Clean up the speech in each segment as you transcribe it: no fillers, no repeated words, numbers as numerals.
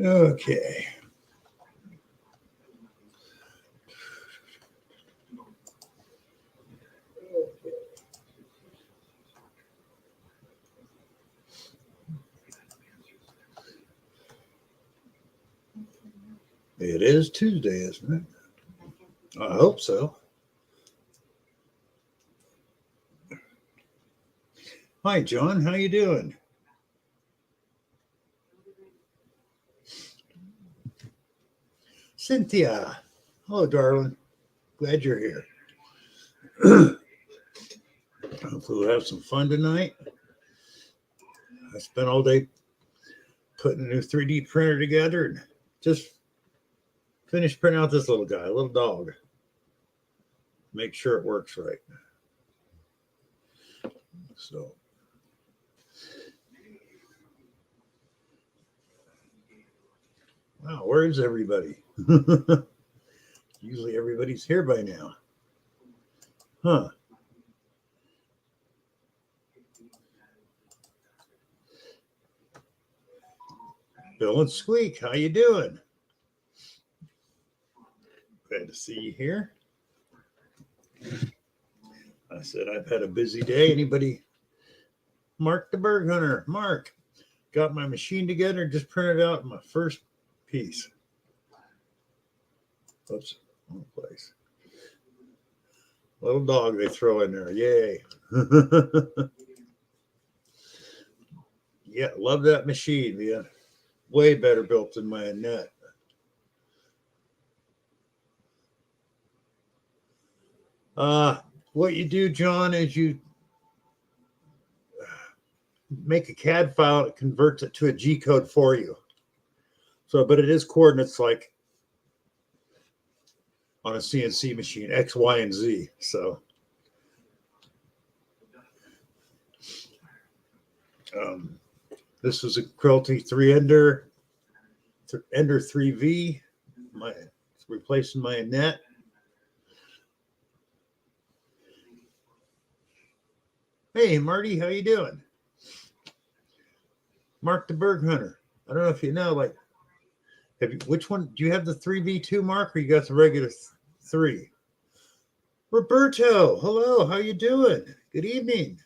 Okay. It is Tuesday, isn't it? I hope so. Hi, John. How you doing? Cynthia. Hello, darling. Glad you're here. Hopefully we'll have some fun tonight. I spent all day putting a new 3D printer together and just finished printing out this little guy, a little dog. Make sure it works right. So, wow, where is everybody? Usually everybody's here by now. Huh. Bill and Squeak, how you doing? Glad to see you here. I said I've had a busy day. Anybody? Mark the Berg Hunter. Mark, got my machine together, just printed out my first piece. Oops, wrong place. Little dog they throw in there. Yay. Yeah, love that machine. Yeah, way better built than my Annette. What you do, John, is you make a CAD file, it converts it to a G code for you. So, but it is coordinates like on a CNC machine, X, Y, and Z. So, this was a Quilty 3-ender, Ender 3V. It's replacing my Annette. Hey, Marty, how you doing? Mark the Berg Hunter. I don't know if you know, like, which one? Do you have the 3V2 Mark, or you got the regular 3? Roberto, hello, how you doing? Good evening.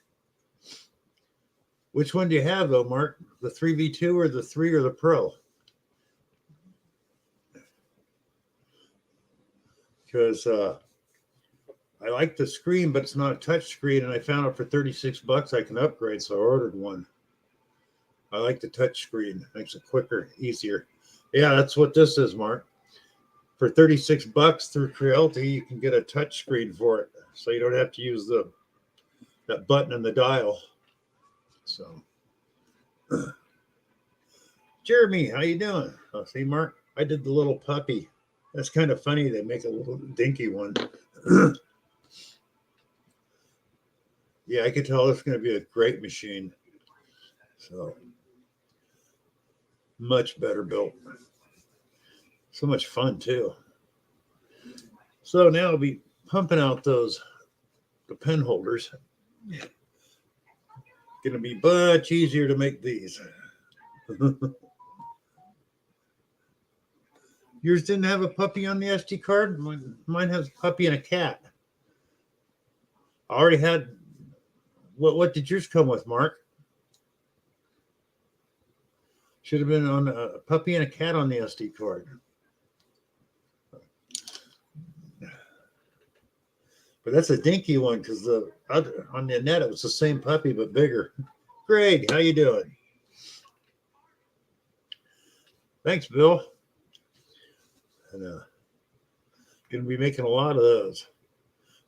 Which one do you have, though, Mark? The 3V2 or the 3 or the Pro? Because I like the screen, but it's not a touch screen, and I found out for $36 I can upgrade, so I ordered one. I like the touch screen. Makes it quicker, easier. Yeah, that's what this is, Mark. For $36 through Creality, you can get a touch screen for it, so you don't have to use that button in the dial. So, Jeremy, how you doing? Oh, see, Mark, I did the little puppy. That's kind of funny. They make a little dinky one. Yeah, I could tell it's going to be a great machine. So, much better built. So much fun, too. So now I'll be pumping out the pen holders. Going to be much easier to make these. Yours didn't have a puppy on the SD card? Mine has a puppy and a cat. I already had. What did yours come with, Mark? Should have been on a puppy and a cat on the SD card. But that's a dinky one because the other on the net it was the same puppy but bigger. Greg, how you doing? Thanks, Bill. And gonna be making a lot of those.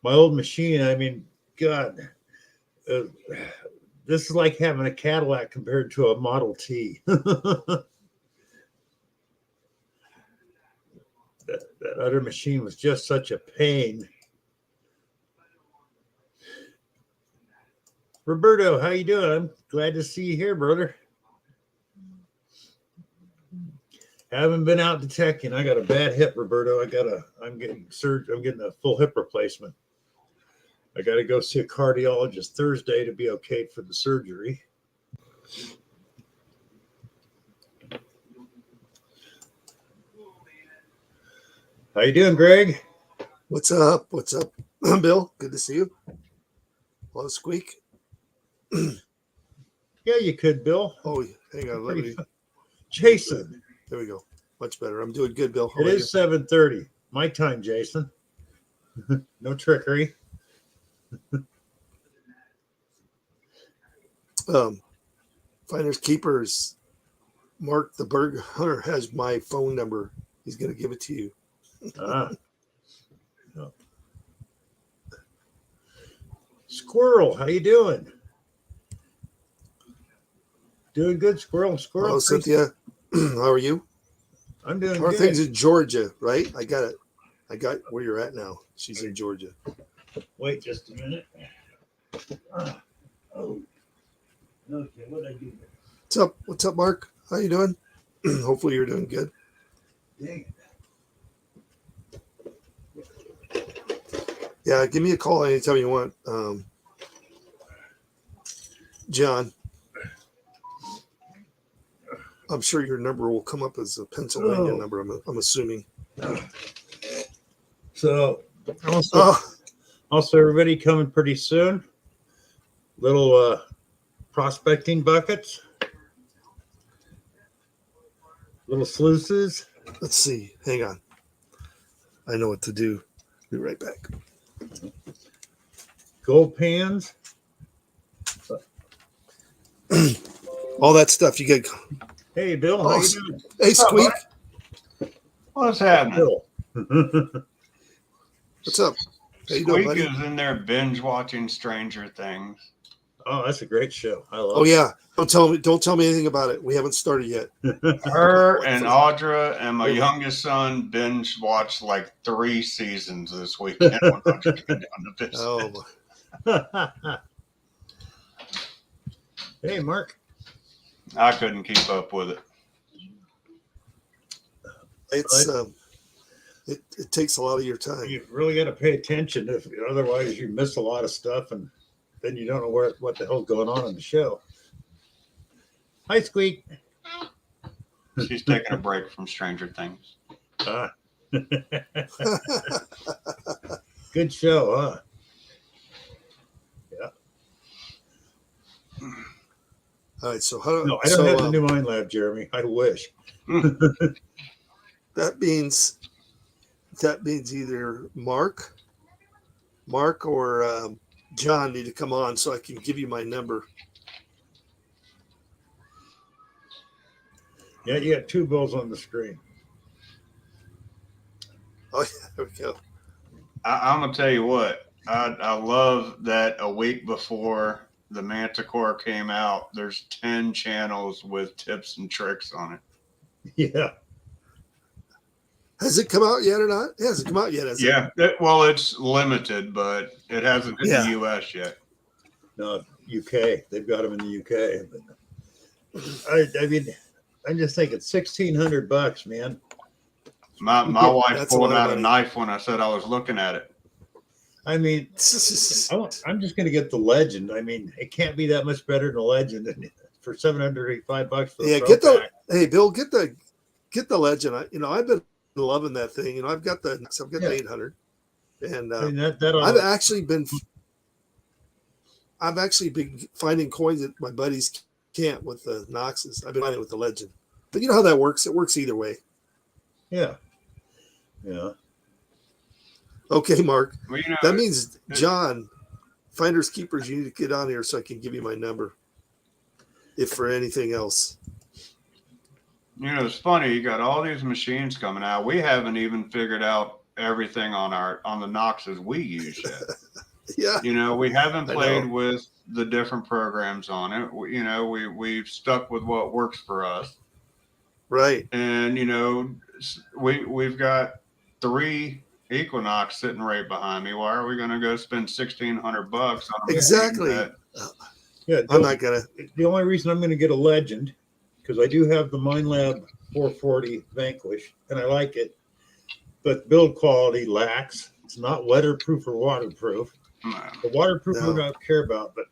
My old machine, I mean, God, this is like having a Cadillac compared to a Model T. that other machine was just such a pain. Roberto, how you doing? I'm glad to see you here, brother. Haven't been out to tech, and I got a bad hip, Roberto. I'm getting a full hip replacement. I got to go see a cardiologist Thursday to be okay for the surgery. How you doing, Greg? What's up? What's up, Bill? Good to see you. Hello, Squeak. Yeah, you could, Bill. Oh, hang on. Let me. Jason. There we go. Much better. I'm doing good, Bill. How It are is 7:30. My time, Jason. No trickery. you? Finders Keepers. Mark the Bird Hunter has my phone number. He's going to give it to you. Ah. No. Squirrel, how you doing? Doing good, Squirrel. Squirrel. Hello, Cynthia. How are you? I'm doing How are good. things in Georgia, right? I got it. I got where you're at now. She's in Georgia. Wait just a minute. Oh. Okay, what did I do? What's up? What's up, Mark? How you doing? Hopefully you're doing good. Dang it. Yeah, give me a call anytime you want. John, I'm sure your number will come up as a Pennsylvania number. I'm assuming. So also everybody coming pretty soon. Little prospecting buckets. Little sluices. Let's see. Hang on. I know what to do. Be right back. Gold pans. All that stuff you get. Hey, Bill. How you doing? Hey, Squeak. What's happening? What's up? How you doing, Squeak buddy? is in there binge watching Stranger Things. Oh, that's a great show. I love Oh it. yeah. Don't tell me anything about it. We haven't started yet. Her and Audra and my youngest son binge watched like 3 seasons this weekend when I was going down to visit. Oh, Hey, Mark. I couldn't keep up with it. it's it takes a lot of your time. You really got to pay attention. Otherwise, you miss a lot of stuff, and then you don't know what the hell's going on in the show. Hi, Squeak. She's taking a break from Stranger Things. Ah. Good show, huh? Yeah. All right. So how? No, I don't have the new Mind Lab, Jeremy. I wish. That means either Mark or John need to come on so I can give you my number. Yeah, you got 2 bills on the screen. Oh yeah, there we go. I'm going to tell you what. I love that a week before the Manticore came out, there's 10 channels with tips and tricks on it. Yeah. Has it come out yet or not? It hasn't come out yet, has it? Yeah. Well, it's limited, but it hasn't hit the U.S. yet. No, UK. They've got them in the UK. But I mean, I'm just thinking $1,600, man. My wife pulled out a knife when I said I was looking at it. I mean, I'm just going to get the Legend. I mean, it can't be that much better than a Legend for $785 for the get the pack. Hey, Bill, get the Legend. I've been loving that thing. I've got the 800, and I mean, I've actually been finding coins at my buddies' camp with the Knoxes. I've been finding it with the Legend, but you know how that works. It works either way. Yeah. Okay, Mark. Well, that means John, Finders Keepers. You need to get on here so I can give you my number, if for anything else. It's funny. You got all these machines coming out. We haven't even figured out everything on the Knoxes we use yet. Yeah. We haven't played with the different programs on it. We've stuck with what works for us. Right. And we've got 3 Equinox sitting right behind me. Why are we going to go spend $1,600 on a exactly? Yeah, I'm not gonna. The only reason I'm going to get a Legend, because I do have the Mind Lab 440 Vanquish, and I like it, but build quality lacks. It's not weatherproof or waterproof. No. The waterproof I don't care about, but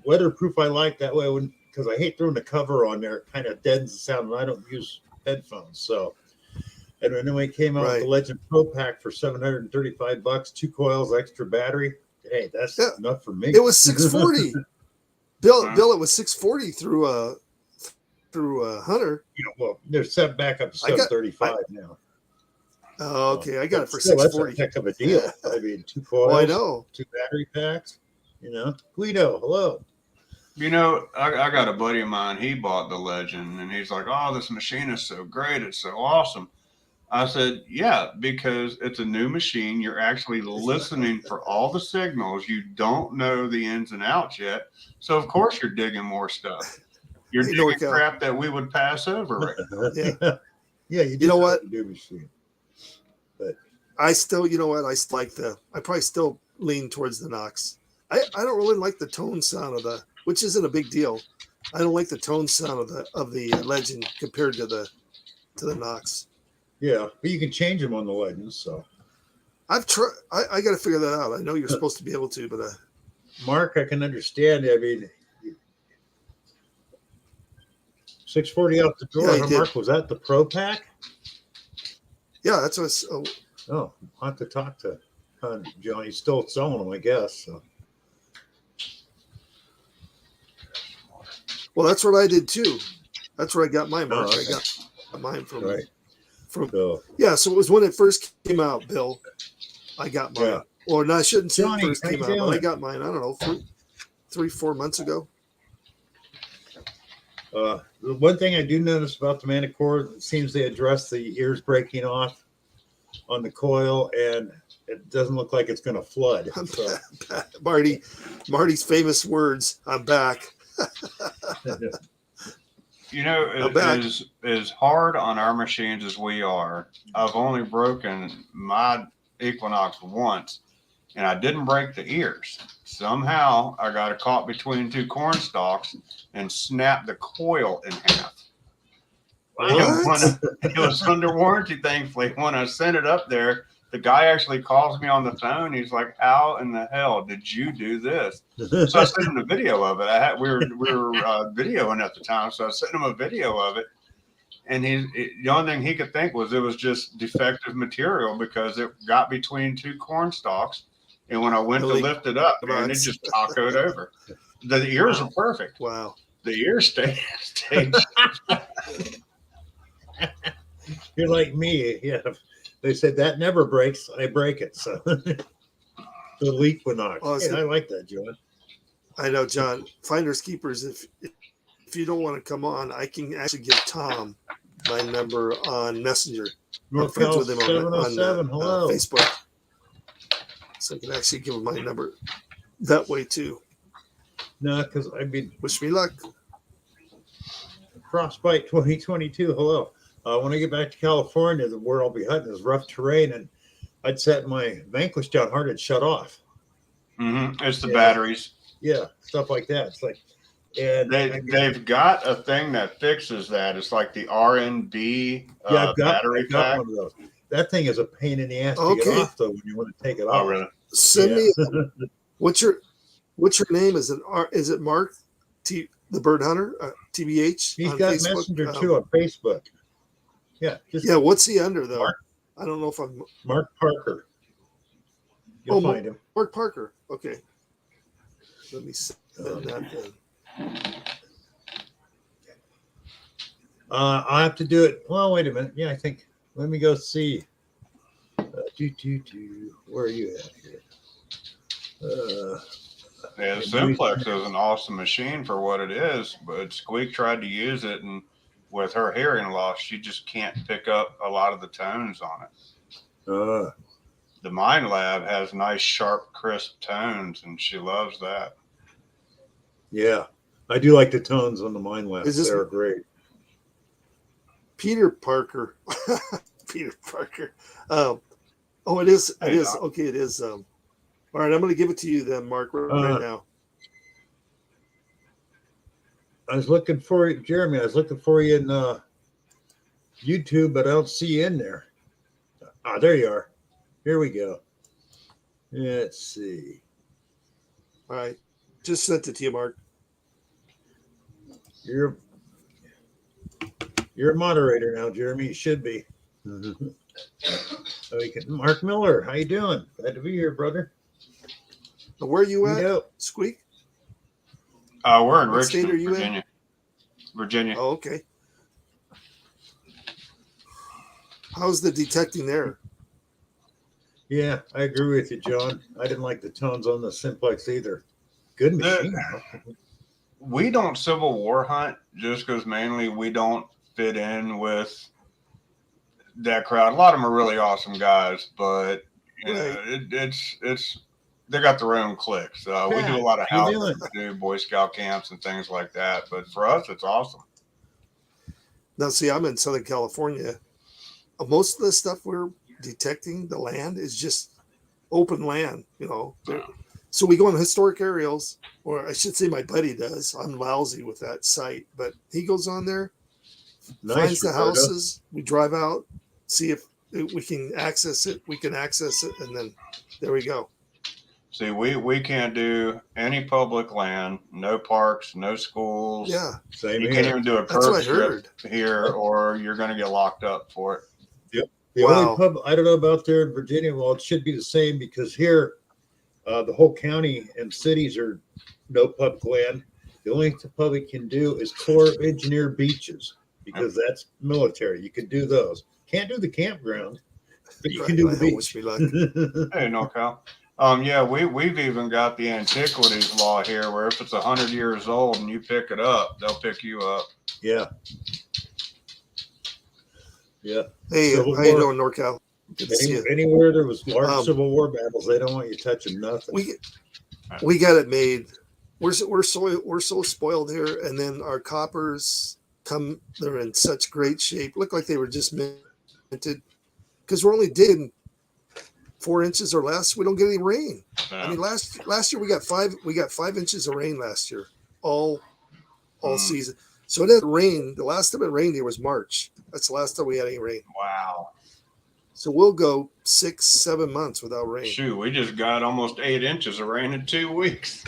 weatherproof I like that way because I hate throwing the cover on there. It kind of deadens the sound, and I don't use headphones. So And then we came out with Right. the Legend Pro Pack for $735, 2 coils, extra battery. Hey, that's Yeah. enough for me. It was 640. Bill, Huh? Bill, it was 640 through Hunter. Well, they're set back up to I got- 735 now. Oh, okay, I got it for Still, that's a 640. heck of a deal. I mean, 2 coils, Oh, I know. 2 battery packs. Guido, hello. You know, I got a buddy of mine. He bought the Legend, and he's like, "Oh, this machine is so great! It's so awesome." I said, "Yeah, because it's a new machine. You're actually listening for all the signals. You don't know the ins and outs yet, so of course you're digging more stuff. You're Hey, digging NorCal. crap that we would pass over right now." Yeah. Yeah, You know what? New machine. I still, you know what? I probably still lean towards the Knox. I don't really like the tone sound of the, which isn't a big deal. I don't like the tone sound of the Legend compared to the Knox. Yeah, but you can change them on the Legends. So, I've tried. I got to figure that out. I know you're supposed to be able to, but Mark, I can understand. I mean, 640 out the door. Yeah, he did. Mark, was that the Pro Pack? yeah, that's what. Oh, I'll have to talk to John. He's still selling them, I guess. So. Well, that's what I did too. That's where I got mine, Mark. okay. I got mine from Right. from. So, Yeah, so it was when it first came out, Bill. I got mine. Yeah. Or no, I shouldn't say Johnny, it first how came you out, but I doing? got mine. I don't know, 4 months ago. the one thing I do notice about the Manticore, it seems they address the ears breaking off on the coil, and it doesn't look like it's going to flood. So, Marty's famous words. I'm back. You know, I'm back. as hard on our machines as we are, I've only broken my Equinox once, and I didn't break the ears. Somehow I got it caught between 2 corn stalks and snapped the coil in half. And What? it was under warranty, thankfully. When I sent it up there, the guy actually calls me on the phone. He's like, "How in the hell did you do this?" So I sent him a video of it. We were videoing at the time, so I sent him a video of it. And the only thing he could think was it was just defective material because it got between 2 corn stalks. And when I went to Really? lift it up, man, it just tacoed over. The ears are perfect. Wow. The ears stayed. You're like me. Yeah. They said that never breaks. I break it. So, the Equinox. Oh, I like that, John. I know, John. Finders keepers. If you don't want to come on, I can actually give Tom my number on Messenger. I'm friends NorCal with him on 707. Hello. Facebook, so I can actually give him my number that way too. No, because I mean, Wish me luck. Frostbite 2022. Hello. When I get back to California, where I'll be hunting is rough terrain, and I'd set my Vanquish down hard and shut off. It's the Yeah. batteries. Yeah, stuff like that. It's like, and They've got a thing that fixes that. It's like the RNB battery I've got pack. one of those. That thing is a pain in the ass to Okay. get off, though, when you want to take it off. Oh, really? Send Yeah. me. What's your name? Is it Mark the Bird Hunter TBH? He's on got Facebook? Messenger too on Facebook. Yeah, just Yeah, what's he under though? Mark. I don't know if I'm Mark Parker. You'll Oh, find him. Mark Parker. Okay, let me send that then. I'll have to do it. Well, wait a minute. Yeah, I think. Let me go see. Where are you at here? Yeah, the Simplex is an awesome machine for what it is, but Squeak tried to use it, and with her hearing loss, she just can't pick up a lot of the tones on it. The Mind Lab has nice, sharp, crisp tones, and she loves that. Yeah, I do like the tones on the Mind Lab. Is this- They're great. Peter Parker. Peter Parker. Oh, it is. It Hey, is. Doc. Okay, it is. All right, I'm going to give it to you then, Mark, right now. I was looking for you, Jeremy. I was looking for you in YouTube, but I don't see you in there. Ah, there you are. Here we go. Let's see. All right, just sent it to you, Mark. You're a moderator now, Jeremy. You should be. Mhm. Mark Miller, how you doing? Glad to be here, brother. Now, where are you Meet at, up. Squeak? We're in What state Richmond, are you in? Virginia. Virginia. Oh, okay. How's the detecting there? Yeah, I agree with you, John. I didn't like the tones on the Simplex either. Good machine. We don't Civil War hunt just because mainly we don't fit in with that crowd. A lot of them are really awesome guys, but you know, Right. it's they got their own cliques. We do a lot of How you house, doing? we do Boy Scout camps and things like that. But for us, it's awesome. Now, see, I'm in Southern California. Most of the stuff we're detecting, the land is just open land, you know. Yeah. So we go on historic aerials, or I should say my buddy does. I'm lousy with that site, but he goes on there, Nice, finds the Roberto. houses. We drive out, see if we can access it. We can access it, and then there we go. See, we can't do any public land, no parks, no schools. Yeah, Same You here. can't even do a that's what curb I strip heard. here, or you're going to get locked up for it. The Wow. only pub, I don't know about there in Virginia. Well, it should be the same because here, the whole county and cities are no public land. The only thing the public can do is Corps of Engineer beaches because that's military. You can do those. Can't do the campground, but you can do the Right, wish beach. me luck. Hey, NorCal. Yeah, we've even got the antiquities law here, where if it's 100 years old and you pick it up, they'll pick you up. Yeah. Yeah. Hey, Civil how you War. doing, NorCal? Good to see you. Anywhere there was large Um, Civil War battles, they don't want you touching nothing. We got it made. We're so spoiled here, and then our coppers come. They're in such great shape. Look like they were just minted because we're only digging 4 inches or less. We don't get any rain. I mean, last year we got 5 inches of rain last year, all season. So it didn't rain. The last time it rained here was March. That's the last time we had any rain. Wow. So we'll go 6-7 months without rain. Shoot, we just got almost 8 inches of rain in 2 weeks.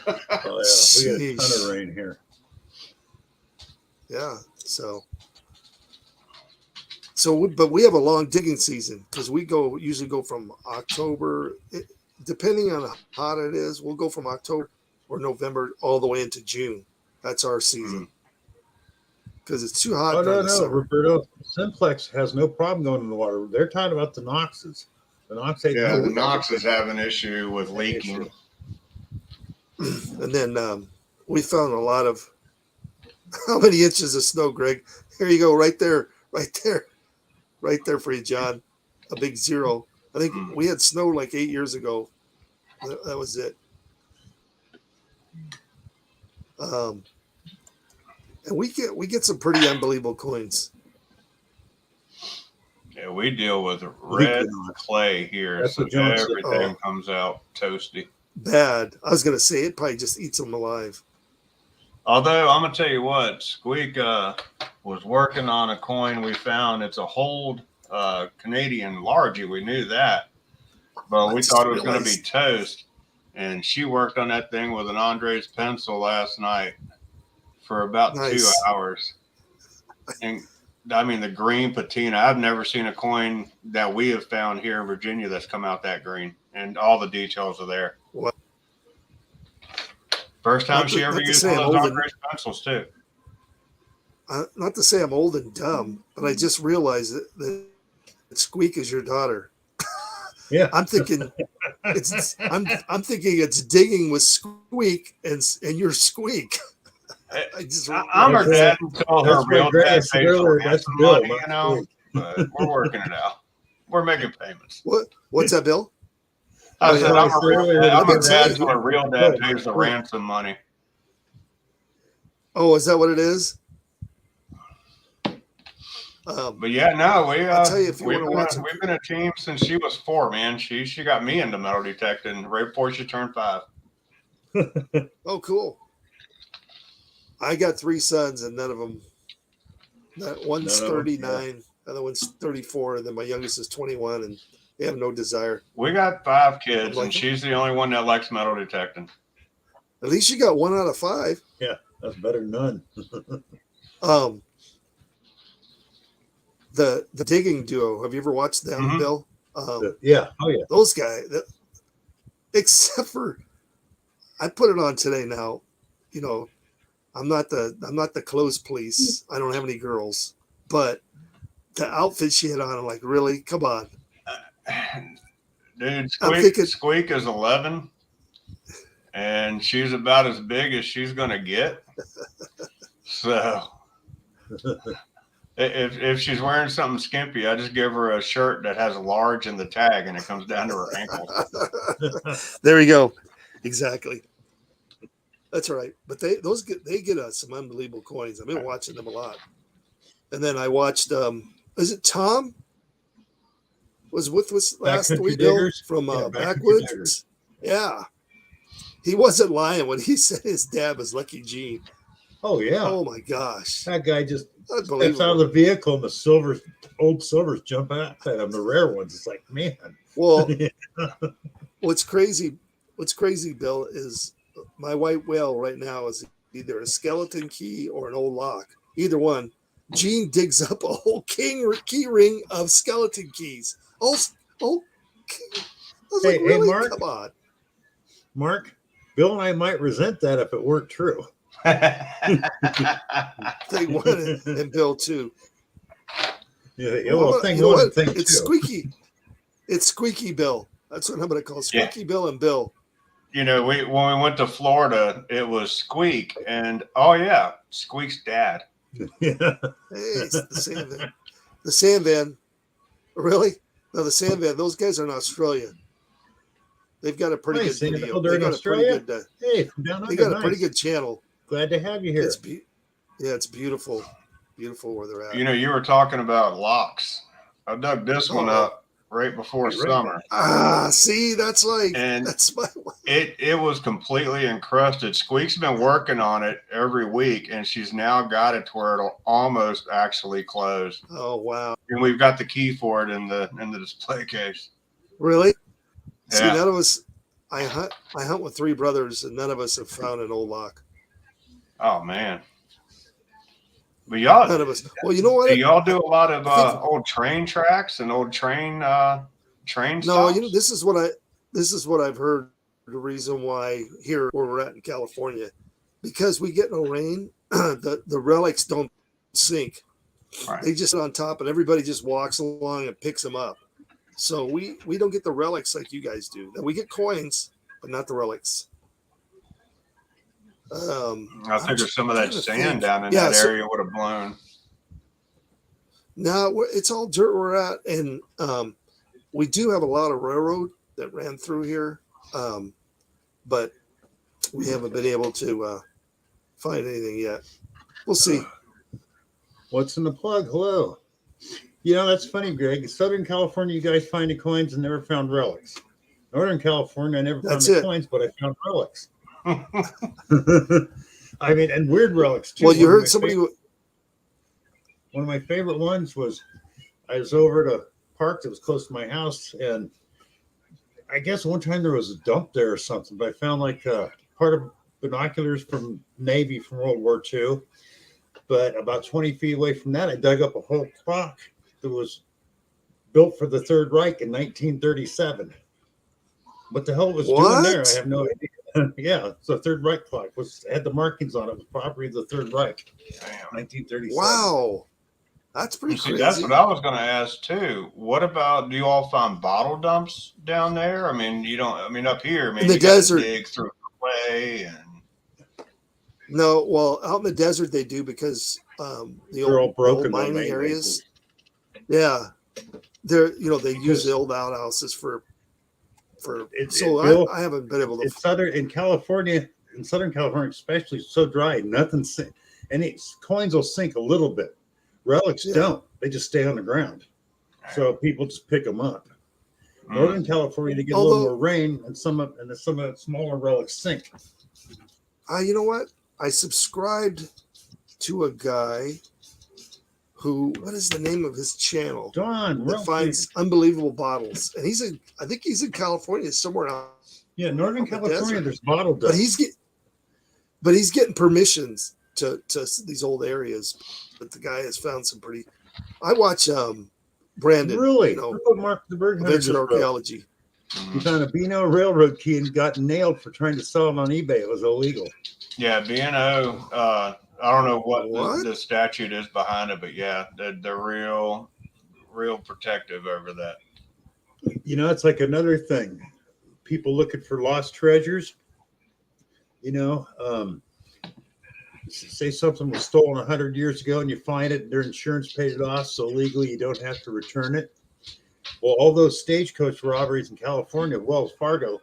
Oh, yeah. We got a ton Sheesh. of rain here. Yeah. But we have a long digging season because we usually go from October, depending on how hot it is. We'll go from October or November all the way into June. That's our season because it's too hot. Oh, during no, the no. summer. Roberto, Simplex has no problem going in the water. They're talking about the Noxes. The Nox ain't Yeah, the no- Noxes have an issue with leaking. And then we found a lot of how many inches of snow, Greg? Here you go, right there for you, John. A big 0. I think we had snow like 8 years ago. That was it. And we get some pretty unbelievable coins. Yeah, we deal with red Equinox. clay here, That's so what John said. everything comes out toasty. Bad. I was gonna say it probably just eats them alive. Although I'm gonna tell you what, Squeak was working on a coin we found. It's a hold Canadian largie. We knew that, but we I thought it was just going to be realized- toast. And she worked on that thing with an Andres pencil last night for about 2 Nice. hours. And I mean, the green patina. I've never seen a coin that we have found here in Virginia that's come out that green, and all the details are there. What? First time Not she to- ever not to used say one of I'm those old and- Andres pencils too. Not to say I'm old and dumb, but I just realized that Squeak is your daughter. Yeah. I'm thinking I'm thinking it's digging with Squeak and you're Squeak. I'm her dad until her That's my real dad grand- pays that's for Bill, ransom Bill, money, not you know. Squeak. But we're working it out. We're making payments. What's that, Bill? I said I'm her dad saying. until her real dad pays the ransom money. Oh, is that what it is? But yeah, no, I'll tell you if you we've wanna watch it. been a team since she was 4, man. She got me into metal detecting right before she turned 5. Oh, cool. I got 3 sons, and none of them. One's None of 'em, 39, other one's 34, and then my youngest is 21, and they have no desire. We got 5 kids, Like and it. she's the only one that likes metal detecting. At least you got 1 out of 5. That's better than none. the digging duo. Have you ever watched them, Mhm. Bill? Yeah. Oh yeah. Those guys, except for I put it on today now. You know, I'm not the clothes police. I don't have any girls, but the outfit she had on, I'm like, really? Come on. Dude, I'm thinking- Squeak is 11, and she's about as big as she's gonna get. So if she's wearing something skimpy, I just give her a shirt that has a large in the tag, and it comes down to her ankle. There you go. Exactly. That's right. But they get us some unbelievable coins. I've been watching them a lot. And then I watched is it Tom? Was with us last Backcountry week, Bill, Diggers? from Yeah, Backcountry Backwoods? Diggers. Yeah. He wasn't lying when he said his dad was Lucky Gene. Oh yeah. Oh my gosh. That guy just steps out of Unbelievable. the vehicle and the old silvers jump out at him, the rare ones. It's like, man. Well, what's crazy, Bill, is my white whale right now is either a skeleton key or an old lock. Either one. Gene digs up a whole key ring of skeleton keys. I was Hey, like, really? Mark? Come on. Mark, Bill and I might resent that if it weren't true. Thing one and Bill too. Yeah, well, thing You know one what? and thing It's two. Squeaky. It's Squeaky Bill. That's what I'm going to call Squeaky Bill and Bill. You know, when we went to Florida, it was Squeak, and oh yeah, Squeak's dad. Yeah. Hey, it's the Sandvan. The Sandvan. Really? No, the Sandvan. Those guys are in Australia. They've got a pretty Hey, good Sandvan, video. they're in They got a pretty Australia? good. Hey, from down They under, got a pretty nice. good channel. Glad to have you here. It's beautiful, beautiful where they're at. You know, you were talking about locks. I dug this one up right before You're right. summer. See, that's like And that's my. it was completely encrusted. Squeak's been working on it every week, and she's now got it to where it'll almost actually close. Oh wow! And we've got the key for it in the display case. Really? See, Yeah. none of us. I hunt with three brothers, and none of us have found an old lock. Oh man. But y'all, None of us. Well, you know what? do y'all do a lot of I think- old train tracks and old train No, stops? you know this is what I've heard. The reason why here where we're at in California, because we get no rain, the relics don't sink. Right. They just sit on top, and everybody just walks along and picks them up. So we don't get the relics like you guys do. Now, we get coins, but not the relics. I figure some of that trying to sand think. down in Yeah, that so- area would have blown. No, it's all dirt where we're at, and we do have a lot of railroad that ran through here, but we haven't been able to find anything yet. We'll see. What's in the plug? Hello. You know, that's funny, Greg. Southern California, you guys find the coins and never found relics. Northern California, I never found That's the it. coins, but I found relics. I mean, and weird relics too. Well, you One of heard my somebody. One of my favorite ones was I was over at a park that was close to my house, and I guess one time there was a dump there or something, but I found like part of binoculars from Navy from World War II. But about 20 feet away from that, I dug up a whole clock that was built for the Third Reich in 1937. What the hell it was doing there? I have no idea. Yeah, so Third Reich clock had the markings on it. It was property of the Third Reich, Damn. 1937. Wow, that's pretty See, crazy. that's what I was going to ask too. What about, do you all find bottle dumps down there? I mean, you don't, I mean, up here, I mean, In the you gotta desert. dig through clay and No, well, out in the desert they do because the They're all broken, old though, mining mainly. areas. Yeah, they use Because- the old outhouses for. Bill, I haven't been able to. in California, in Southern California especially, it's so dry, nothing sink. And coins will sink a little bit. Relics Yeah. don't. They just stay on the ground. So people just pick them up. Northern California, they get a little Although- more rain, and some of the smaller relics sink. You know what? I subscribed to a guy who. What is the name of his channel? Don, That finds unbelievable bottles, and I think he's in California somewhere else. yeah, Northern the California, desert. there's bottle But dust. he's getting permissions to these old areas. But the guy has found some pretty I watch Brandon. Really? You know, Look what Mark the Bird Hunter just Adventure wrote. Archaeology. He found a Beano railroad key and got nailed for trying to sell it on eBay. It was illegal. Yeah, B&O. I don't know what, What? the statute is behind it, but yeah, they're real protective over that. You know, it's like another thing. People looking for lost treasures. You know, say something was stolen 100 years ago and you find it and their insurance paid it off, so legally you don't have to return it. Well, all those stagecoach robberies in California, Wells Fargo,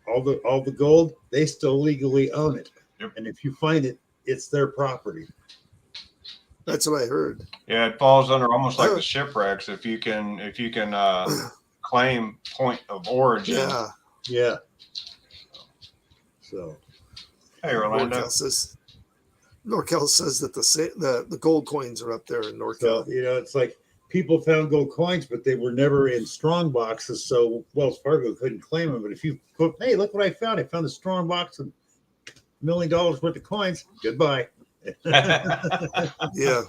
all the gold, they still legally own it. Yep. And if you find it, it's their property. That's what I heard. Yeah, it falls under almost like the shipwrecks. If you can claim point of origin. Yeah. Yeah. So, Hey, Orlando. Norcal says that the gold coins are up there in Norcal. so you know, it's like people found gold coins, but they were never in strong boxes, so Wells Fargo couldn't claim them. But if you put, hey, look what I found! I found a strong box of $1 million worth of coins. Goodbye. Yeah.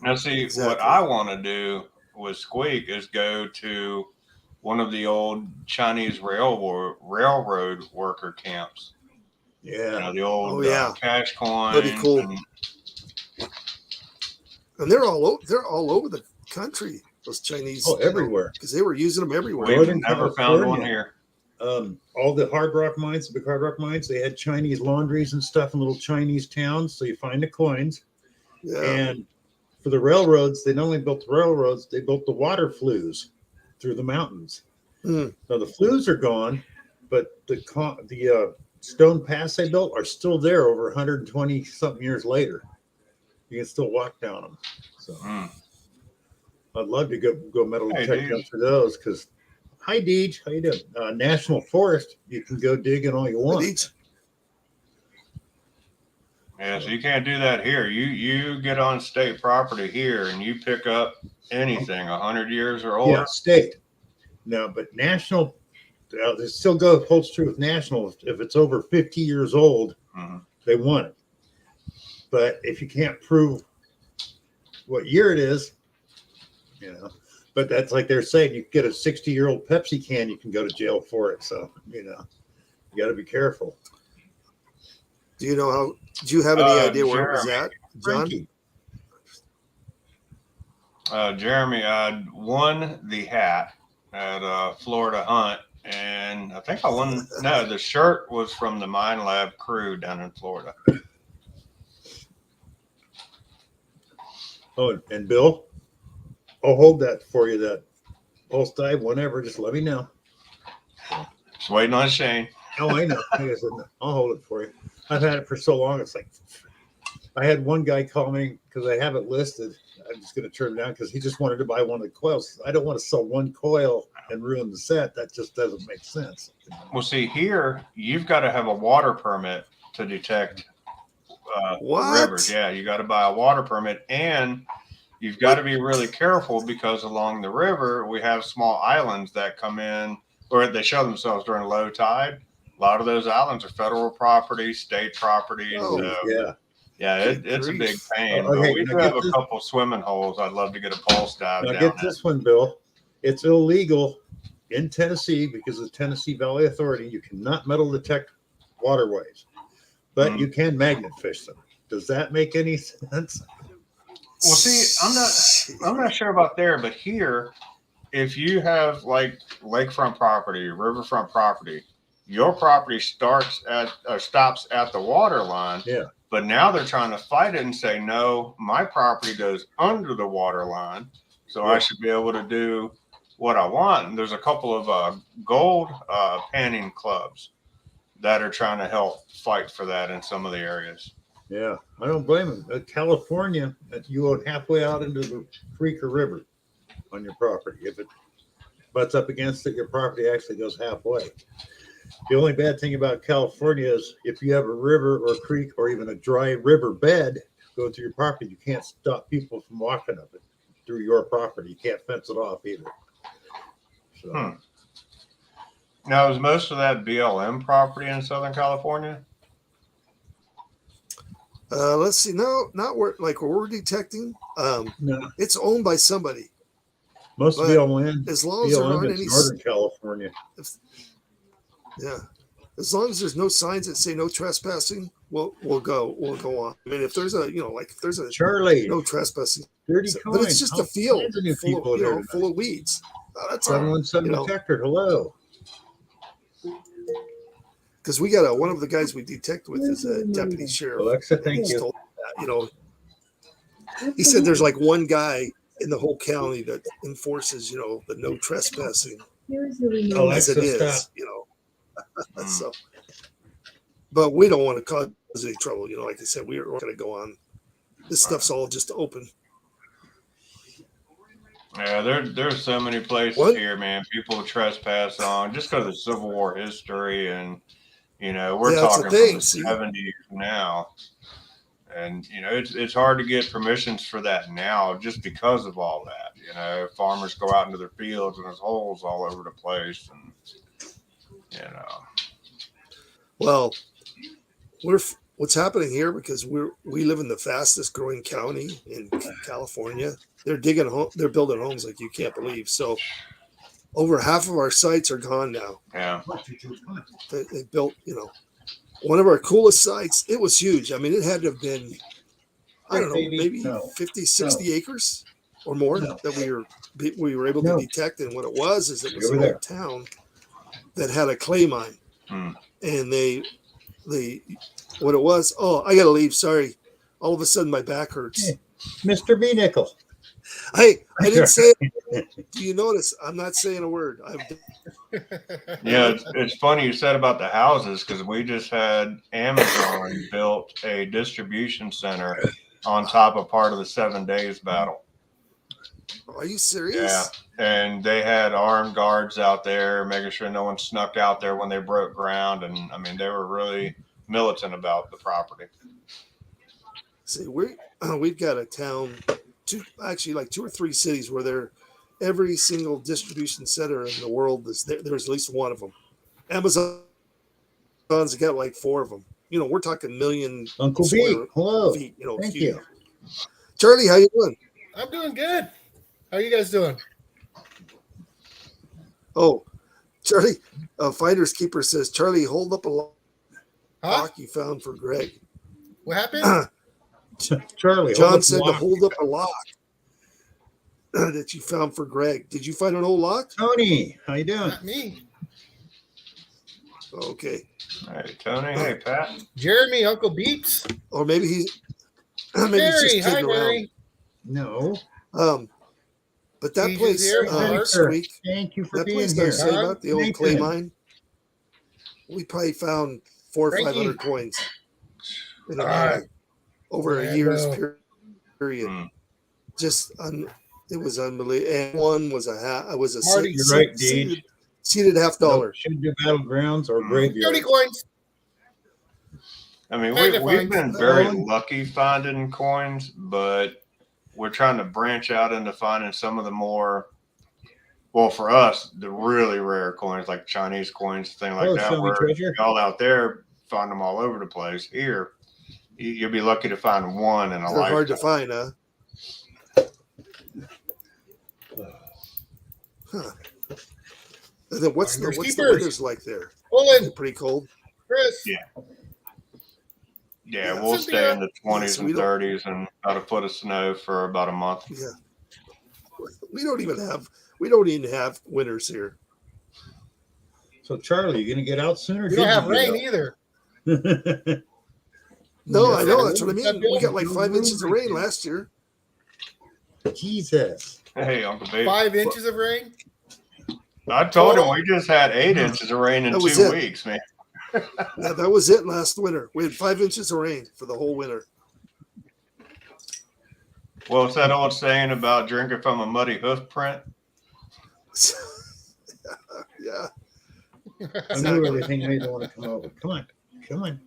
Now, see, Exactly. what I want to do with Squeak is go to one of the old Chinese railroad worker camps. Yeah. You know, the old cash coins. Pretty cool. And they're all over the country. Those Chinese. Oh, everywhere. Because they were using them everywhere. We've Northern never found one California. here. All the hard rock mines, the big hard rock mines, they had Chinese laundries and stuff in little Chinese towns. So you find the coins. Yeah. And for the railroads, they not only built the railroads, they built the water flues through the mountains. Mm. Now the flues are gone, but the stone paths they built are still there over 120 something years later. You can still walk down them. So I'd love to go metal detecting up for those because. Hi, Deej. How you doing? National Forest, you can go digging all you want. Yeah, so you can't do that here. You get on state property here and you pick up anything 100 years or older. Yeah, state. No, but national, it still holds true with national. If it's over 50 years old, they want it. But if you can't prove what year it is, you know. But that's like they're saying, you get a 60-year-old Pepsi can, you can go to jail for it. So, you know, you got to be careful. Do you have any idea where it was at, John? Jeremy, I won the hat at Florida Hunt, and I think I won. No, the shirt was from the Mine Lab crew down in Florida. Oh, and Bill? I'll hold that for you, that pulse dive, whenever. Just let me know. Just waiting on Shane. Oh, I know. Like I said, I'll hold it for you. I've had it for so long. It's like, I had one guy call me because I have it listed. I'm just going to turn it down because he just wanted to buy one of the coils. I don't want to sell one coil and ruin the set. That just doesn't make sense. Well, see, here, you've got to have a water permit to detect rivers. Yeah, you got to buy a water permit, and you've got to be really careful because along the river, we have small islands that come in, or they show themselves during low tide. A lot of those islands are federal property, state property. Oh, so, yeah, it's a big pain. Okay, but we do have a couple swimming holes. I'd love to get a pulse dive Now down get at. this one, Bill. It's illegal in Tennessee because of the Tennessee Valley Authority. You cannot metal detect waterways, but you can magnet fish them. Does that make any sense? Well, see, I'm not sure about there, but here, if you have like lakefront property, riverfront property, your property stops at the water line. Yeah. But now they're trying to fight it and say, no, my property goes under the water line, so I should be able to do what I want. And there's a couple of gold panning clubs that are trying to help fight for that in some of the areas. Yeah, I don't blame them. California, you own halfway out into the creek or river on your property. If it butts up against it, your property actually goes halfway. The only bad thing about California is if you have a river or a creek or even a dry river bed going through your property, you can't stop people from walking up it through your property. You can't fence it off either. So. Now, is most of that BLM property in Southern California? Let's see. No, not where like where we're detecting. No, It's owned by somebody. most But BLM, as long as there aren't it's any, Northern California. yeah, as long as there's no signs that say no trespassing, we'll go on. I mean, if there's a like if there's a Charlie, no trespassing, 30 but it's coins. just All a field kinds of new full people of here full of weeds. That's all. 717 you know. detector. Hello. Because we got one of the guys we detect with is a deputy sheriff. Alexa, thank He's you. told that, he said there's like one guy in the whole county that enforces, the no trespassing as Alexa, it is, stop. So, but we don't want to cause any trouble. Like I said, we're going to go on. This stuff's all just open. Yeah, there's so many places here, man. People trespass on just because of Civil War history, and we're talking from the 70s now, and it's hard to get permissions for that now just because of all that. Farmers go out into their fields and there's holes all over the place, and Well, what's happening here because we live in the fastest growing county in California. They're they're building homes like you can't believe. So over half of our sites are gone now. Yeah. They built, one of our coolest sites. It was huge. I mean, it had to have been, I don't know, maybe 50, 60 acres or more that we were able to detect. And what it was is it was an old town that had a clay mine. And they what it was. Oh, I gotta leave. Sorry. All of a sudden my back hurts. Hey, Mr. B Nickel. I didn't say it. Do you notice? I'm not saying a word. Yeah, it's funny you said about the houses because we just had Amazon built a distribution center on top of part of the 7 Days battle. Are you serious? Yeah, and they had armed guards out there making sure no one snuck out there when they broke ground, and I mean they were really militant about the property. See, we've got a town, two or three cities where every single distribution center in the world is there. There's at least one of them. Amazon's got like four of them. We're talking million Uncle B. Hello. feet. Thank you. Charlie, how you doing? I'm doing good. How are you guys doing? Oh, Charlie, Finders Keeper says, Charlie, hold up a lock you found for Greg. What happened? Charlie, John said to hold up a lock that you found for Greg. Did you find an old lock? Tony, how you doing? Not me. Okay. Hey, Tony. Hey, Pat. Jeremy, Uncle Beeps. Or maybe he's Mary, just hi, kidding around. Mary. No. But that Jesus place here, last sir. week, Thank you for that being place here. I say about the old Thank clay you. mine, we probably found 400 or Frankie. 500 coins in a Ah, day over a Brando. year's period. Hmm. Just it was unbelievable. And one was Marty, You're right, Deej. seated $50. Should do battlegrounds or 30 graveyard. coins. I mean, Magnifying. we've been very lucky finding coins, but we're trying to branch out into finding some of the more, well, for us, the really rare coins, like Chinese coins, thing like that, show me where treasure. y'all out there find them all over the place. Here, you'll be lucky to find one in a They're hard to lifetime. find, huh? And then what's the Finders what's the keepers. weather's like there? Is Olin, it pretty cold? Chris. Yeah. Yeah, Yeah. we'll stay in the 20s so and we don't- 30s and about a foot of snow for about a month. Yeah. We don't even have winters here. So, Charlie, you going to get out sooner? We don't have rain either. either. No, I know. Yeah. That's what I mean. We got like 5 inches of rain last year. Jesus. Hey, Uncle Babe. 5 inches of rain. I told him we just had 8 inches of rain in That was 2 it. weeks, man. Yeah, that was it last winter. We had 5 inches of rain for the whole winter. Well, it's that old saying about drinking from a muddy hoof print. Yeah. I knew everything made me want to come over. Come on. Come on.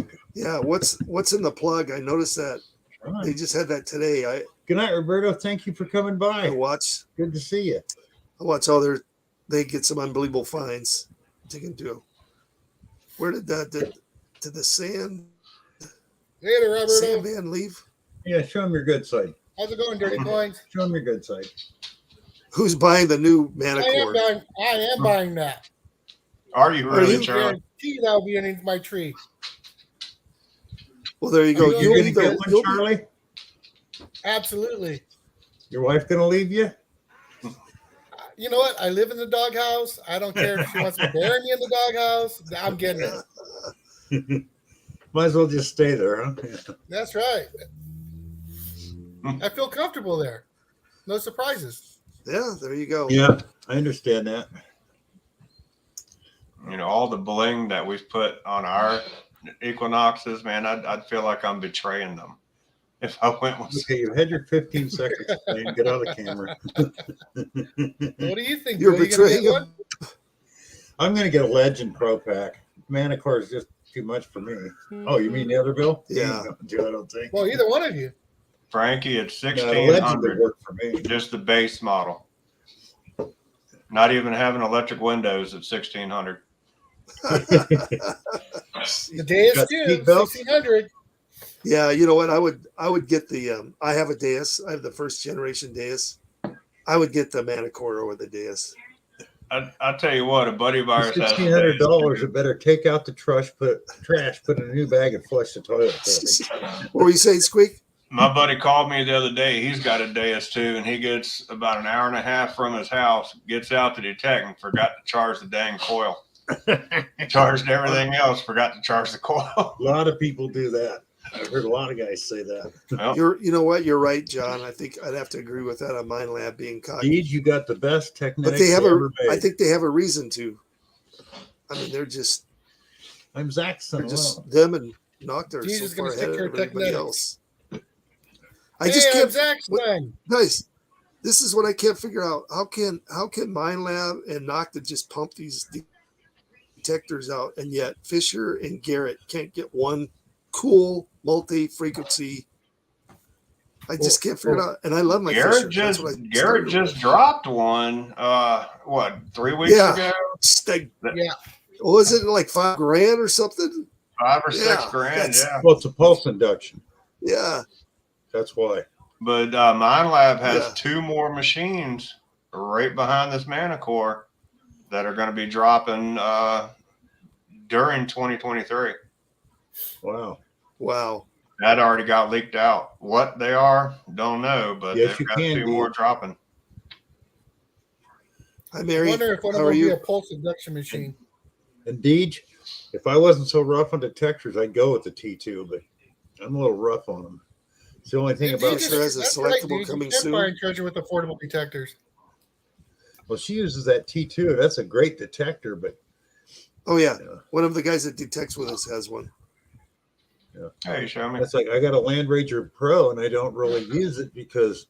Okay. Yeah. What's in the plug? I noticed that. Come on. They just had that today. Good night, Roberto. Thank you for coming I by. watch Good to see you. all they get some unbelievable finds to do. Where did the sand Later, Sam Roberto. Van leave. Yeah, show him your good side. How's it going, Dirty Coins? Show him your good side. Who's buying the new I Manicore? am buying that. Are you Are really, you? Charlie? Guarantee that'll be underneath my tree. Well, there you Are go. you You gonna be get the one, you'll be- Charlie? Absolutely. Your wife gonna leave you? You know what? I live in the doghouse. I don't care if she wants to bury me in the doghouse. I'm getting it. Might as well just stay there, huh? Yeah. That's right. I feel comfortable there. No surprises. Yeah, there you go. Yeah, I understand that. You know, all the bling that we've put on our Equinoxes, man, I'd feel like I'm betraying them if I went with. Okay, you had your 15 seconds. Man. Get out of the camera. What do you think? You're Bill? You gonna betraying get him. one? I'm gonna get a Legend Pro Pack. Manicore is just too much for me. Oh, you mean the other Bill? Yeah. I don't think. Well, either one of you. Frankie, it's No, the Legend would 1600, work for me. just the base model. Not even having electric windows at 1600. The day is Got due. seat belts? 1600. Yeah, you know what? I would get the I have a Deus. I have the first generation Deus. I would get the Manicore over the Deus. I tell you what, a buddy of ours has. $1,600. It better take out the trash, put in a new bag, and flush the toilet. What were you saying, Squeak? My buddy called me the other day. He's got a Deus too, and he gets about an hour and a half from his house, gets out to detect, and forgot to charge the dang coil. Charged everything else, forgot to charge the coil. A lot of people do that. I've heard a lot of guys say that. Well, You know what? You're right, John. I think I'd have to agree with that on Mine Lab being cocky. Indeed, you got the best technique But they have ever made. I think they have a reason to. I mean, they're just I'm Zaxxon. them and Nocta are Jesus so gonna far stick ahead to of her everybody technetics. else. I just Hey, I'm can't, Zach Stein. guys. This is what I can't figure out. How can Mine Lab and Nocta just pump these detectors out, and yet Fisher and Garrett can't get one cool multi-frequency? I just can't figure it out. And I love my Fisher. Garrett just dropped one. What, 3 weeks Yeah. ago? Yeah. Was it like $5,000 or something? 5 or 6 Yeah, grand, that's- yeah. Well, it's a pulse induction. Yeah. That's why. But Mine Lab has Yeah. 2 more machines right behind this Manicore that are going to be dropping during 2023. Wow. Wow. That already got leaked out. What they are, don't know, but Yes, you they've got can 2 do. more dropping. Hi, I Mary. wonder if one of How them are will be you? a pulse induction machine. Indeed, if I wasn't so rough on detectors, I'd go with the T2, but I'm a little rough on them. It's the only thing Dude, about Fisher has a that's selectable dude. coming You can't soon. find treasure with affordable detectors. well, she uses that T2. That's a great detector, but Oh yeah, Yeah. one of the guys that detects with us has one. Hey, show me. that's like I got a Land Ranger Pro and I don't really use it because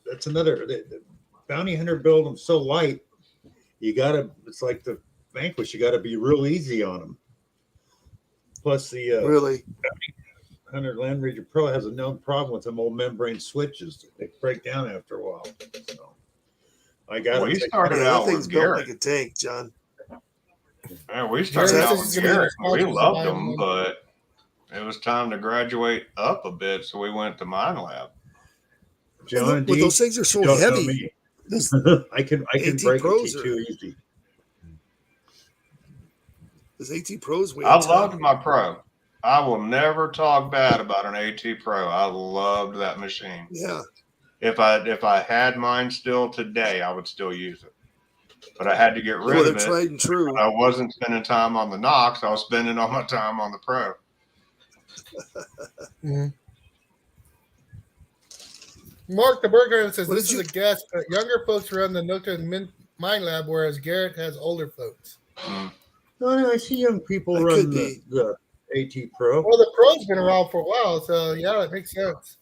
that's another the bounty hunter build them so light. You gotta. It's like the Vanquish. You got to be real easy on them. Plus, the Really? Hunter Land Ranger Pro has a known problem with them old membrane switches. They break down after a while. So I got We to started Yeah, out that thing's with built Garrett. like a tank, John. Yeah, we started Garrett out says with he's gonna be Garrett. We responsible for loved buying them, one. but it was time to graduate up a bit, so we went to Mine Lab. John But D. those things are so don't know heavy. me. Those I can AT break Pros a are- T2 easy. AT Pros weigh I a ton. loved my Pro. I will never talk bad about an AT Pro. I loved that machine. Yeah. If I had mine still today, I would still use it. But I had to get rid Well, of they're it. tried and true. I wasn't spending time on the Knox. I was spending all my time on the Pro. Mark the Burger says What this did is a guess, but younger folks run the Nocta and Mine Lab, whereas Garrett has older folks. Mm. No, I see young people That run could be. the AT Pro. Well, the Pro's been around for a while, so yeah, that makes sense.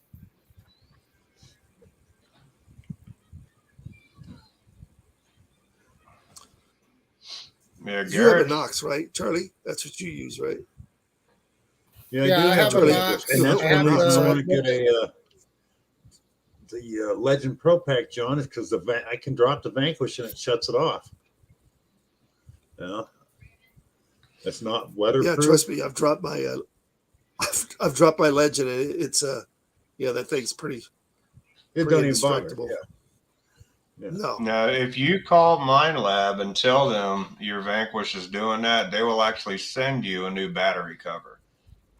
Yeah, You have a Garrett. Knox, right, Charlie? That's what you use, right? Yeah, Yeah, do I have a those. Knox. And that's I have one reason I the- want to get the Legend Pro Pack, John, is because I can drop the Vanquish and it shuts it off. Yeah. That's not Yeah, weatherproof. trust me, I've dropped my I've dropped my Legend, and it's yeah, that thing's pretty It pretty don't even bother. indestructible. Yeah. No. Now, if you call Mind Lab and tell them your Vanquish is doing that, they will actually send you a new battery cover,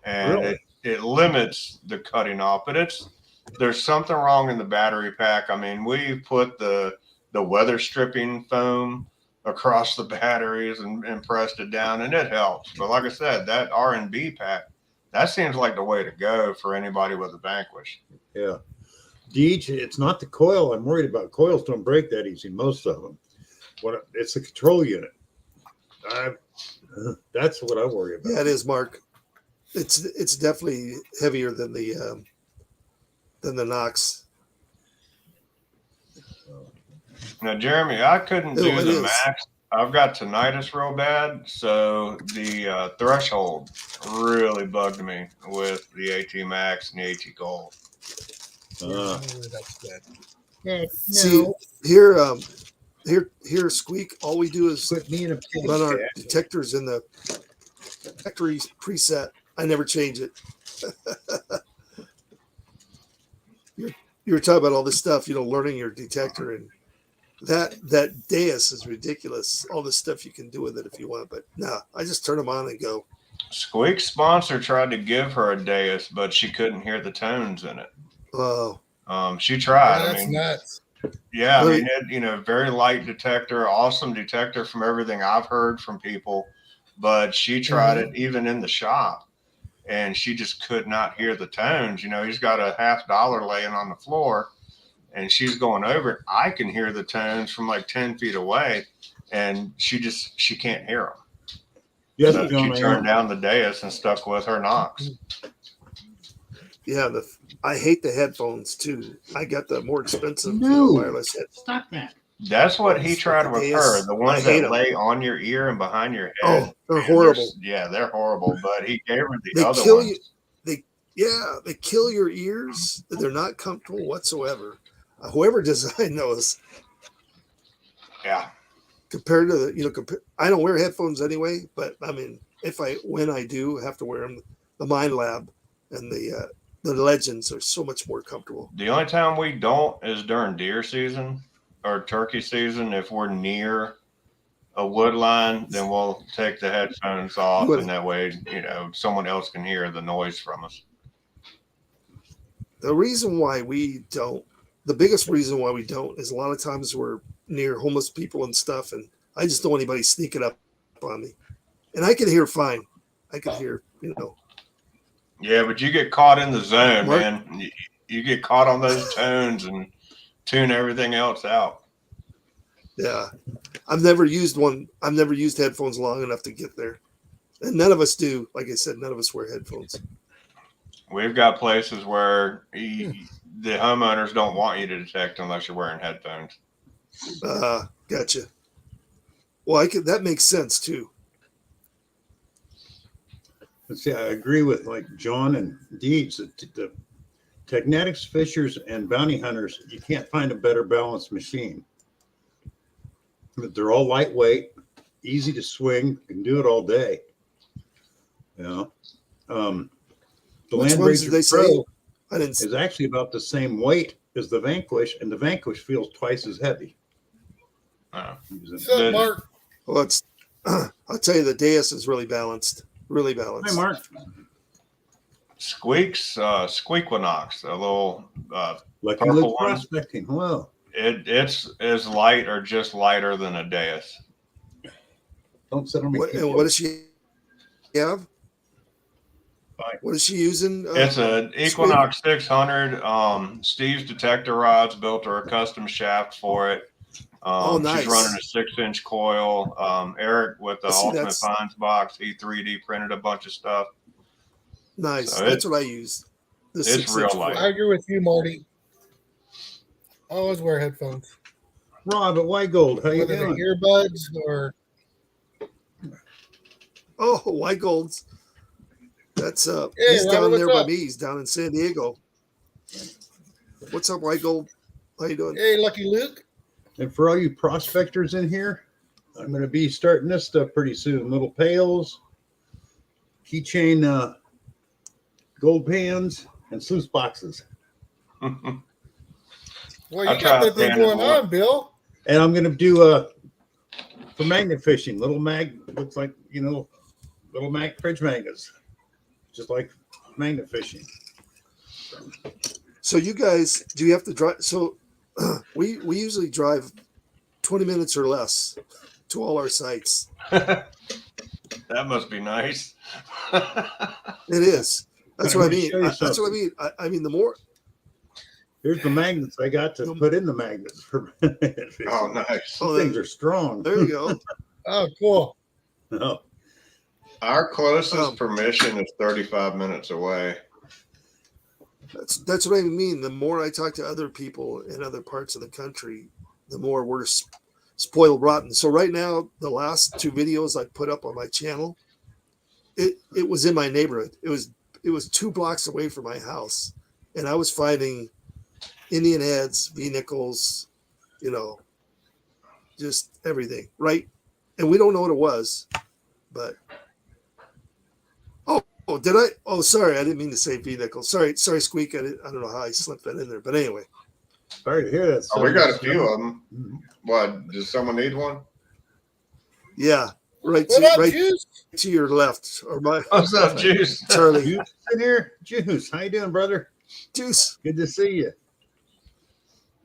and Really? it limits the cutting off. But there's something wrong in the battery pack. I mean, we put the weather stripping foam across the batteries and pressed it down, and it helps. But like I said, that R&B pack, that seems like the way to go for anybody with a Vanquish. Yeah. Deej, it's not the coil I'm worried about. Coils don't break that easy, most of them. It's the control unit. That's what I worry about. Yeah, it is, Mark. It's definitely heavier than the Knox. Now, Jeremy, I couldn't do it the is. max. I've got tinnitus real bad, so the threshold really bugged me with the AT Max and the AT Gold. That's good. Good. See, No. here, Squeak. All we do is Quit being a pig, run our Dad. detectors in the factory preset. I never change it. you were talking about all this stuff, learning your detector, and that Deus is ridiculous. All the stuff you can do with it if you want, but no, I just turn them on and go. Squeak's sponsor tried to give her a Deus, but she couldn't hear the tones in it. Oh, She tried. That's nuts. Yeah, Really? I mean, very light detector, awesome detector from everything I've heard from people. But she tried it even in the shop, and she just could not hear the tones. He's got a $50 laying on the floor, and she's going over it. I can hear the tones from like 10 feet away, and she can't hear them. Yes, So John, she I turned know. down the Deus and stuck with her Knox. yeah. I hate the headphones too. I got the more expensive No. wireless head. Stop that. That's what he Ones tried with the with Deus, her. The ones I hate that 'em. lay on your ear and behind your head. Oh, they're Man, horrible. they're horrible. But he gave her the They other kill ones. you. They kill your ears. They're not comfortable whatsoever. Whoever designed those, Yeah. compared to I don't wear headphones anyway, but I mean, when I do have to wear them, the Mind Lab and the Legends are so much more comfortable. The only time we don't is during deer season or turkey season. If we're near a wood line, then we'll take the headphones off, and that way, someone else can hear the noise from us. The reason why the biggest reason why we don't is a lot of times we're near homeless people and stuff, and I just don't want anybody sneaking up on me. And I can hear fine. I can hear, Yeah, but you get caught in the zone, Mark? man. You get caught on those tones and tune everything else out. Yeah. I've never used headphones long enough to get there. And none of us do. Like I said, none of us wear headphones. We've got places where the homeowners don't want you to detect unless you're wearing headphones. Gotcha. Well, that makes sense too. See, I agree with like John and Deeds. The Technetics, Fishers, and Bounty Hunters, you can't find a better balanced machine. But they're all lightweight, easy to swing, you can do it all day. The Which Land ones did they Ranger say? Pro I didn't. is actually about the same weight as the Vanquish, and the Vanquish feels twice as heavy. What's up, Mark? Well, I'll tell you, the Deus is really balanced. Really balanced. Hi, Mark. Squeak's Squeakwinox, a little Lucky Purple Luke one. Prospecting. Hello. it's as light or just lighter than a Deus. Don't sit on me. What does she have? Fine. What is she using? It's an Equinox 600. Steve's detector rods built her a custom shaft for it. Nice. She's running a 6-inch coil. Eric with the See, Ultimate Finds box, he 3D printed a bunch of stuff. Nice. So That's what I use. The it's 6-inch real coil. light. I agree with you, Marty. I always wear headphones, Rob at White Gold. How you whether they're doing? earbuds or Oh, White Gold's. That's Hey, he's down Robert, there what's by up? me. He's down in San Diego. What's up, White Gold? How you doing? hey, Lucky Luke. And for all you prospectors in here, I'm going to be starting this stuff pretty soon. Little pails, keychain, gold pans, and sluice boxes. Well, you I got tried that thing panning going one. on, Bill. And I'm gonna do for magnet fishing, little looks like little fridge magnets, just like magnet fishing. So you guys, do you have to drive? So we usually drive 20 minutes or less to all our sites. That must be nice. It is. That's I'm what I gonna mean. show you That's what I something. mean. I mean, the more. Here's the magnets I got to put in the magnets for magnet fishing. Oh, nice. Oh, These things are strong. there you go. Oh, cool. Oh, Our closest Um, permission is 35 minutes away. That's what I mean. The more I talk to other people in other parts of the country, the more we're spoiled rotten. So right now, the last 2 videos I put up on my channel, it was in my neighborhood. It was 2 blocks away from my house, and I was finding Indian heads, V-nickels, just everything, right? And we don't know what it was, but oh, did I? Oh, sorry, I didn't mean to say V-nickels. Sorry, Squeak. I don't know how I slipped that in there, but anyway, sorry to hear that. Oh, we got a son. few of them. Mhm. What? Does someone need one? yeah, right, What about right juice? to your left, or my What's up, Juice? Charlie Juice in here, Juice. How you doing, brother? Juice. Good to see you.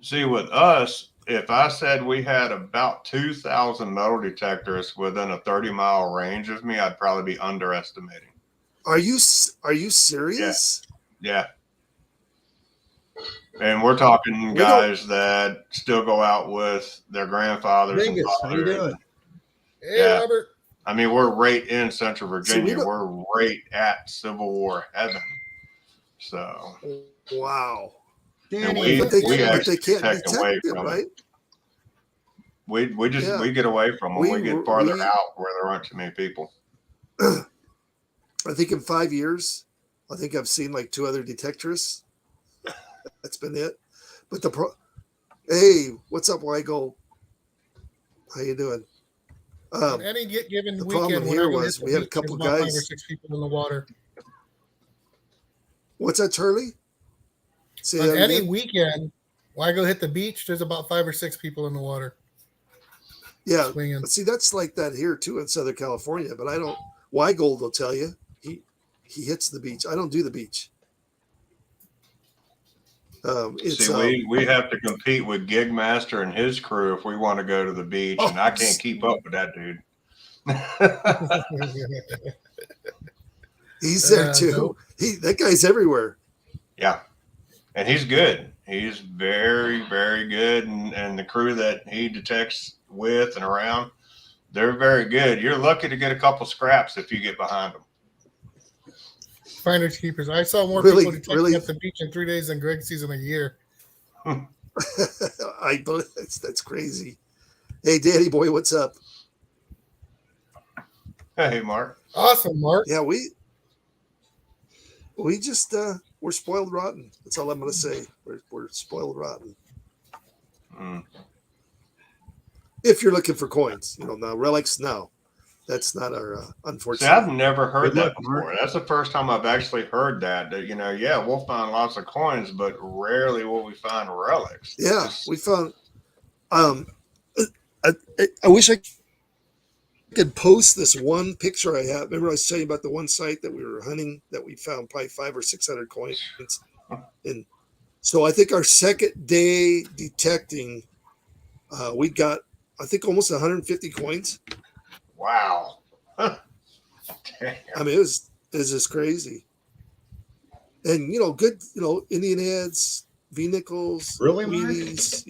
See, with us, if I said we had about 2,000 metal detectors within a 30-mile range of me, I'd probably be underestimating. Are you serious? Yeah. And we're talking guys that still go out with their grandfathers and Vegas, how you fathers. doing? Hey, Yeah. Robert. I mean, we're right in Central Virginia. don't- We're right at Civil War heaven. So, Wow. and Danny, we But they actually can't detect detect away it, from right? it. We just Yeah. we get away from them. We- We get farther we- out where there aren't too many people. I think in 5 years, I think I've seen like 2 other detectorists. That's been it. But hey, what's up, Weigel? How you doing? On any given the weekend, problem when here I go was hit the we had a beach, couple there's about 5 or guys- 6 people in the water. What's that, Charlie? Say On that any again? weekend, when I go hit the beach, there's about 5 or 6 people in the water Yeah. swinging. But see, that's like that here too in Southern California. But I don't. Weigold will tell you he hits the beach. I don't do the beach. It's See, we have to compete with Gigmaster and his crew if we want to go to the beach, and I can't keep up with that dude. he's there too. nope. That guy's everywhere. Yeah, and he's good. He's very, very good, and the crew that he detects with and around, they're very good. You're lucky to get a couple scraps if you get behind them. Finders keepers. I saw more Really- people detecting really- at the beach in 3 days than Greg sees in a year. I believe that's crazy. Hey, Daddy boy, what's up? Hey, Mark. Awesome, Mark. Yeah, we just we're spoiled rotten. That's all I'm gonna say. We're spoiled rotten. Mm. If you're looking for coins, now relics, no, that's not our See, unfortunate. I've never heard Good that luck, Mark. before. That's the first time I've actually heard that. That yeah, we'll find lots of coins, but rarely will we find relics. Yeah, It's- we found. I wish I could post this one picture I have. Remember, I was telling you about the one site that we were hunting that we found probably 500 or 600 coins. And so I think our second day detecting, we got I think almost 150 coins. Wow. Damn. I mean, it was just crazy. And good, Indian heads, V-nickels, Really, Mark? Wheaties,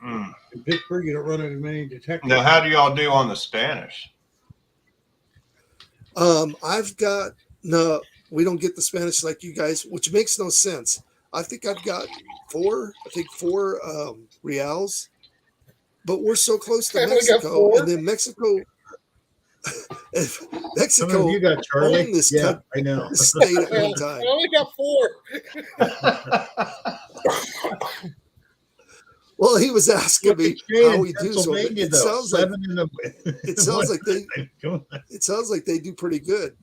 Mm. In Pittsburgh, you don't run as many detectives. Now, how do y'all do on the Spanish? I've got no. We don't get the Spanish like you guys, which makes no sense. I think I've got four reals, but we're so close to I only got Mexico, 4? and then Mexico. if How many Mexico have you got, Charlie? owned this Yeah, I know. state at I one time. only got 4. Well, he was asking me how we do. So Pennsylvania, it though. sounds like 7 in the. it sounds like they Come on. it sounds like they do pretty good.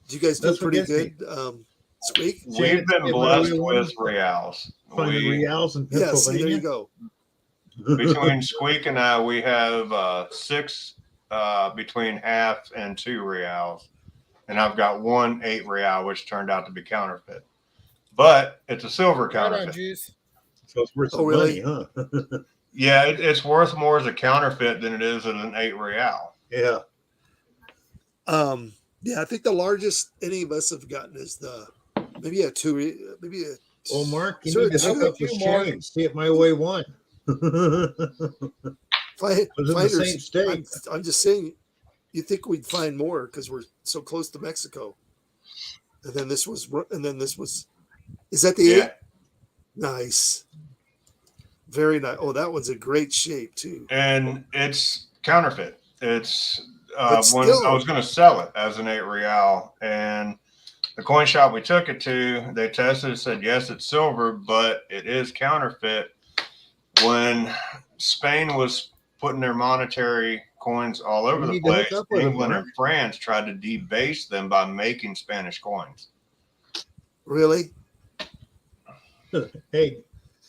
Did you guys do That's what pretty gets me. good? Squeak? We've been If I blessed really wanted with reals. Find the We reals in Yeah, see, there you Pennsylvania. go. between Squeak and I, we have 6 between half and 2 reals, and I've got 1 8 real, which turned out to be counterfeit. But it's a silver Right on, counterfeit. juice. So it's worth Oh, some really? money, huh? Yeah, it's worth more as a counterfeit than it is as an 8 real. Yeah. Yeah, I think the largest any of us have gotten is maybe a Well, Mark, you Sir, need to two- hook up with you, Mark. Shane. See if my way won. Fi- Was in the finders. same state. I'm just saying, you think we'd find more because we're so close to Mexico. And then this was. Is that the Yeah. 8? Nice. Very nice. Oh, that one's a great shape too. And it's counterfeit. It's But when still- I was going to sell it as an 8 real, and the coin shop we took it to, they tested it, said yes, it's silver, but it is counterfeit. When Spain was putting their monetary coins all over You the need to hook place, up with them, England Mark. and France tried to debase them by making Spanish coins. Really? Hey,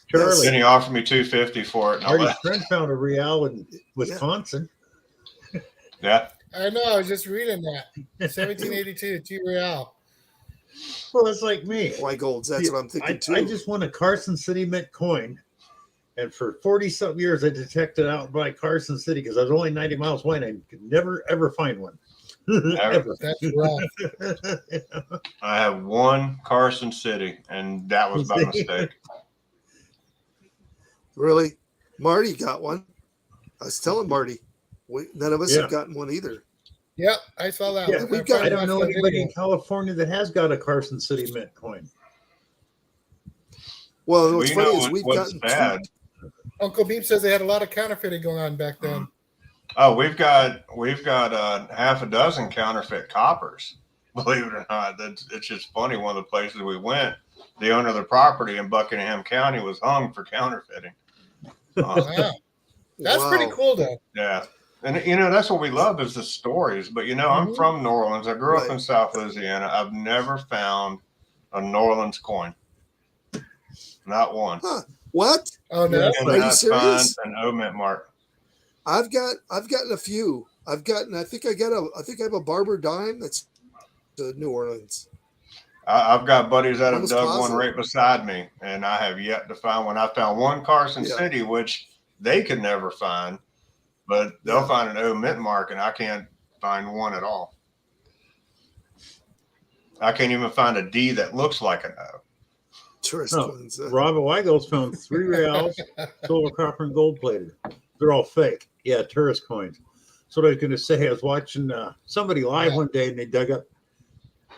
Charlie, Then he offered me $250 for it. And I Artie's left. friend found a real in Wisconsin. Yeah. I know. I was just reading that. 1782, 2 real. Well, that's like me. Why golds? That's what I'm thinking too. I just won a Carson City Mint coin. And for 40-something years, I detected out by Carson City because I was only 90 miles away and I could never, ever find one. Ever. That's rough. I have 1 Carson City, and that was by mistake. Really? Marty got one. I was telling Marty, none of us Yeah. have gotten one either. Yep, I saw that. Yeah, one. we've My got- I friend don't know watched the anybody video. in California that has got a Carson City Mint coin. Well, what's We funny know is we've what's gotten bad. Uncle Beam says they had a lot of counterfeiting going on back then. Oh, we've got half a dozen counterfeit coppers. Believe it or not, it's just funny. One of the places we went, the owner of the property in Buckingham County was hung for counterfeiting. Wow. That's Wow. pretty cool, though. Yeah, and that's what we love is the stories. But I'm Mhm. from New Orleans. I grew up Right. in South Louisiana. I've never found a New Orleans coin, not one. Huh. What? Oh, no. Yeah. And Are you I serious? find an O-mint mark. I've gotten a few. I think I have a Barber dime that's to New Orleans. I've got buddies that have Almost dug one positive. right beside me, and I have yet to find one. I found one Carson Yeah. City, which they could never find, but they'll Yeah. find an O mint mark, and I can't find one at all. I can't even find a D that looks like an O. Tourist Oh, ones. Robert Weigel's found 3 reals, silver, copper, and gold plated. They're all fake. Yeah, tourist coins. That's what I was going to say. I was watching somebody live one day and they dug up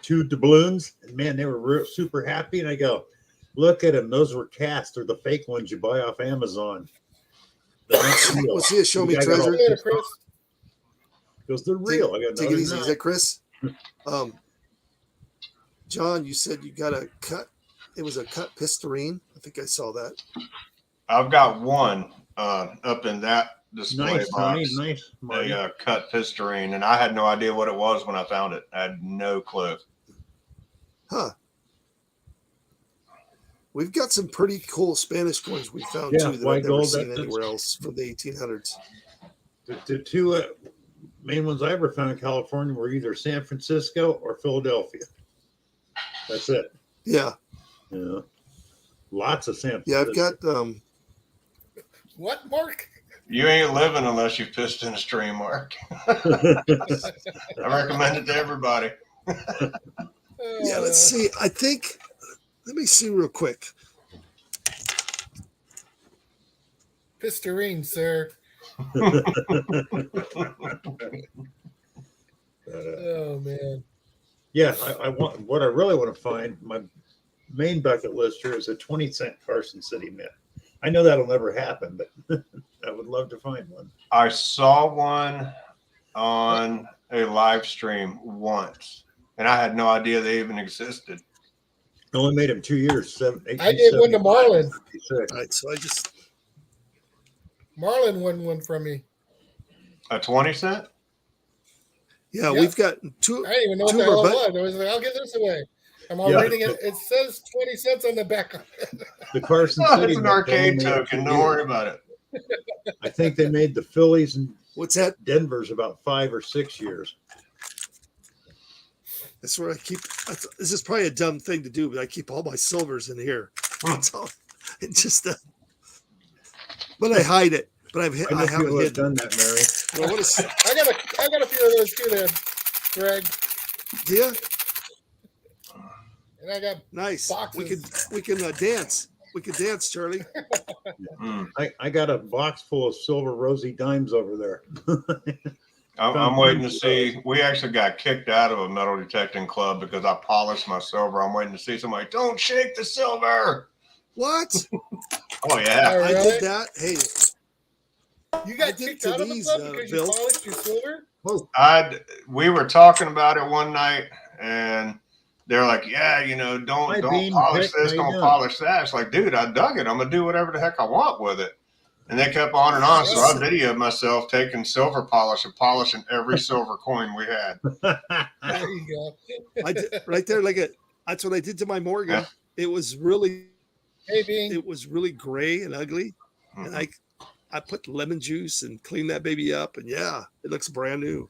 2 doubloons. And man, they were super happy. And I go, look at them. Those were cast. They're the fake ones you buy off Amazon. They're not real. We'll see a show me The guy got all treasure. Later, pissed off. Chris. Because they're real. I go, Take no, it easy. they're Is not. that Chris? John, you said you got a cut. It was a cut pistarine. I think I saw that. I've got one up in that display Nice, Tony. box. Nice, Marty. A cut pistarine, and I had no idea what it was when I found it. I had no clue. Huh. We've got some pretty cool Spanish coins we found Yeah, too that white I've never gold, seen that's- anywhere else from the 1800s. The 2 main ones I ever found in California were either San Francisco or Philadelphia. That's it. Yeah, Yeah. Lots of San yeah. Francisco. I've got What, Mark? You ain't living unless you've pissed in a stream, Mark. I recommend it to everybody. Yeah, let's see. I think. Let me see real quick. Pistarine, sir. Oh, man. Yeah, I want what I really want to find. My main bucket list here is a 20-cent Carson City Mint. I know that'll never happen, but I would love to find one. I saw one on a live stream once, and I had no idea they even existed. I only made him 2 years. I did one to Marlon. 56. All right, so I just Marlon won one from me. A 20 cent? Yeah, Yeah. we've got two. I didn't even know what Two the of our hell it bud- was. I was like, I'll give this away. I'm all Yeah. reading it. It says 20 cents on the back. The Carson Oh, City it's an Mets only arcade made it token. 2 Don't years. worry about it. I think they made the Phillies and What's that? Denver's about 5 or 6 years. That's where I keep. This is probably a dumb thing to do, but I keep all my silvers in here. That's all. It just. But I hide it. But I know I haven't people have hidden. done that, Mary. Well, what is? I got a few of those too there, Greg. Yeah, And I got nice. boxes. We can dance. We can dance, Charlie. Mm. I got a box full of silver rosy dimes over there. I'm waiting to see. We actually got kicked out of a metal detecting club because I polished my silver. I'm waiting to see somebody. Don't shake the silver. What? Oh yeah. Oh, I really? did that. Hey, You I got did kicked to out of the these, club because Bill. you polished your silver? Whoa. We were talking about it one night, and they're like, "Yeah, Hi, don't Bean. polish Vic, this, how you don't doing? polish that." It's like, dude, I dug it. I'm gonna do whatever the heck I want with it. And they kept on and on. So I videoed myself taking silver polish and polishing every silver coin we had. There you go. I did right there. That's what I did to my Morgan. Yeah. It was really Hey, Bean. gray and ugly, and I put lemon juice and cleaned that baby up, and yeah, it looks brand new.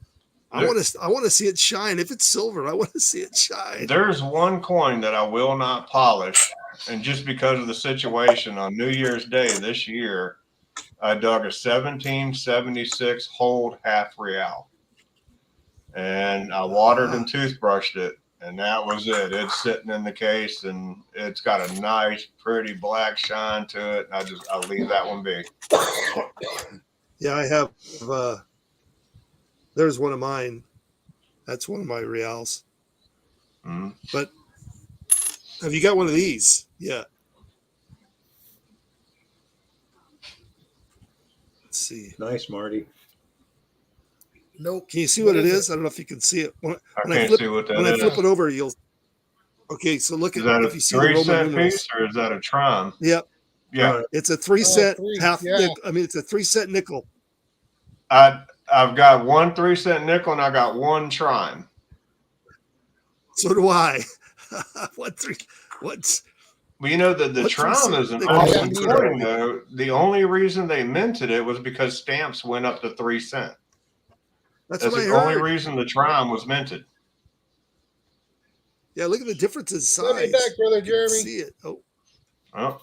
I want to see it shine. If it's silver, I want to see it shine. There's one coin that I will not polish, and just because of the situation on New Year's Day this year, I dug a 1776 hold half real, and I watered and toothbrushed it, and that was it. It's sitting in the case, and it's got a nice, pretty black shine to it. I'll leave that one be. Yeah, I have. There's one of mine. That's one of my reals. Mhm. But have you got one of these? Yeah. Let's see. Nice, Marty. Nope. Can you see what it is? I don't know if you can see it. When I I can't flip, see what when I that flip is. it over, you'll. Okay, so look Is at that a if you see the Roman 3-cent numerals. piece, or is that a Tron? Yep, Yeah, it's a 3-cent three, half. yeah. Nickel. I mean, it's a 3-cent nickel. I've got one 3-cent nickel, and I got one Tron. So do I. What's Well, the What Tron 3-cent is an nickel? awesome Yeah, coin, though. The only reason they minted it was because stamps went up to 3 cents. that's That's what I the only heard. reason the Tron was minted. Yeah, look at the difference in size. Let me back, Brother You can Jeremy. see it. Oh, Oh,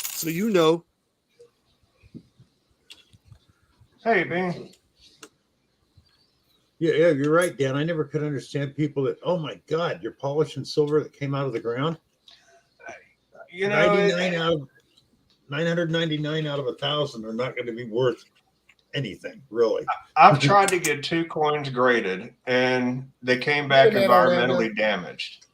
so you know. hey, Bean. Yeah, you're right, Dan. I never could understand people that, oh my God, you're polishing silver that came out of the ground. 999 out of 1,000 are not going to be worth anything, really. I've tried to get 2 coins graded, and they came back Wait a minute, environmentally damaged.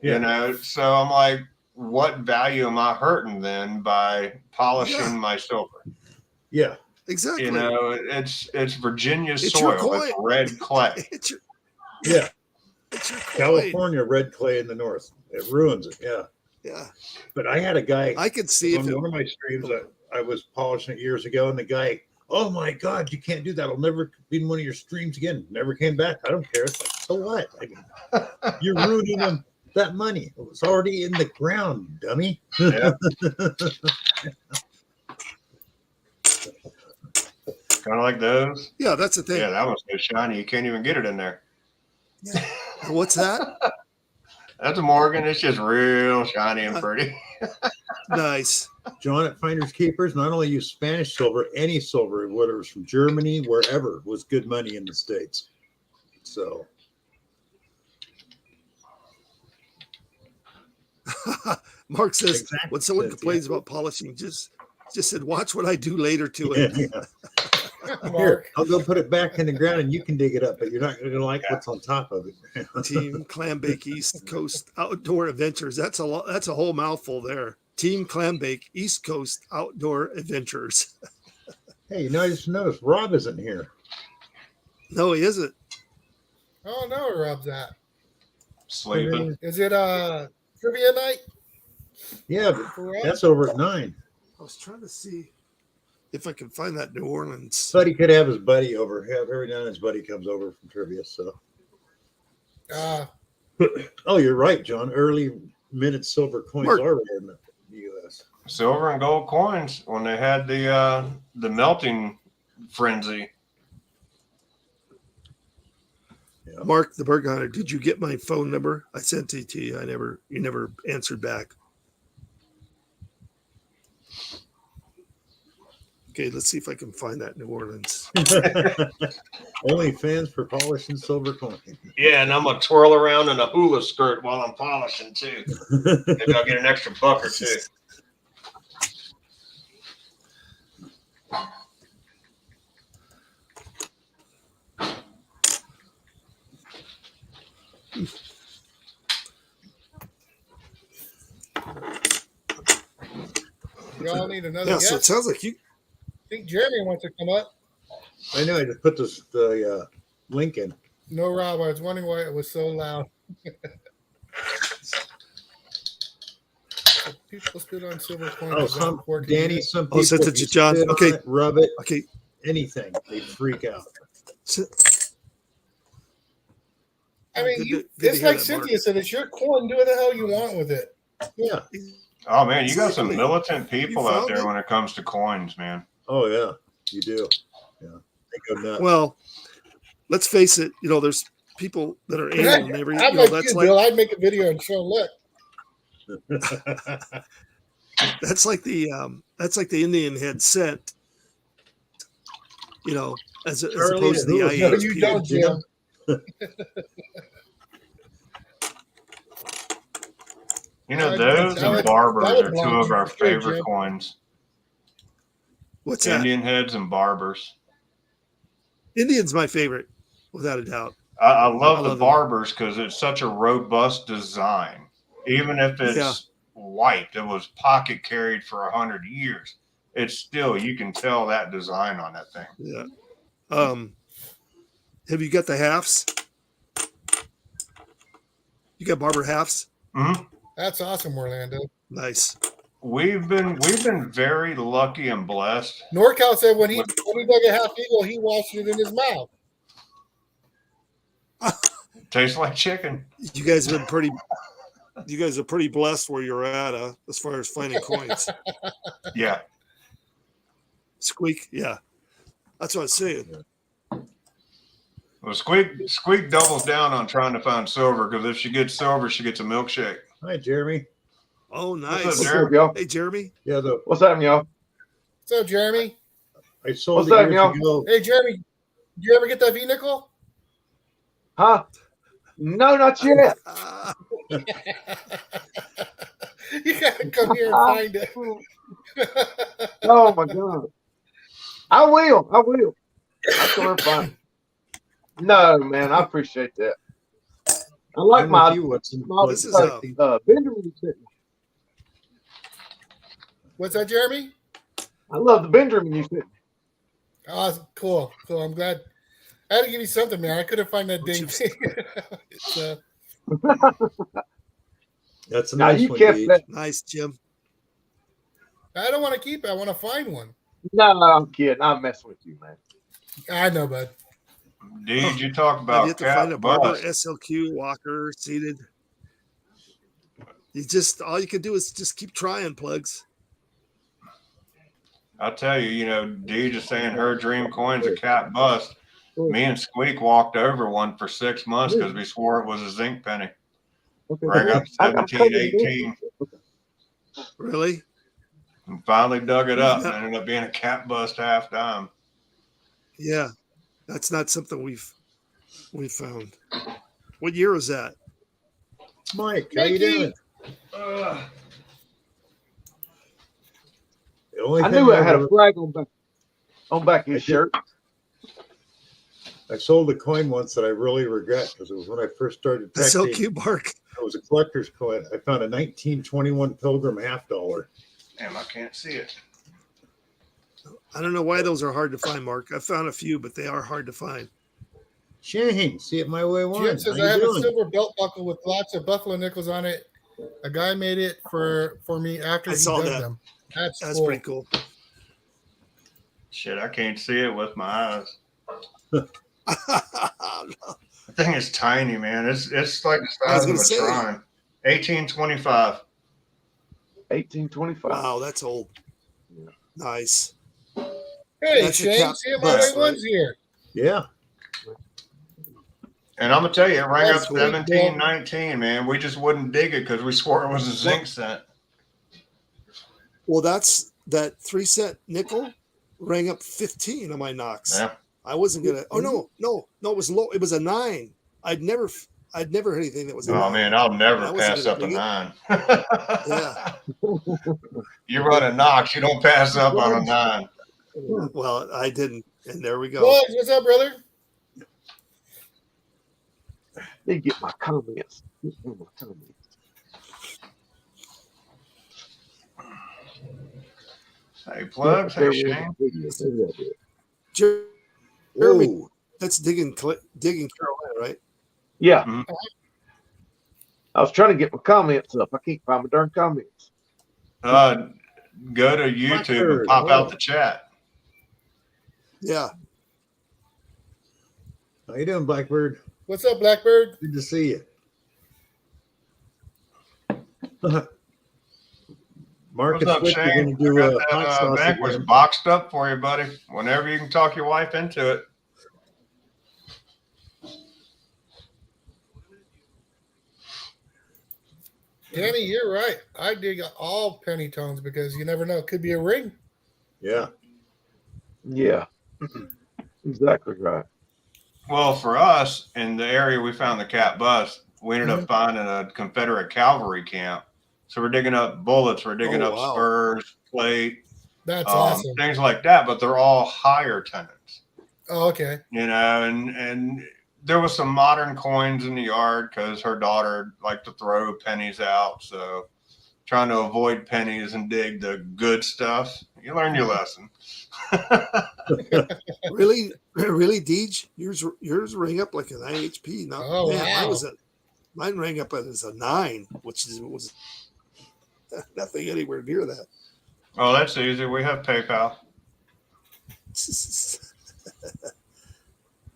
Yeah. So I'm like, what value am I hurting then by polishing Yeah. my silver? Yeah. Exactly. It's Virginia It's your soil. coin. It's red clay. It's your, Yeah. it's your coin. California red clay in the north. It ruins it. Yeah. Yeah, But I had a guy I could see if on it, one of my streams. I was polishing it years ago, and the guy, oh my God, you can't do that. I'll never be in one of your streams again. Never came back. I don't care. It's like, so what? You're ruining them. That money. It was already in the ground, dummy. Yeah. Kind of like those. yeah, that's the thing. Yeah, that one's so shiny. You can't even get it in there. What's that? That's a Morgan. It's just real shiny and pretty. Nice. John at Finders Keepers not only use Spanish silver, any silver, whether it was from Germany, wherever, was good money in the States. So Mark says Exactly. when someone Says, complains about polishing, just said, watch what I do later to it. Here, Mark. I'll go put it back in the ground and you can dig it up, but you're not going to like what's on top of it. Team Clambake East Coast Outdoor Adventures. That's a lot. That's a whole mouthful there. Team Clambake East Coast Outdoor Adventures. Hey, I just noticed Rob isn't here. No, he isn't. Oh, no, where Rob's at. Sleeping. Is it trivia night? Yeah, but for Rob? that's over at 9. I was trying to see. if I can find that New Orleans. Buddy could have his buddy over. Have every now and then his buddy comes over from trivia. So, oh, you're right, John. Early minute silver coins Mark. are rare in the U.S. Silver and gold coins when they had the melting frenzy. Yeah. Mark the Bird Hunter, did you get my phone number? I sent it to you. You never answered back. Okay, let's see if I can find that New Orleans. Only fans for polishing silver coin. Yeah, and I'm gonna twirl around in a hula skirt while I'm polishing too. Maybe I'll get an extra buck or two. We all need another Yeah, guest. so it sounds like you. I think Jeremy wants to come up. I know. I just put the link in. No, Rob, I was wondering why it was so loud. People spit on silver coins. Oh, is some important. Danny. Some Oh, people sent it to you John. spit on Okay. it, rub it, Okay, anything, they freak out. so, I mean, Good you, to- good to it's hear like that, Cynthia said, it's your coin. Do what the hell you want with it. Yeah. Oh man, you got some Exactly. militant people You out found there it? when it comes to coins, man. Oh yeah. You do. Yeah. They go nuts. well, let's face it. There's people that are But anal and every. I'm like That's you, like Bill. I'd make a video and show. Look, that's like the Indian head scent. As Charlie, opposed to the who- no, IHP. you don't, Jim. Jim. You know, That those would- and barbers that would are two belong of to our you, favorite Jim. coins. What's that? Indian heads and barbers. Indian's my favorite, without a doubt. I love I the love them. barbers because it's such a robust design. Even if it's Yeah. white, it was pocket carried for 100 years. It's still, you can tell that design on that thing. Yeah. Have you got the halves? You got barber halves? Mhm. That's awesome, Orlando. Nice. We've been very lucky and blessed. NorCal said when he dug a half eagle, he washed it in his mouth. Tastes like chicken. You guys have been pretty. You guys are pretty blessed where you're at, as far as finding coins. Yeah. Squeak, yeah, that's what I was saying. Well, Squeak doubles down on trying to find silver because if she gets silver, she gets a milkshake. Hi, Jeremy. Oh, What's nice. up, What's Jeremy? up, y'all? Hey, Jeremy. Yeah, What's up, y'all? So, Jeremy, I sold What's it up, years y'all? ago. hey, Jeremy, did you ever get that V-nickel? Huh? No, not yet. You gotta come here and find it. Oh my god. I will. I'm sure fine. No, man, I appreciate that. I like I'm my with you, Woodson. my This is Benjamin sitting. What's that, Jeremy? I love the Benjamin you sent. Oh, cool. I'm glad. I had to give you something, man. I couldn't find that dang thing. It's, That's a Now nice you one, kept Deej. that. Nice, Jim. I don't want to keep it. I want to find one. No, I'm kidding. I'm messing with you, man. I know, bud. Did you talk Have about you have to find a cat barber, bust? SLQ, walker, seated. All you can do is just keep trying, plugs. I'll tell you, Dee just saying her dream coin's a cat bust. Me and Squeak walked over one for 6 months because we swore it was a zinc penny. Okay. Rang up I'm 17, coming 18, Really? and finally dug it up and ended up being a cat bust half dime. Yeah, that's not something we've found. What year was that? Mike, how you Mikey. doing? The only I thing knew I had a ever- flag on back of his I did. shirt. I sold a coin once that I really regret because it was when I first started texting. SLQ bark. It was a collector's coin. I found a 1921 Pilgrim $half. Damn, I can't see it. I don't know why those are hard to find, Mark. I found a few, but they are hard to find. Shane, see it my way Jim once. says How I you have a doing? silver belt buckle with lots of buffalo nickels on it. A guy made it for me after I he saw dug that. them. That's That's cool. pretty cool. Shit, I can't see it with my eyes. The thing is tiny, man. It's like the I was size of gonna a say. shrine. 1825. 1825. Wow, that's old. Yeah. Nice. Hey, That's a Shane, cap see if bus, my one's here. Yeah. And I'm gonna tell you, it rang That's up sweet, 1719, man. We just wouldn't dig it because we swore it was a zinc cent. Well, that's that 3-cent nickel rang up 15 on my Knox. Yeah. I wasn't gonna. Oh no, it was low. It was a 9. I'd never heard anything that was. A Oh 9. man, I'll I never wasn't pass gonna up a dig it. 9. Yeah. You run a Knox, you don't pass up on a 9. Well, I didn't, and there we go. Bugs, what's up, brother? They get my comments. Get my comments. Hey, plugs. Hey, Shane. Jeremy, Whoa. that's digging Carolina, right? Yeah. Mhm. I was trying to get my comments up. I can't find my darn comments. Go to YouTube and pop out the chat. Yeah. How you doing, Blackbird? What's up, Blackbird? Good to see you. Marcus, What's up, Wick, you're Shane? going to do I a got hot that sauce banquet again. boxed up for you, buddy. Whenever you can talk your wife into it. Danny, you're right. I dig all penny tones because you never know. It could be a ring. Yeah. Yeah. Exactly right. Well, for us, in the area we found the cat bus, we ended up finding a Confederate cavalry camp. So we're digging up bullets, we're digging Oh, up wow. spurs, plate, That's awesome. things like that, but they're all higher tenants. Oh, okay. You know, and there was some modern coins in the yard because her daughter liked to throw pennies out. So trying to avoid pennies and dig the good stuff. You learn your lesson. Really, Deej? Yours rang up like an IHP. No, Oh, man, wow. mine rang up as a 9, which was nothing anywhere near that. Oh, that's easy. We have PayPal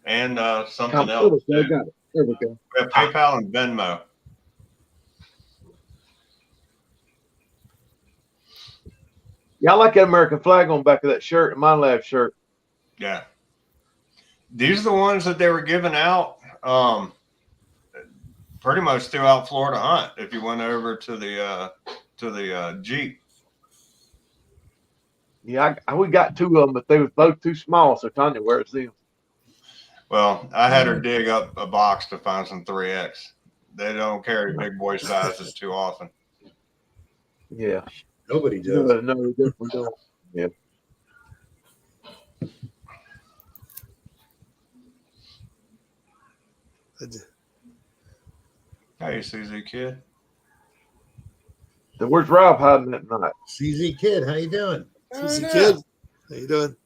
and something else. I Too. got it. There we go. We have PayPal and Venmo. Yeah, I like that American flag on the back of that shirt, my lab shirt. Yeah. These are the ones that they were giving out pretty much throughout Florida Hunt if you went over to the Jeep. Yeah, we got 2 of them, but they was both too small, so Tanya wears them. Well, I had her dig up a box to find some 3X. They don't carry big boy sizes too often. Yeah. Nobody does. No, we definitely don't. Yeah. Hey, CZ Kid. So where's Rob hiding that night? CZ Kid, how you doing? Oh, Easy no. kid. How you doing?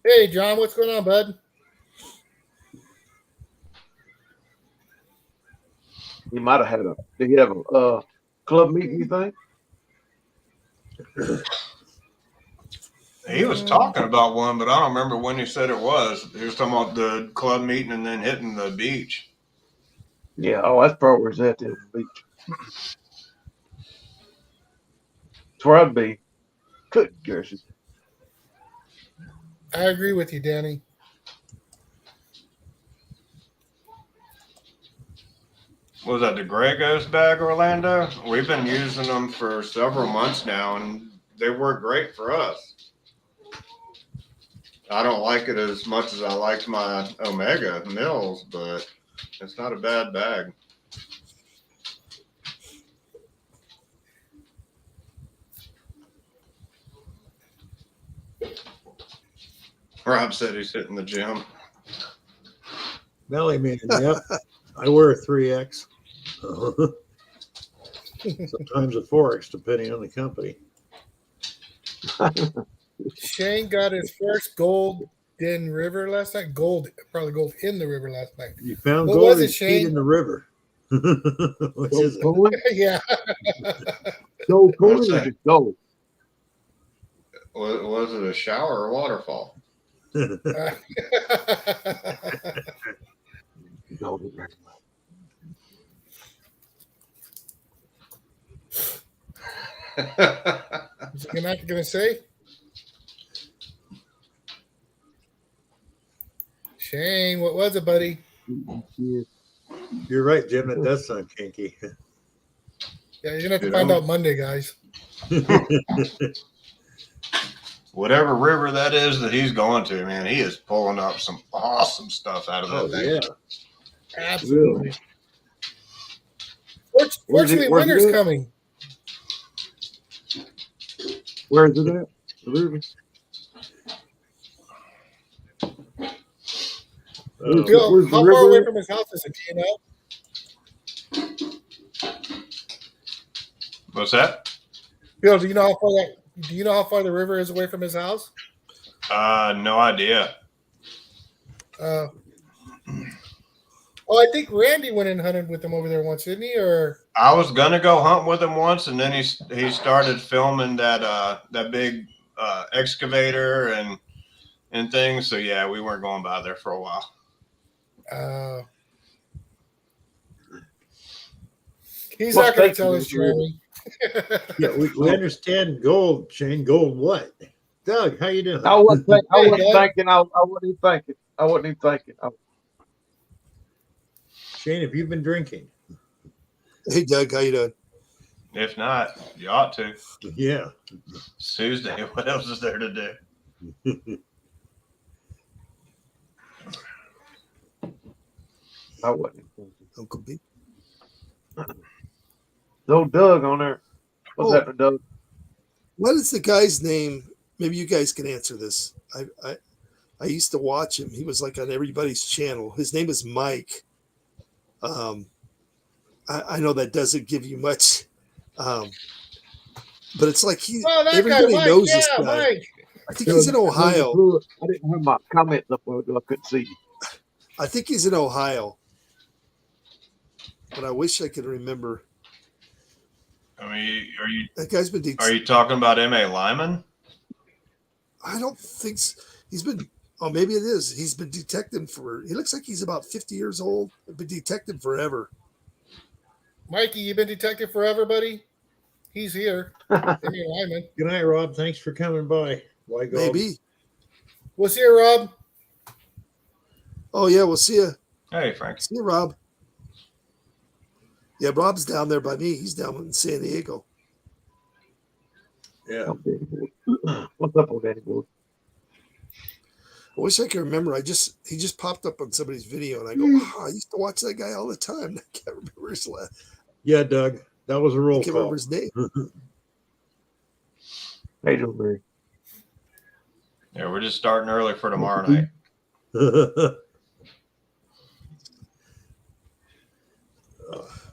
Hey, John, what's going on, bud? He might have had a. Did he have a club meeting? You think? He was talking about one, but I don't remember when he said it was. He was talking about the club meeting and then hitting the beach. Yeah. Oh, that's probably where he's at the beach. That's where I'd be. Good gracious. I agree with you, Danny. What was that, the Grey Ghost bag, Orlando? We've been using them for several months now, and they work great for us. I don't like it as much as I liked my Omega Mills, but it's not a bad bag. Rob said he's hitting the gym. Belly man, yep. I wear a 3X. Sometimes a 4X, depending on the company. Shane got his first gold in river last night. Probably gold in the river last night. You found What gold was it, and feet Shane? in the river. Which is it? Yeah. Gold coin What's or that? just gold? Was it a shower or waterfall? You're not gonna say? Shane, what was it, buddy? You're right, Jim. It does sound kinky. Yeah, you're gonna have to Dude, find I'm- out Monday, guys. Whatever river that is that he's going to, man, he is pulling up some awesome stuff out of that Oh thing. yeah. Absolutely. Where's Fortunately, it- where's winter's it? coming. Where is it at? The river? Bill, Where's the how river far away at? from his house is it? Do you know? What's that? Bill, do you know how far the river is away from his house? No idea. Oh, I think Randy went and hunted with him over there once, didn't he? Or I was gonna go hunt with him once, and then he started filming that big excavator and things. So yeah, we weren't going by there for a while. he's What not going to state tell is us, the river? Jeremy. Yeah, we understand gold, Shane. Gold what? Doug, how you doing? I wasn't thinking. I Hey, wasn't Doug. thinking. I wasn't even thinking. I wasn't even thinking. Shane, have you been drinking? Hey, Doug, how you doing? If not, you ought to. Yeah. It's Tuesday. What else is there to do? I wasn't even thinking. Uncle B. No Doug on there. What's Oh. happening, Doug? What is the guy's name? Maybe you guys can answer this. I used to watch him. He was like on everybody's channel. His name is Mike. I know that doesn't give you much, but it's like Oh, that guy, everybody Mike. knows Yeah, this guy. Mike. I think he's in Ohio. I didn't have my comments up there. I couldn't see you. I think he's in Ohio, but I wish I could remember. I mean, That guy's been. are you talking about M.A. Lyman? I don't think he's been. Oh, maybe it is. He's been detecting for. He looks like he's about 50 years old. Been detecting forever. Mikey, you been detected forever, buddy? He's here. Jimmy Lyman. Good night, Rob. Thanks for coming by. Why go? Maybe. We'll see you, Rob. Oh yeah, we'll see you. Hey, Frank. See you, Rob. Yeah, Rob's down there by me. He's down in San Diego. Yeah. What's up, old Danny boy? I wish I could remember. He just popped up on somebody's video, and I go, oh, I used to watch that guy all the time. I can't remember his last. Yeah, Doug. That was a I roll can't call. remember his name. Hey, Joe Barry. Yeah, we're just starting early for tomorrow night.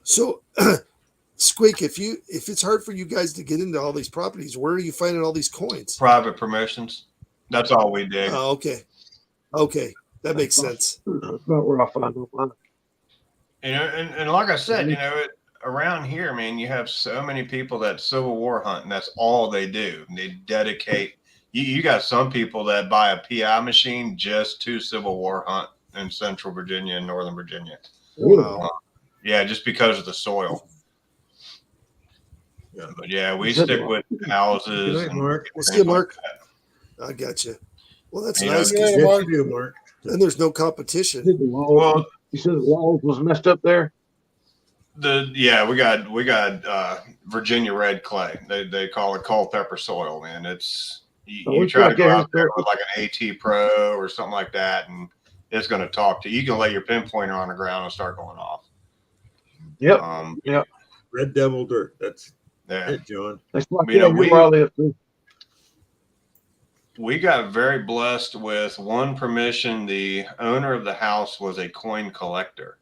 So, Squeak, if it's hard for you guys to get into all these properties, where are you finding all these coins? Private permissions. That's all we dig. Oh, okay, that makes sense. That's not where I find no money. You know, and like I said, you know, around here, man, you have so many people that Civil War hunt, and that's all they do. They dedicate. You got some people that buy a PI machine just to Civil War hunt in Central Virginia and Northern Virginia. Wow. Yeah, just because of the soil. Yeah. But yeah, we stick with houses. Good night, and Mark. We'll things see you, like Mark. that. I got you. Well, that's You know, nice. Yeah, 'Cause Yes, Mark. you do, Mark. then there's no competition. Well, You said the walls was messed up there. we got Virginia red clay. They call it Culpeper soil, man. It's So you we try to gotta go get out his there dirt. with like an AT Pro or something like that, and it's going to talk to you. You can lay your pinpointer on the ground and start going off. Yep. Red Devil Dirt. That's Yeah. it, John. That's like You know, here where I live too. We got very blessed with one permission. The owner of the house was a coin collector,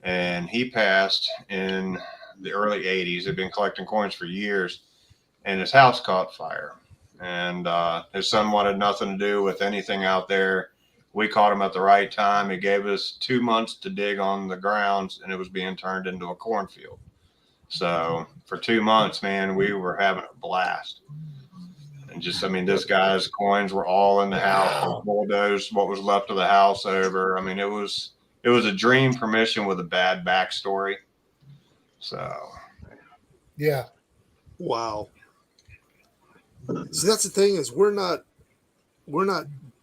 and he passed in the early 80s. He'd been collecting coins for years, and his house caught fire. And his son wanted nothing to do with anything out there. We caught him at the right time. He gave us 2 months to dig on the grounds, and it was being turned into a cornfield. So for 2 months, man, we were having a blast. And just, I mean, this guy's coins were all in the house. Wow. He bulldozed what was left of the house over. I mean, it was a dream permission with a bad backstory. So Yeah. Wow. See, that's the thing is we're not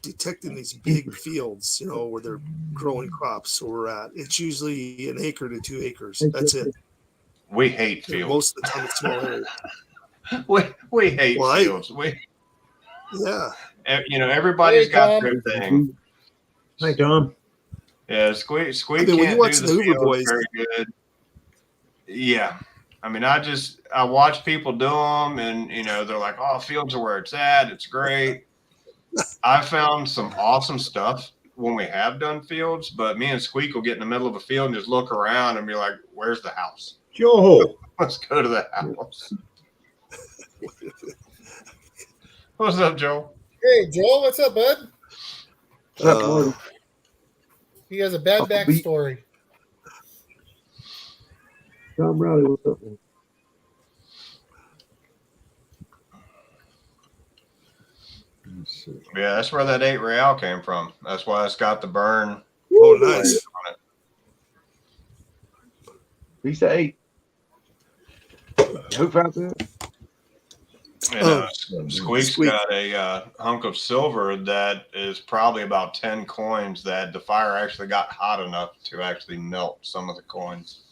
detecting these big fields, you know, where they're growing crops. Where we're at, it's usually an acre to 2 acres. That's it. we hate You know, fields. most of the time, it's small areas. We hate Well, fields. Yeah. You know, everybody's Hey, got Tom. their thing. Hi, Tom. Yeah, Squeak I mean, when can't you watch do the Hoover fields Boys, very good. Yeah. I mean, I watch people do them, and you know, they're like, "Oh, fields are where it's at. It's great." I found some awesome stuff when we have done fields, but me and Squeak will get in the middle of a field and just look around and be like, "Where's the house? Joe. Let's go to the house." What's up, Joel? Hey, Joel, what's up, bud? What's up, Marty? He has a bad Uncle B. backstory. Tom Rowley, what's up, man? Yeah, that's where that 8 real came from. That's why it's got the burn. oh, nice. Piece of 8. Who found that? And, Squeak's got a hunk of silver that is probably about 10 coins that the fire actually got hot enough to actually melt some of the coins.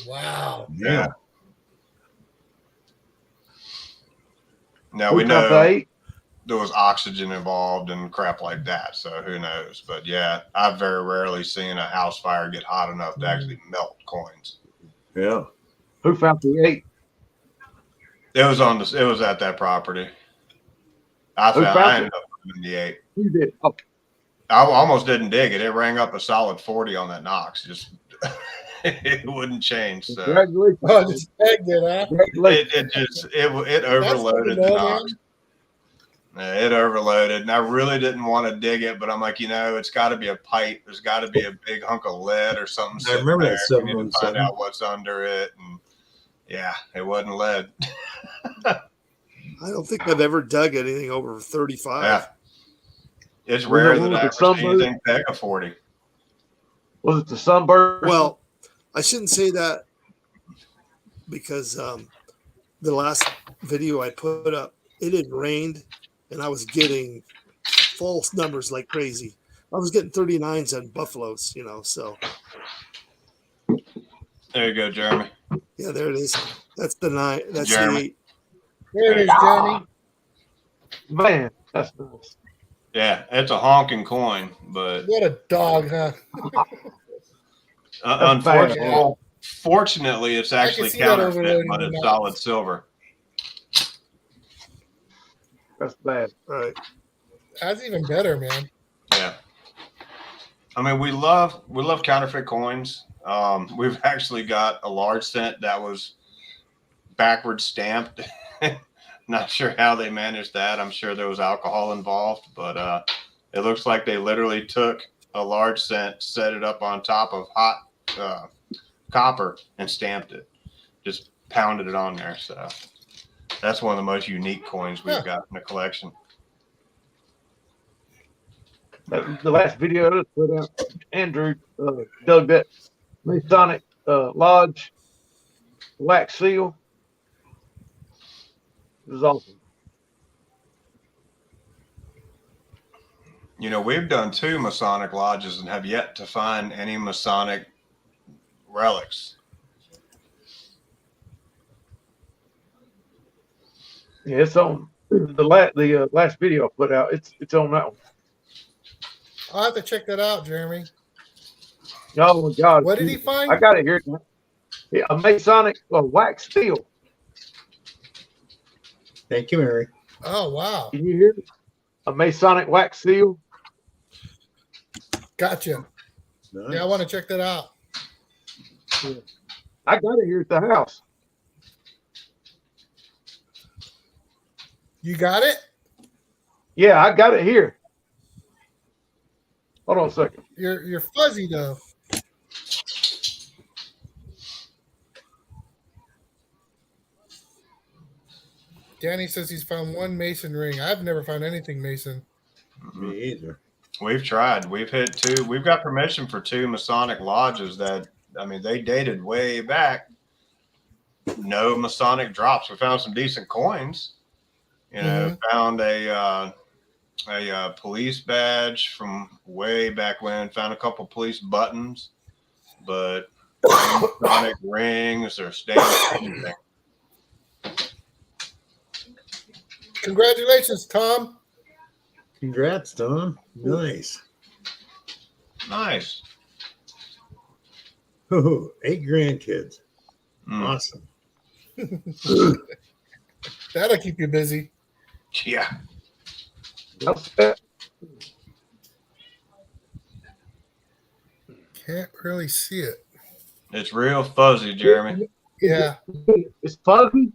Wow. Yeah. Now Who we found the know 8? there was oxygen involved and crap like that, so who knows? But yeah, I've very rarely seen a house fire get hot enough to actually melt coins. Yeah. Who found the 8? It was at that property. I Who found ended it? up finding the 8. You did. Oh, I almost didn't dig it. It rang up a solid 40 on that Knox. Just it wouldn't change. So congratulations. Oh, just pegged it, huh? Congratulations. it overloaded the good to know, Knox. Yeah, it overloaded, and I really didn't want to dig it, but I'm like, you know, it's got to be a pipe. There's got to be a big hunk of lead or something. I sitting remember there. that We need to 717. find out what's under it, and yeah, it wasn't lead. I don't think I've ever dug anything over 35. Yeah, it's Was it rare one that I with the ever see sunbird? anything peg a 40. Was it the sunburst? Well, I shouldn't say that because the last video I put up, it had rained and I was getting false numbers like crazy. I was getting 39s on buffaloes, you know. So There you go, Jeremy. yeah, there it is. That's the 9. That's Jeremy. the 8. There it is, Jeremy. Man, that's nice. Yeah, it's a honking coin, but What a dog, huh? That's bad. fortunately, it's actually see that counterfeit, overloading but the it's Knox. solid silver. That's bad. All right. That's even better, man. Yeah. I mean, we love counterfeit coins. We've actually got a large cent that was backwards stamped. Not sure how they managed that. I'm sure there was alcohol involved, but it looks like they literally took a large cent, set it up on top of hot copper, and stamped it. Just pounded it on there. So that's one of the most unique coins we've got in the collection. The last video that put out, Andrew dug that Masonic Lodge wax seal. It was awesome. You know, we've done 2 Masonic lodges and have yet to find any Masonic relics. Yeah, it's on the last video I put out. It's on that one. I'll have to check that out, Jeremy. Oh my God! What did he find? I got it here. Yeah, a Masonic wax seal. Thank you, Mary. Oh, wow. Can you hear it? A Masonic wax seal. Gotcha. Nice. Yeah, I want to check that out. I got it here at the house. You got it? Yeah, I got it here. Hold on a second. You're fuzzy though. Danny says he's found one Mason ring. I've never found anything Mason. Me either. We've tried. We've hit 2. We've got permission for 2 Masonic lodges that, I mean, they dated way back. No Masonic drops. We found some decent coins. You know, found a police badge from way back when. Found a couple police buttons, but no Masonic rings or stamps, anything. Congratulations, Tom. Congrats, Tom. Nice. Nice. Ooh, 8 grandkids. Mm. Awesome. That'll keep you busy. Yeah. Can't really see it. It's real fuzzy, Jeremy. Yeah. It's fuzzy.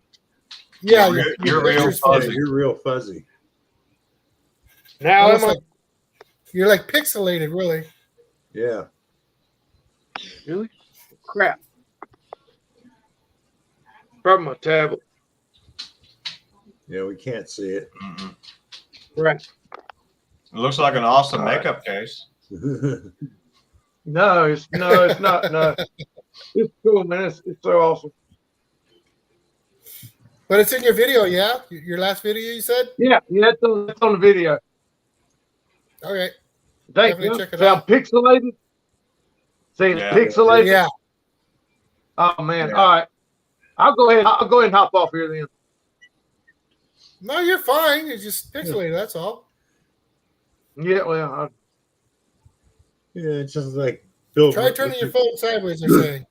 Yeah, You're real picture's Yeah, fuzzy. you're real fuzzy. Now Almost am I? like- You're like pixelated, really. Yeah. Really? Crap. From my tablet. Yeah, we can't see it. Mm-mm. Right. It looks like an awesome All right. makeup case. No, it's not. No, it's cool, man. It's so awesome. But it's in your video, yeah? Your last video, you said? Yeah, it's on the video. Okay. Thank Definitely you. check it See how out. pixelated? See, it's Yeah. pixelated. Yeah. Oh man. Yeah. All right. I'll go ahead and hop off here then. No, you're fine. It's just pixelated, that's all. Yeah, well, Yeah, it's just like Bill. Try turning your phone sideways, they're saying.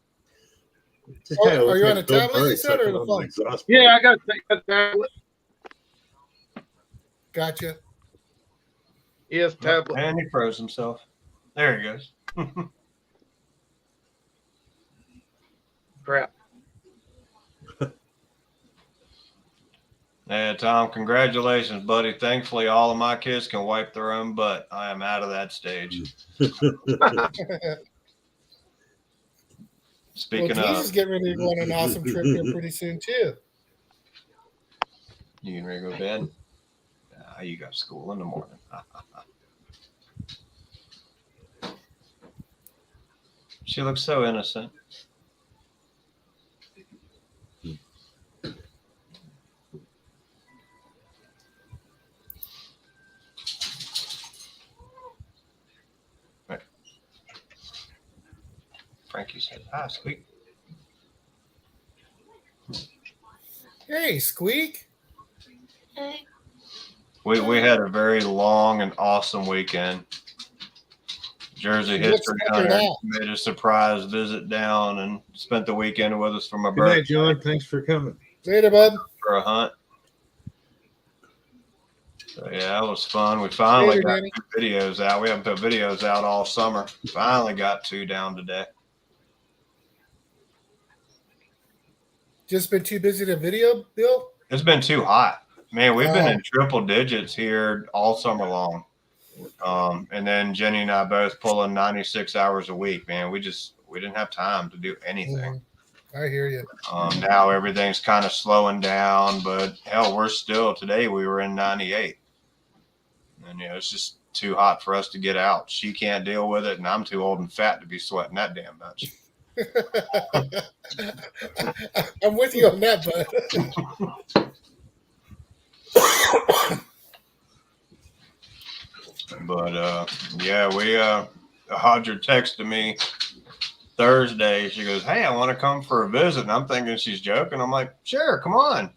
Just Oh, kinda are looks you like on a Bill tablet, Murray you said, or sucking the on phone? an exhaust yeah, pipe. I got to take that tablet. Gotcha. Yes, tablet. And he froze himself. There he goes. Crap. Yeah, Tom, congratulations, buddy. Thankfully, all of my kids can wipe their own butt. I am out of that stage. Speaking Well, of, Jesus getting ready to go on an awesome trip here pretty soon, too. you can ready to go to bed? You got school in the morning. She looks so innocent. Right. Frankie said, "Hi, Squeak." Hey, Squeak. We had a very long and awesome weekend. Jersey What's History after Hunter that? made a surprise visit down and spent the weekend with us for my Good night, birthday John. Thanks for coming. Later, bud. for a hunt. So yeah, that was fun. We finally Later, got Danny. 2 videos out. We haven't put videos out all summer. Finally got 2 down today. Just been too busy to video, Bill? It's been too hot. Man, we've been Oh. in triple digits here all summer long. And then Jenny and I both pulling 96 hours a week, man. We didn't have time to do anything. I hear you. Now everything's kind of slowing down, but hell, today we were in 98. And it's just too hot for us to get out. She can't deal with it, and I'm too old and fat to be sweating that damn much. I'm with you on that, bud. But yeah, Audra texted me Thursday. She goes, "Hey, I want to come for a visit." And I'm thinking she's joking. I'm like, "Sure, come on."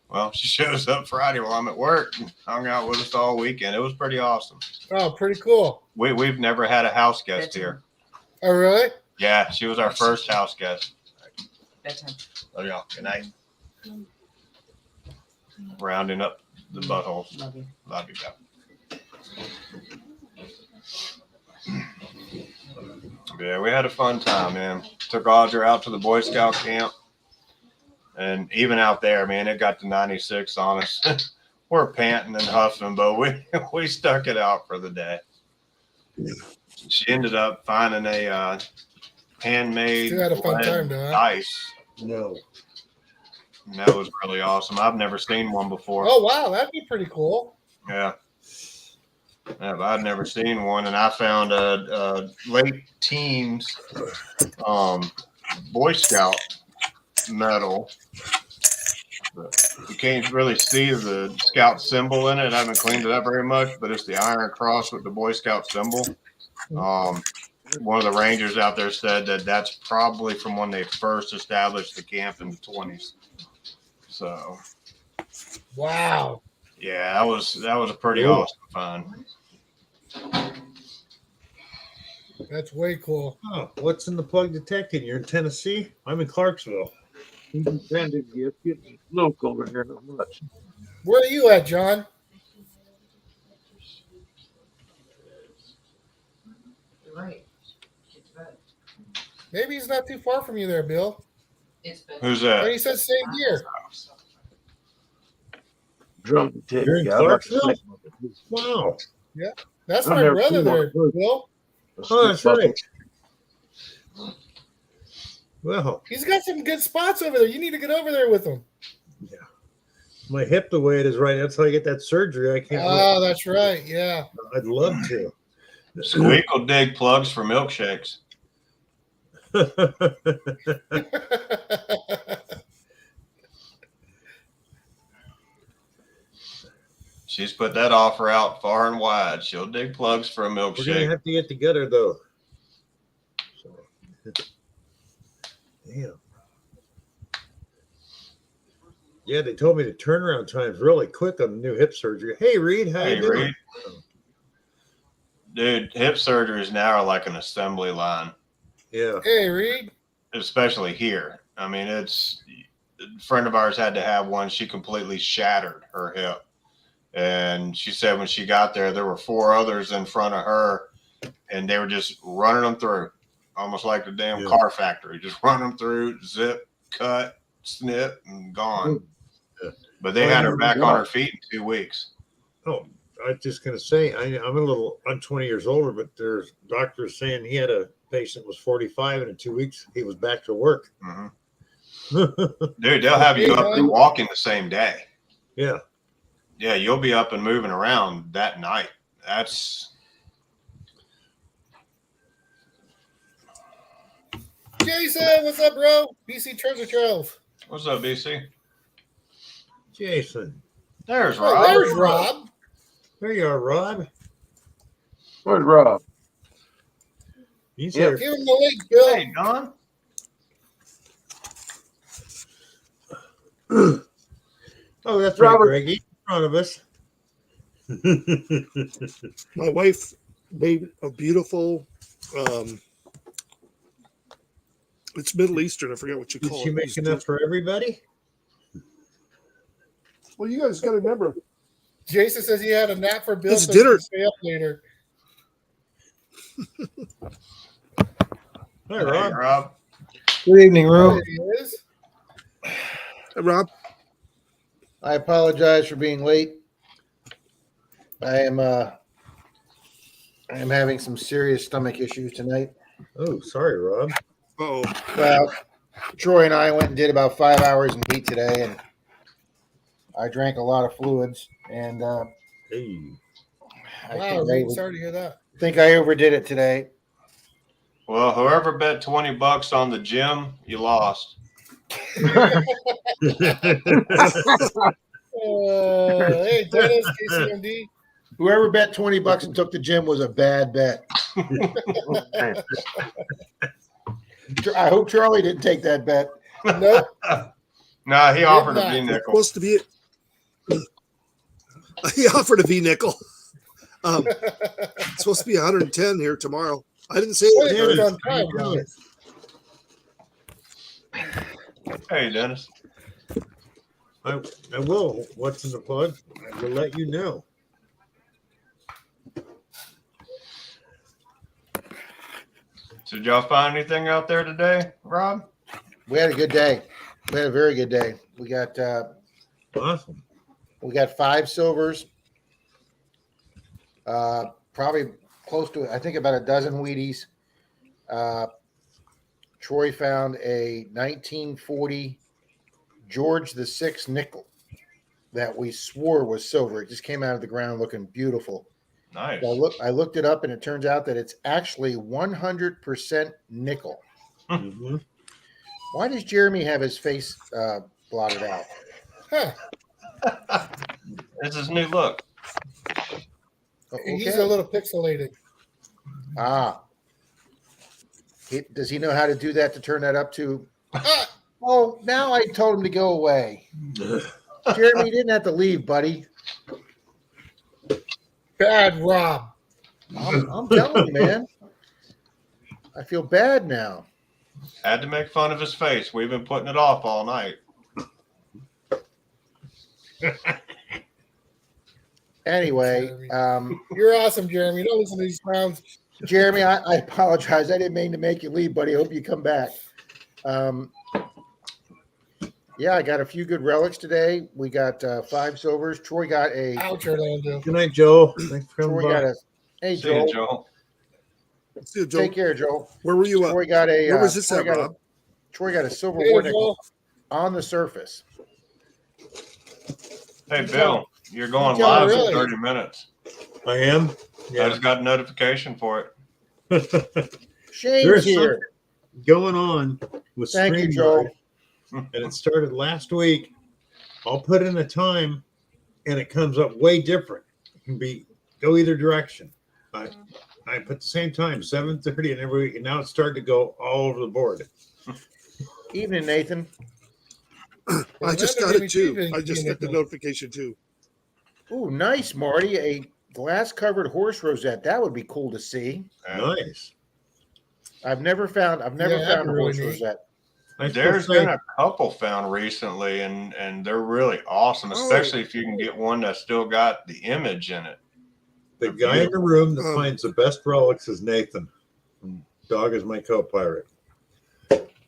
Well, she shows up Friday while I'm at work and hung out with us all weekend. It was pretty awesome. Oh, pretty cool. We've never had a house guest here. Oh, really? Yeah, she was our first house guest. Bedtime. Love y'all. Good night. Rounding up the buttholes. Love you. Love you, guys. Yeah, we had a fun time, man. Took Audra out to the Boy Scout camp. And even out there, man, it got to 96 on us. We're panting and huffing, but we stuck it out for the day. She ended up finding a handmade Still had a fun time, though, huh? dice. No. And that was really awesome. I've never seen one before. Oh wow, that'd be pretty cool. Yeah. Yeah, but I'd never seen one, and I found a late teens Boy Scout medal. You can't really see the Scout symbol in it. I haven't cleaned it up very much, but it's the Iron Cross with the Boy Scout symbol. One of the rangers out there said that that's probably from when they first established the camp in the 20s. So, Wow. yeah, that was a pretty Cool. awesome find. That's way cool. Oh, what's in the plug detected? You're in Tennessee? I'm in Clarksville. Independent gift, getting local over here, not much. Where are you at, John? Maybe he's not too far from you there, Bill. Who's Oh, that? he said same here. Drum detector. You're in guy. I'd like to Clarksville? say something. Wow. That's I've my never brother seen one there, of those. Bill. Oh, that's right. Well, He's got some good spots over there. You need to get over there with him. my hip the way it is right now until I get that surgery. I can't. Oh, that's right. Yeah. I'd love to. Squeak will dig plugs for milkshakes. She's put that offer out far and wide. She'll dig plugs for a We're gonna milkshake. have to get together though. So, damn. Yeah, they told me the turnaround time's really quick on the new hip surgery. Hey, Reed, how Hey, you doing? Reed. Dude, hip surgeries now are like an assembly line, Yeah. Hey, Reed. especially here. I mean, it's a friend of ours had to have one. She completely shattered her hip. And she said when she got there were 4 others in front of her, and they were just running them through, almost like the damn Yeah. car factory, just running them through, zip, cut, snip, and gone. Yeah. But they had her back on her feet in 2 weeks. Oh, I was just gonna say I'm 20 years older, but there's doctors saying he had a patient that was 45, and in 2 weeks he was back to work. Mhm. Dude, they'll have you Hey, up and man. walking the same day. Yeah. Yeah, you'll be up and moving around that night. That's Jason, what's up, bro? BC Treasure Trove. what's up, BC? Jason. There's Oh, Rob. there's Rob. There you are, Rob. Where's Rob? He's Yep. here. Give him the link, Bill. Hey, Don. Oh, that's right, Robert. Greg. He's in front of us. My wife made a beautiful. It's Middle Eastern. I forget what you Did call she it. make enough for everybody? Well, you guys got to remember. Jason says he had a nap for Bill, It's so dinner. he can stay up later. Hi, Hey, Rob. Rob. Good evening, There room. he is. Hey, Rob. I apologize for being late. I am having some serious stomach issues tonight. Oh, sorry, Rob. Oh, Well, Troy and I went and did about 5 hours in heat today, and I drank a lot of fluids, and Hey. I Wow, Reed, sorry to hear that. think I overdid it today. Well, whoever bet $20 on the gym, you lost. Hey, Dennis, KCMD. Whoever bet $20 and took the gym was a bad bet. I hope Charlie didn't take that bet. Nope. No, he offered a not. V it's nickel. supposed to be. He offered a V nickel. It's supposed to be 110 here tomorrow. I didn't say Well, it. you're Dennis, on how you time, though. doing? Hey, Dennis. I will. What's in the plug? I will let you know. Did y'all find anything out there today, Rob? We had a good day. We had a very good day. We got Awesome. 5 silvers. Probably close to, I think, about a dozen Wheaties. Troy found a 1940 George VI nickel that we swore was silver. It just came out of the ground looking beautiful. Nice. So I looked it up, and it turns out that it's actually 100% nickel. Mhm. Why does Jeremy have his face blotted out? Huh. It's his new look. He's a little pixelated. Ah. Does he know how to do that to turn that up to? Ah, Oh, now I told him to go away. Jeremy, you didn't have to leave, buddy. bad Rob. I'm telling you, man. I feel bad now. Had to make fun of his face. We've been putting it off all night. Anyway, You're awesome, Jeremy. Don't listen to these clowns. Jeremy, I apologize. I didn't mean to make you leave, buddy. I hope you come back. Yeah, I got a few good relics today. We got 5 silvers. Troy got a. Ouch, Orlando. Good night, Joe. Thanks for Troy coming got by. a. Hey, See you, Joel. Joel. See you, Joe. Take care, Joel. Where were you at? Troy got a. Where was this Troy at, got Rob? Troy got a silver Hey, war nickel Joel. on the surface. Hey, Bill, you're going Yeah, live really. in 30 minutes. I am. I Yeah. just got a notification for it. Shane's There's here. Going on with Thank you, StreamYard, Joel. and it started last week. I'll put in a time, and it comes up way different. It can go either direction. I put the same time, 7:30, and every week, and now it's starting to go all over the board. Evening, Nathan. I just got it too. I just got the notification too. Ooh, nice, Marty. A glass-covered horse rosette. That would be cool to see. Nice. I've never found that'd a be really horse neat. rosette. I still There's say been a couple found recently, and they're really awesome, especially if you can get one that's still got the image in it. the guy in the room that Um, finds the best relics is Nathan. Dog is my co-pirate.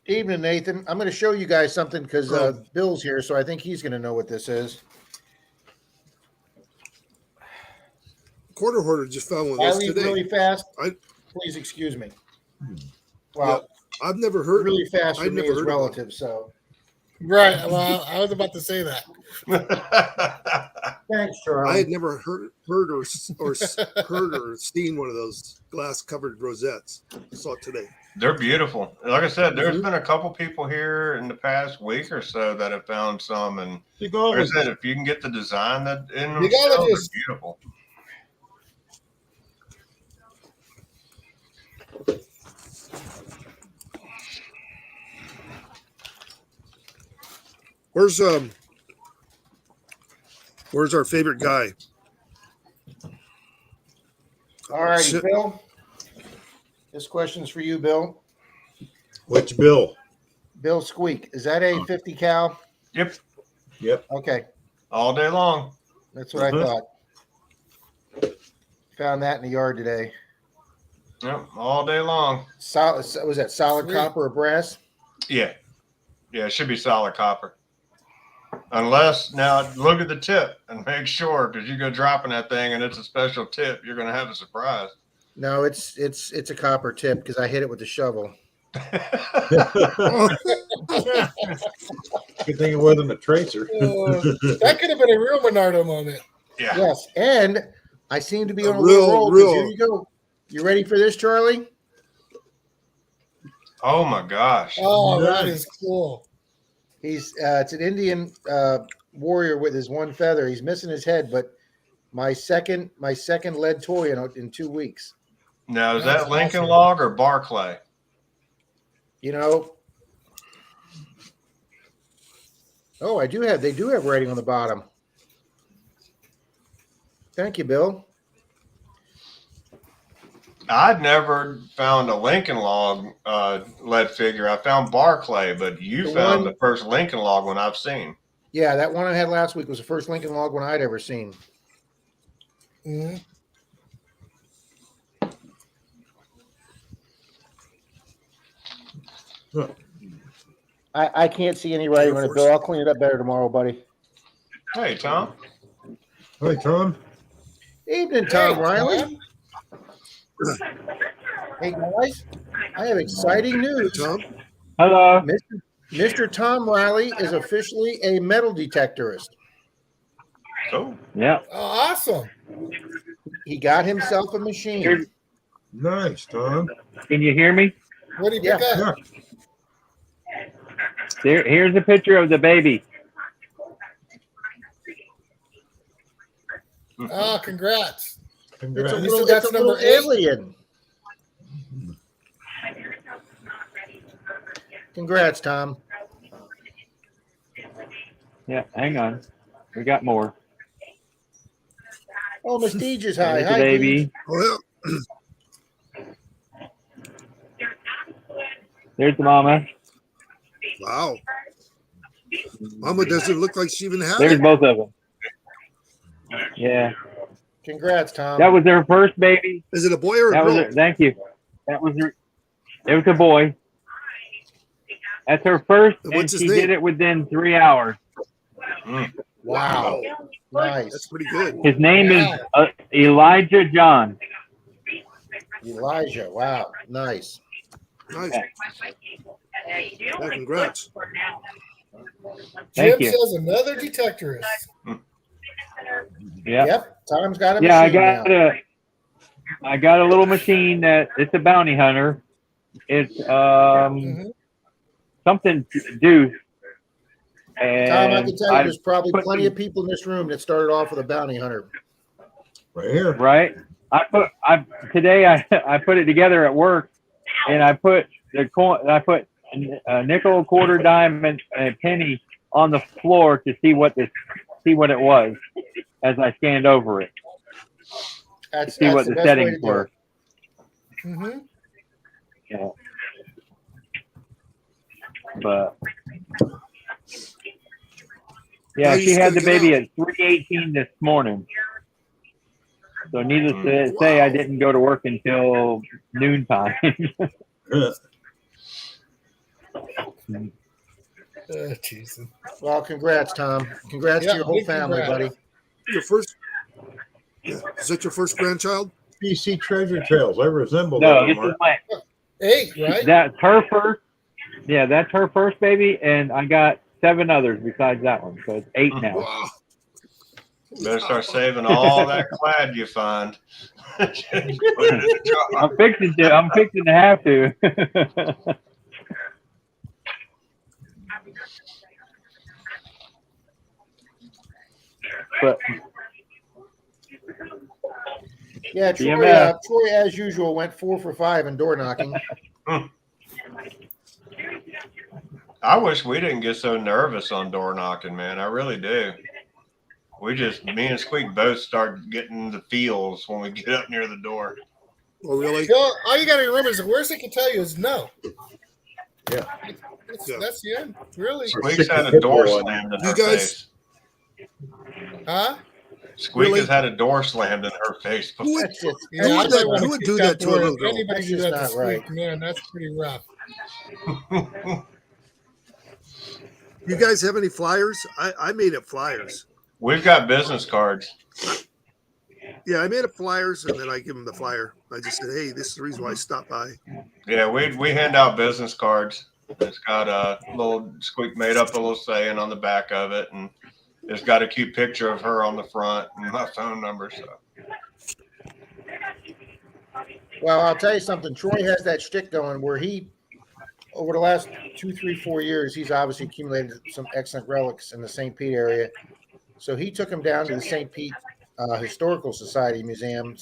Evening, Nathan. I'm going to show you guys something because Oh. Bill's here, so I think he's going to know what this is. Quarter hoarder just found one I of those leave today. really fast. I- Please excuse me. Well, I've never heard. really fast for I'd me never is heard of it. relative, so Right. Well, I was about to say that. thanks, I Charlie. had never heard or seen one of those glass covered rosettes. I saw it today. They're beautiful. Like I said, there's been a couple people here in the past week or so that have found some, and like I said, if you can get the design that in them, You gotta still, they're just- beautiful. Where's our favorite guy? All righty, Shit. Bill. This question's for you, Bill. Which Bill? Bill Squeak. Is that a 50 cal? Yep, Yep. Okay, all day long. that's what I Uh-huh. thought. Found that in the yard today. Yep, all day long. Solid, was that solid Sweet. copper or brass? Yeah, it should be solid copper. Unless now look at the tip and make sure, because you go dropping that thing and it's a special tip, you're gonna have a surprise. No, it's a copper tip because I hit it with the shovel. Good thing it wasn't a tracer. That could have been a real Monardo moment. Yeah. Yes, and I seem to be A on a little roll. 'Cause real- Here you go. You ready for this, Charlie? Oh my gosh. Oh, that Nice. is cool. He's it's an Indian warrior with his one feather. He's missing his head, but my second lead toy in 2 weeks. Now is That's that Lincoln awesome. Log or Barclay? You know. Oh, they do have writing on the bottom. Thank you, Bill. I'd never found a Lincoln Log lead figure. I found Barclay, but you The found one- the first Lincoln Log one I've seen. Yeah, that one I had last week was the first Lincoln Log one I'd ever seen. Mhm. I can't see any writing on it, Bill. I'll clean it up better tomorrow, buddy. Hey, Tom. Hi, Tom. Evening, Tom Hey, Riley. Hey guys, I have exciting news. Tom, Hello. Mr. Tom Riley is officially a metal detectorist. Oh, Yeah. Oh, awesome. He got himself a machine. Here's- Nice, Tom. Can you hear me? What do you pick Yeah. up? Yeah. Here's a picture of the baby. Oh, congrats. It's Congrats. a You little, said that's it's a little number 8? alien. Congrats, Tom. Yeah, hang on. We got more. Oh, Miss Deej is high. There's the Hi, baby. Deej. Well, There's the mama. wow. Mama doesn't look like she even had There's it. both of them. Yeah, Congrats, Tom. that was their first baby. Is it a boy or a That was girl? her, thank you. That was her. It was a boy. That's her first, And and what's his she name? did it within 3 hours. Wow. That's Nice. pretty good. His name is Elijah John. Elijah. Wow. Nice. Nice. Yeah, congrats. Thank Jim you. says another detectorist. Yeah, Yep. Tom's got a yeah. machine I got a little machine that it's a bounty hunter. It's Mhm. something Deuce. Tom, I And can tell you there's probably put plenty them- of people in this room that started off with a bounty hunter. Right here. right? Today I put it together at work, and I put a nickel, quarter, dime, and a penny on the floor to see what it was as I scanned over it to see what the best way to settings do were. it. Mm-hmm. Yeah. But Now yeah, you she just had the gotta get baby out. at 3:18 this morning. So needless to say, I didn't go to work until noontime. Jesus. Well, congrats, Tom. Congrats Yeah, to your whole big family, congrats. buddy. Your first? Yeah. Is that your first grandchild? BC Treasure Trails. I resemble No, that this one, is Mark. my 8, right? that's her first. Yeah, that's her first baby, and I got 7 others besides that one, so it's 8 now. Wow. better start saving all that clad you find. Just put it in the jar. I'm fixing to have to. But Yeah, Troy, BMF. Troy, as usual, went 4 for 5 in door knocking. I wish we didn't get so nervous on door knocking, man. I really do. Me and Squeak both start getting the feels when we get up near the door. Oh, really? You know, all you got to remember is the worst it can tell you is no. Yeah. That's the end. Really. Squeak's had a door slammed in You her guys- face. Huh? Squeak Really? has had a door slammed in her face Who before. would, That's just, Yeah, Who would I that- might wanna who would kick do that to a door. little girl? Anybody That's do just that to not Squeak, right. man, that's pretty rough. you guys have any flyers? I made up flyers. We've got business cards. Yeah, I made up flyers and then I give them the flyer. I just said, hey, this is the reason why I stopped by. Yeah, we hand out business cards. It's got a little Squeak made up a little saying on the back of it, and it's got a cute picture of her on the front and my phone number. So well, I'll tell you something. Troy has that shtick going where he, over the last 2, 3, 4 years, he's obviously accumulated some excellent relics in the St. Pete area. So he took him down to the St. Pete Historical Society Museum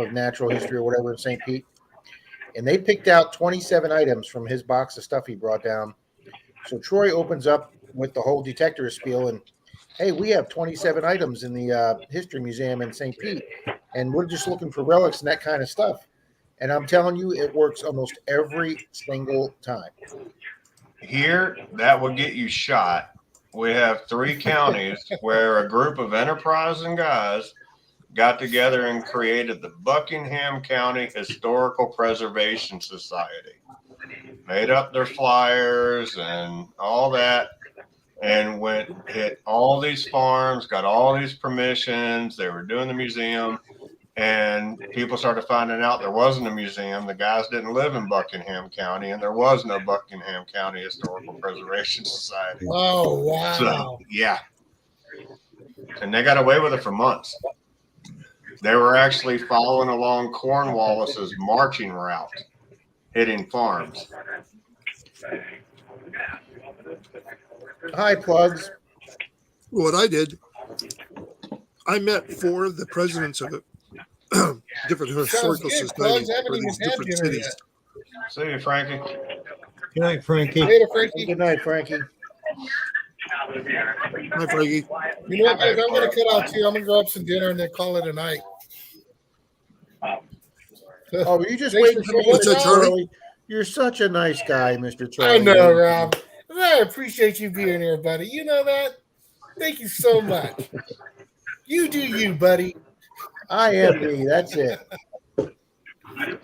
of Natural History or whatever in St. Pete. And they picked out 27 items from his box of stuff he brought down. So Troy opens up with the whole detector spiel and, hey, we have 27 items in the History Museum in St. Pete, and we're just looking for relics and that kind of stuff. And I'm telling you, it works almost every single time. here, that will get you shot. We have 3 counties where a group of enterprising guys got together and created the Buckingham County Historical Preservation Society. Made up their flyers and all that, and hit all these farms, got all these permissions. They were doing the museum, And people started finding out there wasn't a museum. The guys didn't live in Buckingham County, and there was no Buckingham County Historical Preservation Society. Oh So, wow! yeah. And they got away with it for months. They were actually following along Cornwallis's marching route, hitting farms. Hi, Plugs. What I did, I met 4 of the presidents of the different historical good, societies Plugs. I haven't for even these had different dinner cities. yet. See you, Frankie. Good night, Frankie. Later, Frankie. Good night, Frankie. Hi, Frankie. You know what, guys? I'm gonna cut out too. I'm gonna grab some dinner and then call it a night. Oh, were you just Thanks waiting for for me, showing What's Mr. up, Charlie? Charlie? You're such a nice guy, Mr. I Charlie. know, Rob. I appreciate you being here, buddy. You know that? Thank you so much. You do you, buddy. I am me. That's it.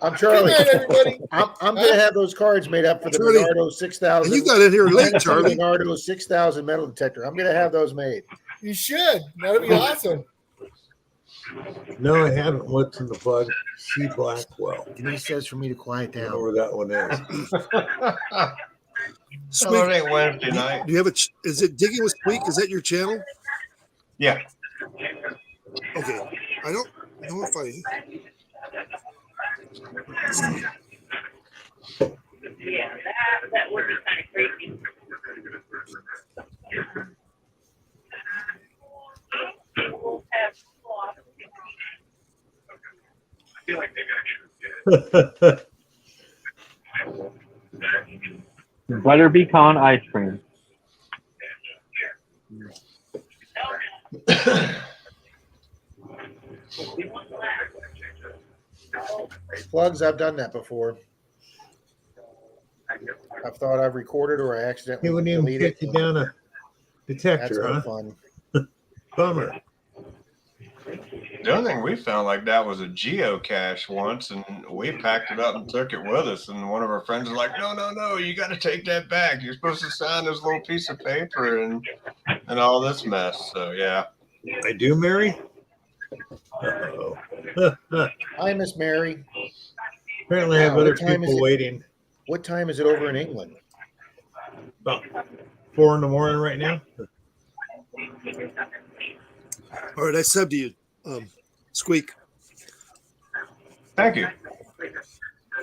I'm Good Charlie. night, everybody. I'm gonna have those cards made up for the Charlie, Bernardo 6000. And you got in here late, Charlie. Bernardo 6000 metal detector. I'm gonna have those made. You should. That'd be awesome. No, I haven't. What's in the bug? C. Blackwell. And he says for me to quiet I don't know down. where that one is. Well, Squeak, it ain't Wednesday night. do you have a? Is it Digging with Squeak? Is that your channel? Yeah. Okay. I don't know if I. Yeah, that would be kind of crazy. Butter pecan ice cream. Plugs, I've done that before. I've thought I've recorded or I He accidentally wouldn't even deleted. get you down a That's detector, no huh? fun. Bummer. The only thing we found like that was a geocache once, and we packed it up and took it with us. And one of our friends was like, "No, you got to take that back. You're supposed to sign this little piece of paper and all this mess." So yeah, I do, Mary? Uh-oh. Hi, Miss Mary. Apparently, I have Wow, other what time is people it? waiting. What time is it over in England? About 4 in the morning right now. All right, I subbed to you, Squeak. thank you.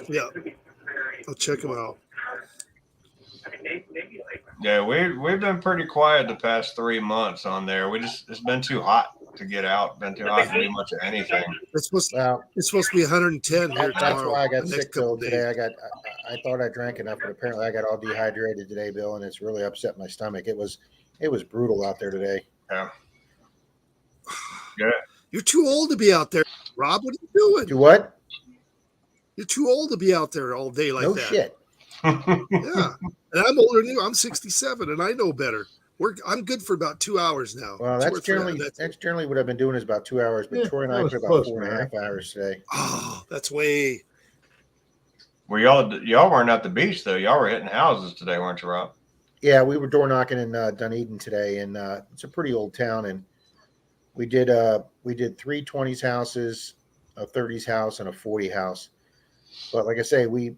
Yeah, I'll check them out. Yeah, we've been pretty quiet the past 3 months on there. It's been too hot to get out. Been too hot to do much of anything. It's supposed Well, to be 110 here that's tomorrow. why I got the next sick, Bill. couple Today days. I thought I drank enough, but apparently I got all dehydrated today, Bill, and it's really upset my stomach. It was brutal out there today. Yeah. You're too old to be out there, Rob. What are you doing? Do what? You're too old to be out there all day like No that. shit. Yeah, and I'm older than you. I'm 67, and I know better. I'm good for about 2 hours now. Well, 2 that's or 3 generally hours. that's generally what I've been doing is about 2 hours, but Yeah, Troy and that I was put about close, 4.5 hours today. Oh, that's way. Well, y'all weren't at the beach though. Y'all were hitting houses today, weren't you, Rob? Yeah, we were door knocking in Dunedin today, and it's a pretty old town. And we did 3 20s houses, a 30s house, and a 40 house. But like I say, we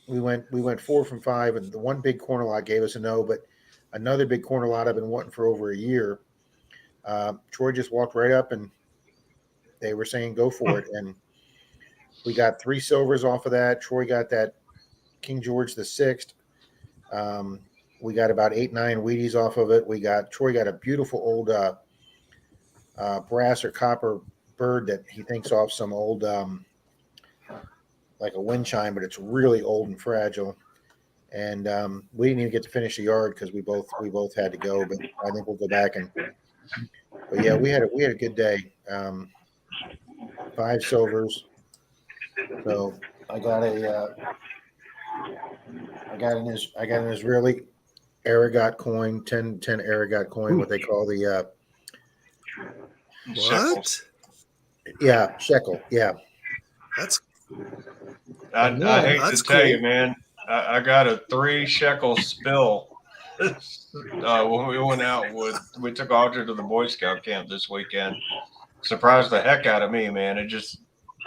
went 4 from 5, and the one big corner lot gave us a no, but another big corner lot I've been wanting for over a year. Troy just walked right up, and they were saying go for it, and we got 3 silvers off of that. Troy got that King George VI. We got about 8, 9 Wheaties off of it. Troy got a beautiful old brass or copper bird that he thinks off some old like a wind chime, but it's really old and fragile. And we didn't even get to finish the yard because we both had to go. But I think we'll go back but yeah, we had a good day. 5 silvers. So I got an Israeli Aragot coin, 10 Aragot coin, what they call the What? shekel. Yeah. That's I hate that's to tell cool. you, man. I got a 3 shekel spill when we went out we took Audrey to the Boy Scout camp this weekend, surprised the heck out of me, man. It just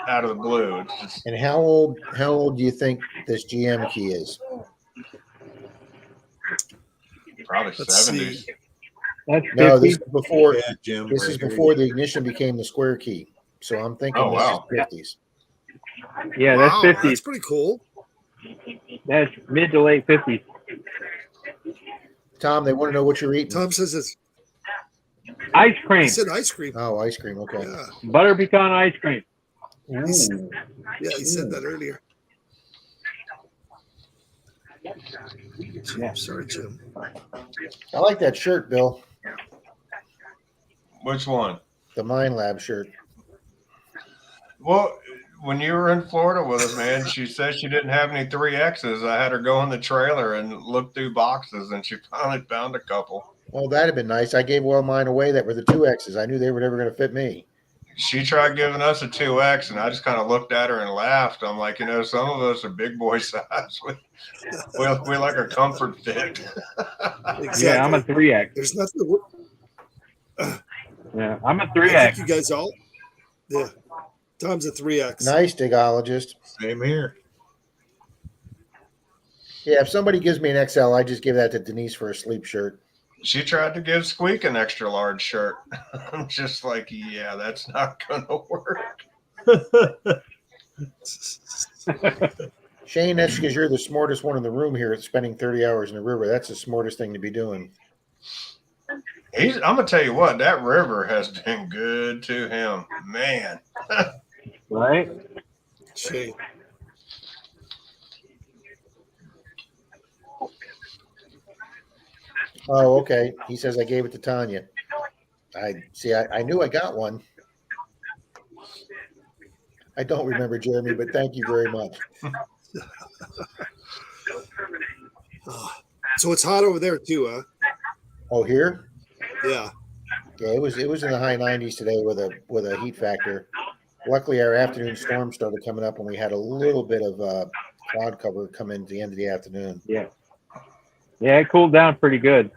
out of the blue. It's just And how old do you think this GM key is? probably Let's 70s. see. That's No, 50. this is before Yeah, Jim. this right is here. before the ignition became the square key. So I'm thinking Oh, this wow. is 50s. Yeah, Wow, that's 50s. that's pretty cool. That's mid to late 50s. Tom, they want to know what you're eating. Tom says it's. Ice He cream, said ice cream. Oh, ice cream. Okay. Yeah, butter pecan ice cream. He's- Ooh. yeah, he said that earlier. Yeah. Sorry, Jim. I like that shirt, Bill. Which one? The Mind Lab shirt. Well, when you were in Florida with us, man, she said she didn't have any 3Xs. I had her go in the trailer and look through boxes, and she finally found a couple. Well, that'd have been nice. I gave all mine away that were the 2Xs. I knew they were never going to fit me. She tried giving us a 2X, and I just kind of looked at her and laughed. I'm like, some of us are big boy size. We like a comfort fit. Exactly. Yeah, I'm a 3X. There's nothing. Yeah, I'm a I 3X. think you guys all. Yeah. Tom's a 3X. Nice, digologist. Same here. Yeah, if somebody gives me an XL, I just give that to Denise for a sleep shirt. She tried to give Squeak an extra large shirt. I'm just like, yeah, that's not going to work. Shane, that's because you're the smartest one in the room here, spending 30 hours in the river. That's the smartest thing to be doing. I'm going to tell you what, that river has been good to him. Man. Right? Shane. Oh, okay. He says I gave it to Tanya. I see. I knew I got one. I don't remember, Jeremy, but thank you very much. So it's hot over there too, huh? Oh, here? Yeah. Yeah, it was in the high 90s today with a heat factor. Luckily, our afternoon storm started coming up, and we had a little bit of cloud cover come in at the end of the afternoon. Yeah. Yeah, it cooled down pretty good.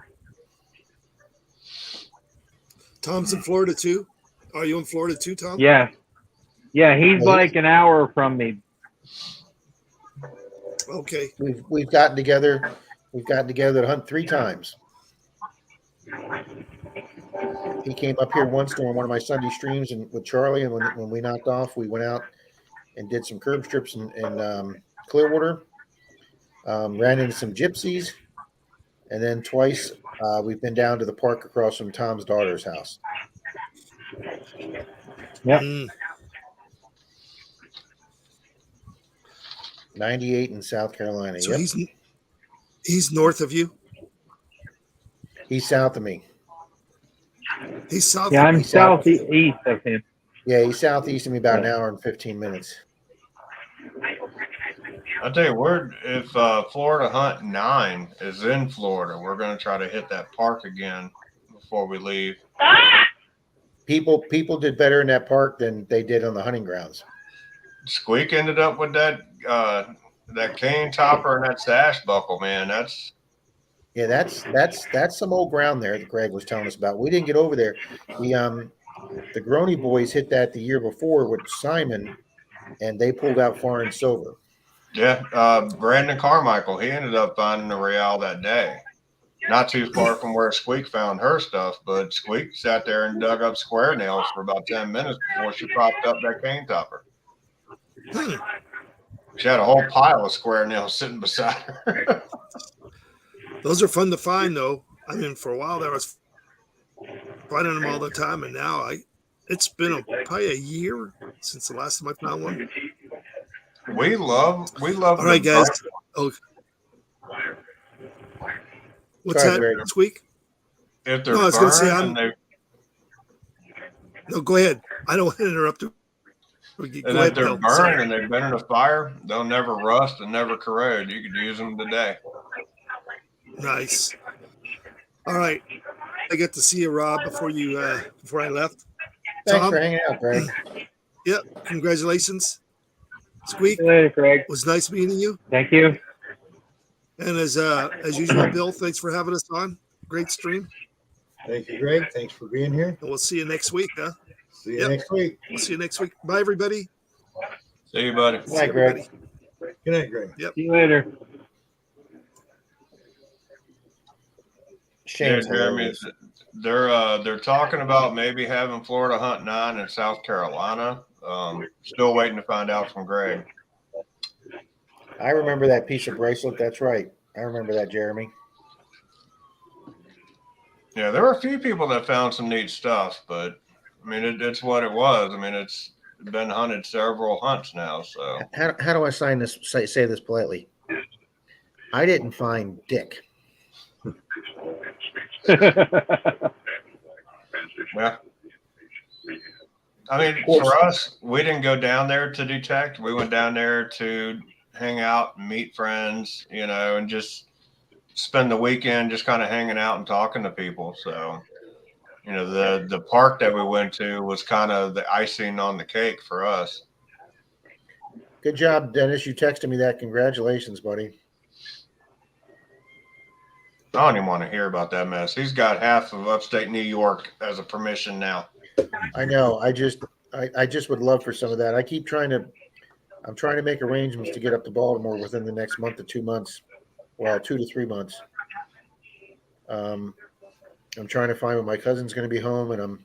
Tom's in Florida too. Are you in Florida too, Tom? Yeah. Yeah, he's like an hour from me. Okay. We've gotten together. We've gotten together to hunt 3 times. He came up here once during one of my Sunday streams and with Charlie, and when we knocked off, we went out and did some curb strips in Clearwater. Ran into some gypsies, and then twice we've been down to the park across from Tom's daughter's house. Yep. 98 in South Carolina. So Yep. he's north of you. He's south of me. He's south. Yeah, of I'm me. southeast of him. Yeah, he's southeast of me about an hour and 15 minutes. I'll tell you, if Florida Hunt 9 is in Florida, we're going to try to hit that park again before we leave. People did better in that park than they did on the hunting grounds. Squeak ended up with that cane topper and that sash buckle, man. That's That's some old ground there that Greg was telling us about. We didn't get over there. The Groney boys hit that the year before with Simon, and they pulled out foreign silver. yeah. Brandon Carmichael, he ended up finding a real that day, not too far from where Squeak found her stuff. But Squeak sat there and dug up square nails for about 10 minutes before she popped up that cane topper. She had a whole pile of square nails sitting beside her. Those are fun to find, though. I mean, for a while there, I was finding them all the time, and now it's been probably a year since the last time I found one. We love. All right, guys. Oh, what's Sorry, that? Greg. Squeak? If they're No, I was gonna say, burned, and No, go ahead. I don't want to interrupt you. Go if ahead, they're Bill. burned Sorry. and they've been in a fire, they'll never rust and never corrode. You could use them today. Nice. All right. I get to see you, Rob, before I left. Thanks Tom? for hanging out, Greg. Yep. Congratulations. Squeak, Hey, Craig. was nice meeting you. Thank you. And as usual, Bill, thanks for having us on. Great stream. Thank you, Greg. Thanks for being here. And we'll see you next week, huh? See you Yep. next week. We'll see you next week. Bye, everybody. See you, buddy. See Night, Greg. everybody. Good night, Greg. See you later. Shane's Yeah, Jeremy, hilarious. they're talking about maybe having Florida Hunt 9 in South Carolina. Still waiting to find out from Greg. I remember that piece of bracelet. That's right. I remember that, Jeremy. Yeah, there were a few people that found some neat stuff, but I mean, it's what it was. I mean, it's been hunted several hunts now, so How do I sign this? Say this politely. I didn't find Dick. yeah. I mean, for us, we didn't go down there to detect. We went down there to hang out, meet friends, you know, and just spend the weekend just kind of hanging out and talking to people. So, you know, the park that we went to was kind of the icing on the cake for us. Good job, Dennis. You texted me that. Congratulations, buddy. I don't even want to hear about that mess. He's got half of upstate New York as a permission now. I know. I just would love for some of that. I'm trying to make arrangements to get up to Baltimore within the next month to 2 months. Well, 2 to 3 months. I'm trying to find when my cousin's going to be home, and I'm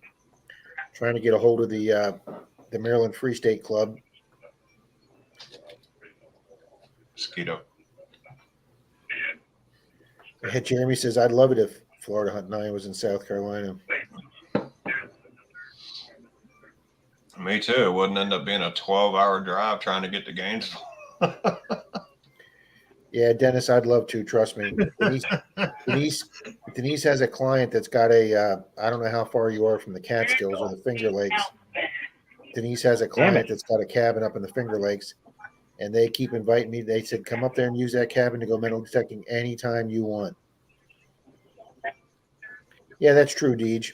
trying to get a hold of the Maryland Free State Club. Mosquito. Jeremy says, I'd love it if Florida Hunt 9 was in South Carolina. Me too. It wouldn't end up being a 12-hour drive trying to get to Gainesville. Yeah, Dennis, I'd love to. Trust me. Denise has a client that's got I don't know how far you are from the Catskills or the Finger Lakes. Denise has a client that's got a cabin up in the Finger Lakes, and they keep inviting me. They said, come up there and use that cabin to go metal detecting anytime you want. Yeah, that's true, Deej.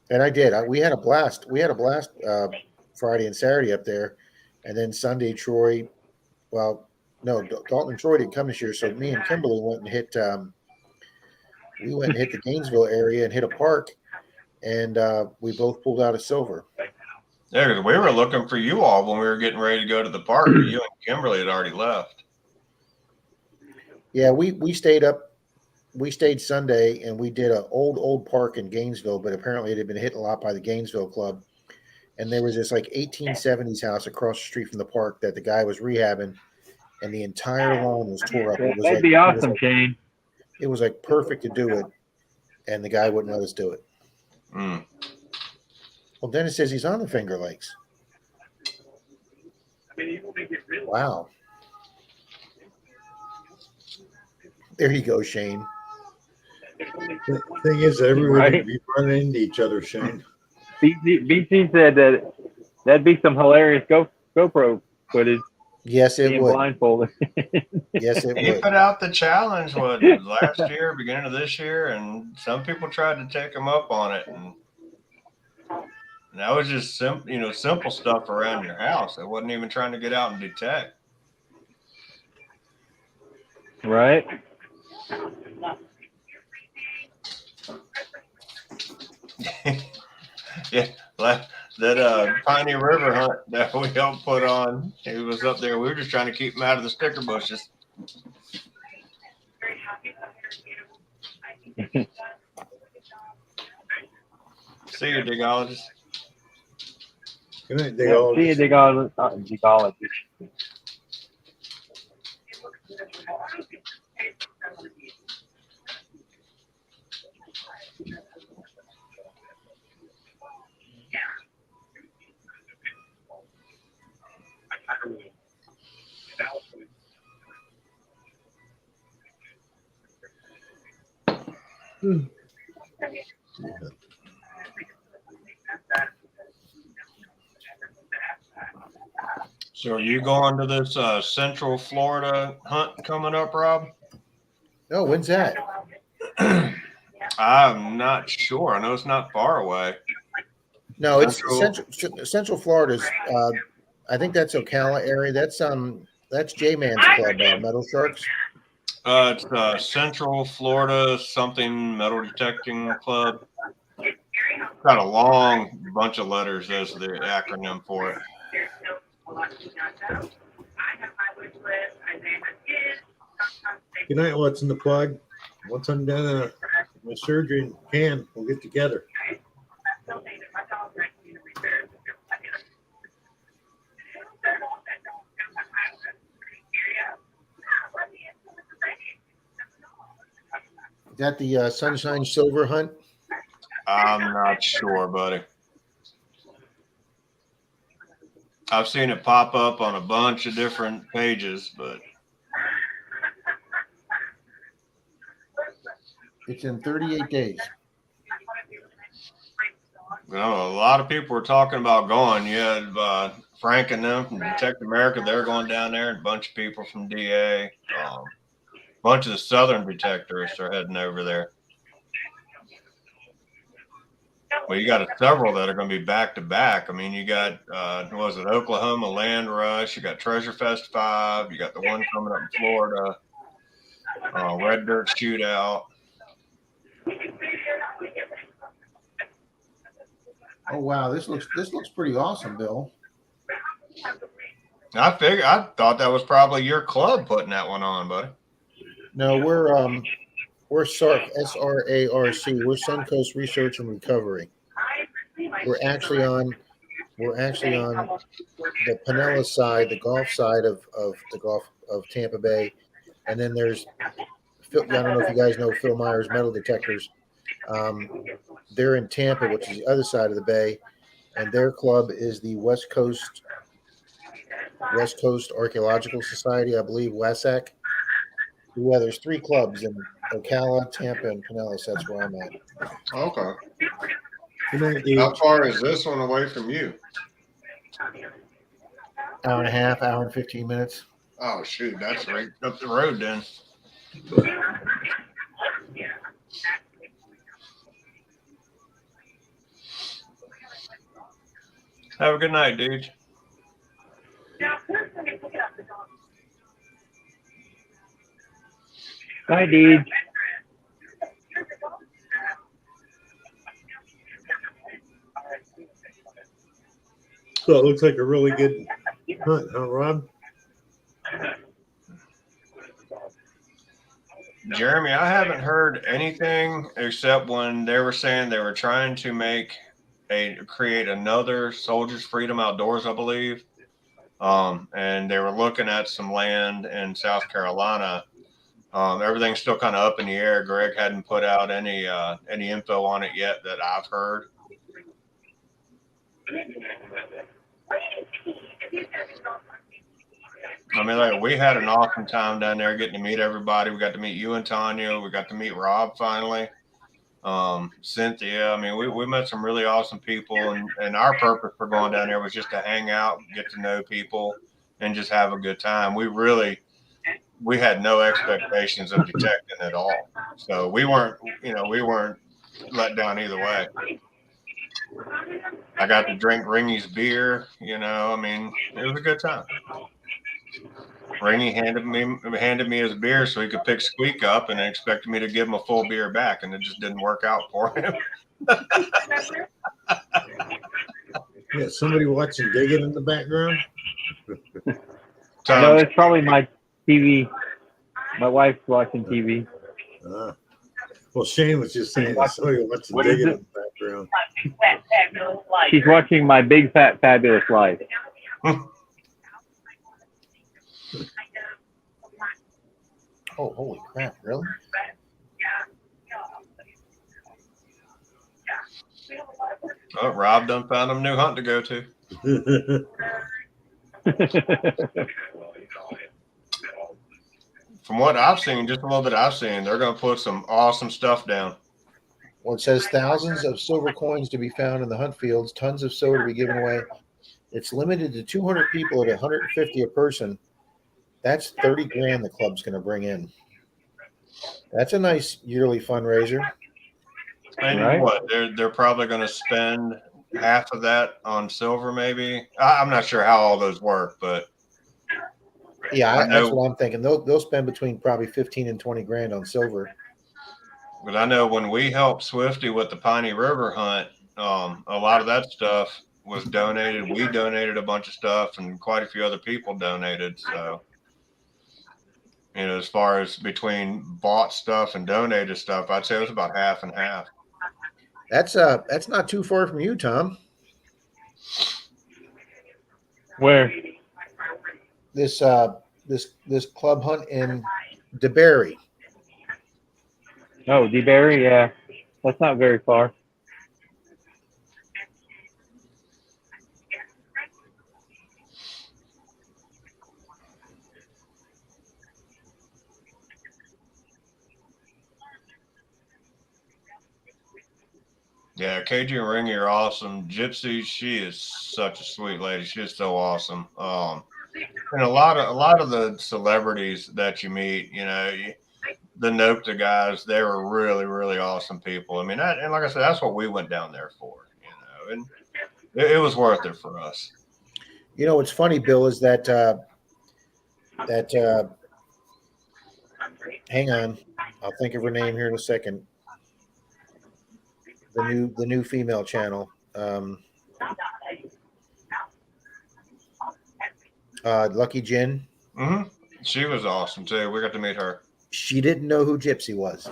And I did. We had a blast. Friday and Saturday up there. And then Sunday, Troy, well, no, Dalton and Troy didn't come this year. So me and Kimberly went and hit the Gainesville area and hit a park. And we both pulled out a silver. Yeah, because we were looking for you all when we were getting ready to go to the park. You and Kimberly had already left. Yeah, we stayed up. We stayed Sunday, and we did an old park in Gainesville, but apparently it had been hit a lot by the Gainesville Club. And there was this like 1870s house across the street from the park that the guy was rehabbing, and the entire lawn was tore up. That'd be awesome, Shane. It was like perfect to do it, and the guy wouldn't let us do it. Mm. Well, Dennis says he's on the Finger Lakes. Wow. There you go, Shane. The thing is, everybody Right. be running into each other, Shane. BT said that that'd be some hilarious GoPro footage. Yes, it Being would. blindfolded. Yes, it He would. put out the challenge last year, beginning of this year, and some people tried to take him up on it, and that was just simple stuff around your house. It wasn't even trying to get out and detect. Right. Yeah, that Piney River hunt that we helped put on, he was up there. We were just trying to keep him out of the sticker bushes. See you, digologist. Good night, Yeah, Digologist. see you, digologist. So are you going to this Central Florida hunt coming up, Rob? No, when's that? I'm not sure. I know it's not far away. No, it's Central- Central Florida's. I think that's Ocala area. That's J-Man's club, Metal Sharks. It's Central Florida something metal detecting club. Got a long bunch of letters as the acronym for it. There's no collection on those. I have my wish list. I name it is. Sometimes they Good night, what's in the plug? Once I'm done my surgery in Japan, we'll get together. still think that my dog might need a repair. Is that the Sunshine Silver hunt? I'm not sure, buddy. I've seen it pop up on a bunch of different pages, but It's in 38 days. you know, a lot of people were talking about going. You had Frank and them from Detect America. They're going down there, and a bunch of people from DA. A bunch of the Southern detectorists are heading over there. Well, you got several that are going to be back to back. I mean, you got was it Oklahoma Land Rush? You got Treasure Fest 5. You got the one coming up in Florida, Red Dirt Shootout. Oh wow, this looks pretty awesome, Bill. I thought that was probably your club putting that one on, buddy. No, we're SARC, SRARC. We're Suncoast Research and Recovery. We're actually on the Pinellas side, the Gulf side of the Gulf of Tampa Bay, and then there's Phil, I don't know if you guys know Phil Myers Metal Detectors. They're in Tampa, which is the other side of the bay, and their club is the West Coast Archaeological Society, I believe, WASAC. Yeah, there's 3 clubs in Ocala, Tampa, and Pinellas. That's where I'm at. Okay. Good night, Dave. How far is this one away from you? Hour and a half, hour and 15 minutes. Oh, shoot. That's right up the road then. Have a good night, dude. Bye, Deej. So it looks like a really good hunt, huh, Rob? Jeremy, I haven't heard anything except when they were saying they were trying to create another Soldiers Freedom Outdoors, I believe. And they were looking at some land in South Carolina. Everything's still kind of up in the air. Greg hadn't put out any info on it yet that I've heard. I mean, like, we had an awesome time down there getting to meet everybody. We got to meet you and Tanya. We got to meet Rob finally. Cynthia. I mean, we met some really awesome people, and our purpose for going down there was just to hang out, get to know people, and just have a good time. We had no expectations of detecting at all. So we weren't let down either way. I got to drink Ringy's beer, I mean, it was a good time. Ringy handed me his beer so he could pick Squeak up and expected me to give him a full beer back, and it just didn't work out for him. Yeah, somebody watching Digging in the background. No, it's probably my TV. My wife's watching TV. Well, Shane was just saying somebody watching What is Digging it? in the background. She's watching My Big Fat Fabulous Life. Oh, holy crap! Really? Oh, Rob done found him a new hunt to go to. From what I've seen, just a little bit I've seen, they're going to put some awesome stuff down. Well, it says thousands of silver coins to be found in the hunt fields, tons of silver to be given away. It's limited to 200 people at 150 a person. That's 30 grand the club's going to bring in. That's a nice yearly fundraiser. And Right. what they're probably going to spend half of that on silver, maybe. I'm not sure how all those work, but Yeah, I know. that's what I'm thinking. They'll spend between probably 15 and 20 grand on silver. I know when we helped Swifty with the Piney River hunt, A lot of that stuff was donated. We donated a bunch of stuff, and quite a few other people donated. So, as far as between bought stuff and donated stuff, I'd say it was about half and half. That's not too far from you, Tom. Where? This club hunt in DeBerry. Oh, DeBerry, yeah. That's not very far. Yeah, KG and Ringy are awesome. Gypsy, she is such a sweet lady. She is so awesome. And a lot of the celebrities that you meet, the NOPTA guys, they were really, really awesome people. I mean, and like I said, that's what we went down there for, and it was worth it for us. What's funny, Bill, is that hang on, I'll think of her name here in a second. The new female channel. Lucky Jen. Mm-hmm. She was awesome too. We got to meet her. She didn't know who Gypsy was.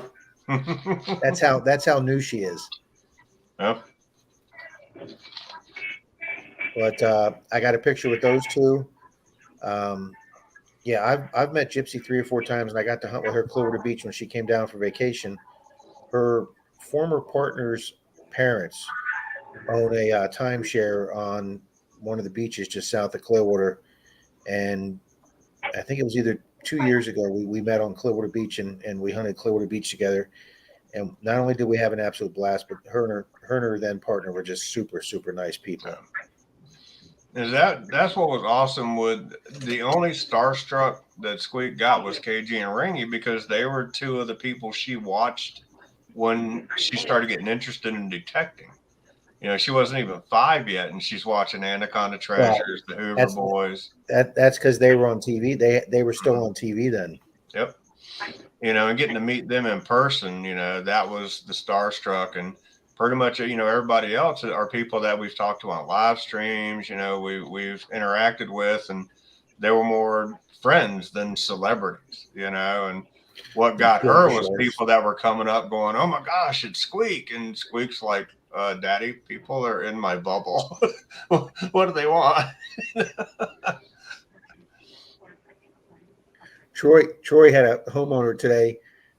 That's how new she is. Yep. But I got a picture with those two. Yeah, I've met Gypsy 3 or 4 times, and I got to hunt with her Clearwater Beach when she came down for vacation. Her former partner's parents own a timeshare on one of the beaches just south of Clearwater, and I think it was either 2 years ago we met on Clearwater Beach and we hunted Clearwater Beach together. And not only did we have an absolute blast, but her and her then partner were just super, super nice people. That's what was awesome. With the only starstruck that Squeak got was KG and Ringy, because they were 2 of the people she watched when she started getting interested in detecting. She wasn't even 5 yet, and she's watching Anaconda Treasures, the Hoover Boys. That's because they were on TV. They were still on TV then. Yep. And getting to meet them in person, that was the starstruck. And pretty much, everybody else are people that we've talked to on live streams, we've interacted with, and they were more friends than celebrities, and what got her was people that were coming up going, "Oh my gosh, it's Squeak." And Squeak's like, "Daddy, people are in my bubble. What do they want?" Troy had a homeowner today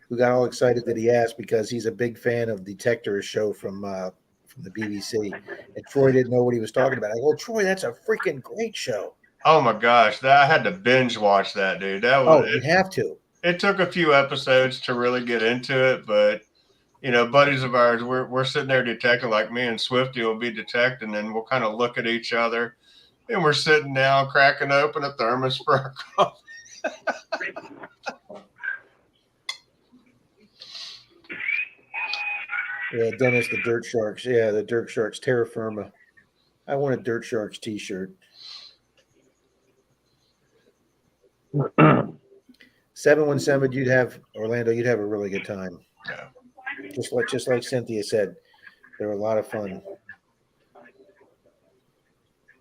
who got all excited that he asked because he's a big fan of Detector's show from the BBC, and Troy didn't know what he was talking about. I go, "Well, Troy, that's a freaking great show." Oh my gosh, I had to binge watch that, dude. That was you have to. It took a few episodes to really get into it, but buddies of ours, we're sitting there detecting, like me and Swifty will be detecting, and we'll kind of look at each other, and we're sitting down, cracking open a thermos for our coffee. Yeah, Dennis, the Dirt Sharks. Yeah, the Dirt Sharks, terra firma. I want a Dirt Sharks t-shirt. 717, you'd have Orlando. You'd have a really good time. Yeah. Just like Cynthia said, they were a lot of fun.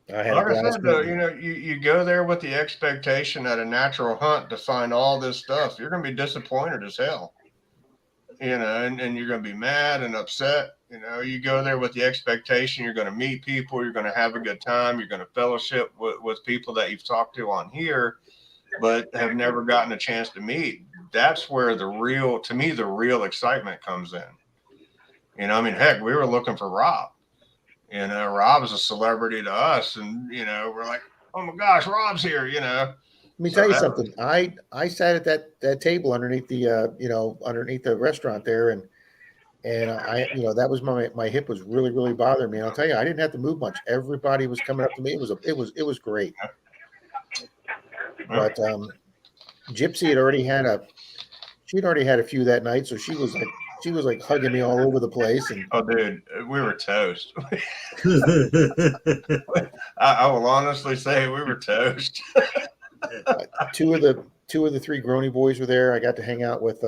Like I said, though, you go there with the expectation at a natural hunt to find all this stuff. You're going to be disappointed as hell, and you're going to be mad and upset. You go there with the expectation you're going to meet people, you're going to have a good time, you're going to fellowship with people that you've talked to on here, but have never gotten a chance to meet. That's where the real excitement comes in. Heck, we were looking for Rob. Rob is a celebrity to us, and we're like, "Oh my gosh, Rob's here!" Let me tell you something. I sat at that table underneath the underneath the restaurant there, and I that was my hip was really, really bothering me. And I'll tell you, I didn't have to move much. Everybody was coming up to me. It was great. But Gypsy had already had a few that night, so she was like hugging me all over the place. And oh, dude, we were toast. I will honestly say we were toast. Two of the 3 Grony boys were there. I got to hang out with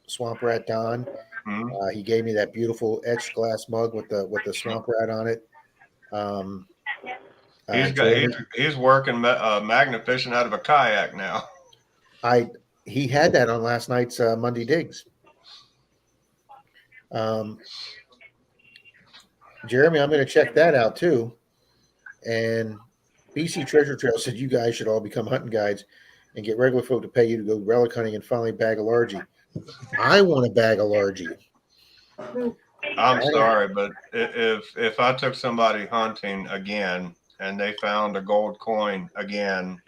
Swamp Rat Don. Mhm. He gave me that beautiful etched glass mug with the swamp rat on it. Jeremy, He's working magnificent out of a kayak now. he had that on last night's Monday Digs. Jeremy, I'm going to check that out too. And BC Treasure Trail said you guys should all become hunting guides and get regular folk to pay you to go relic hunting and finally bag a largie. I want to bag a largie. I'm sorry, but if I took somebody hunting again and they found a gold coin again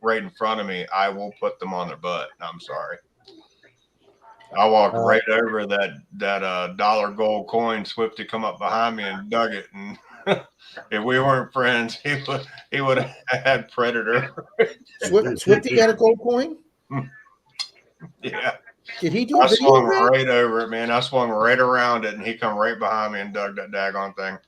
right in front of me, I will put them on their butt. I'm sorry. I walked right over that dollar gold coin. Swifty come up behind me and dug it, and if we weren't friends, he would have had Predator. Swifty got a gold coin? Yeah. Did he do a I video swung of that? right over it, man. I swung right around it, and he come right behind me and dug that daggone thing.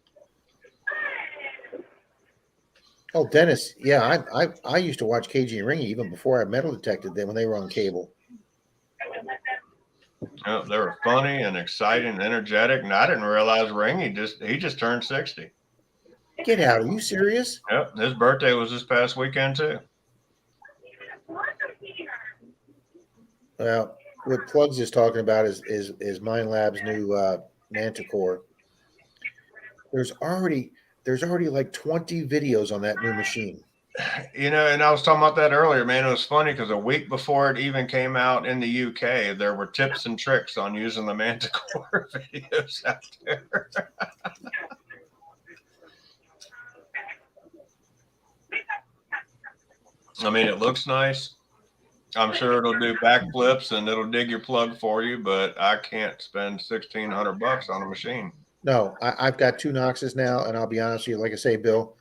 Oh, Dennis, yeah, I used to watch KG and Ringy even before I metal detected them when they were on cable. Yeah, they were funny and exciting and energetic, and I didn't realize Ringy just turned 60. Get out! Are you serious? Yep, his birthday was this past weekend too. Well, what Plugs is talking about is Mind Lab's new Manticore. There's already like 20 videos on that new machine. You know, and I was talking about that earlier, man. It was funny because a week before it even came out in the UK, there were tips and tricks on using the Manticore videos out there. I mean, it looks nice. I'm sure it'll do backflips and it'll dig your plug for you, but I can't spend $1,600 on a machine. No, I've got 2 Noxes now, and I'll be honest with you, like I say, Bill,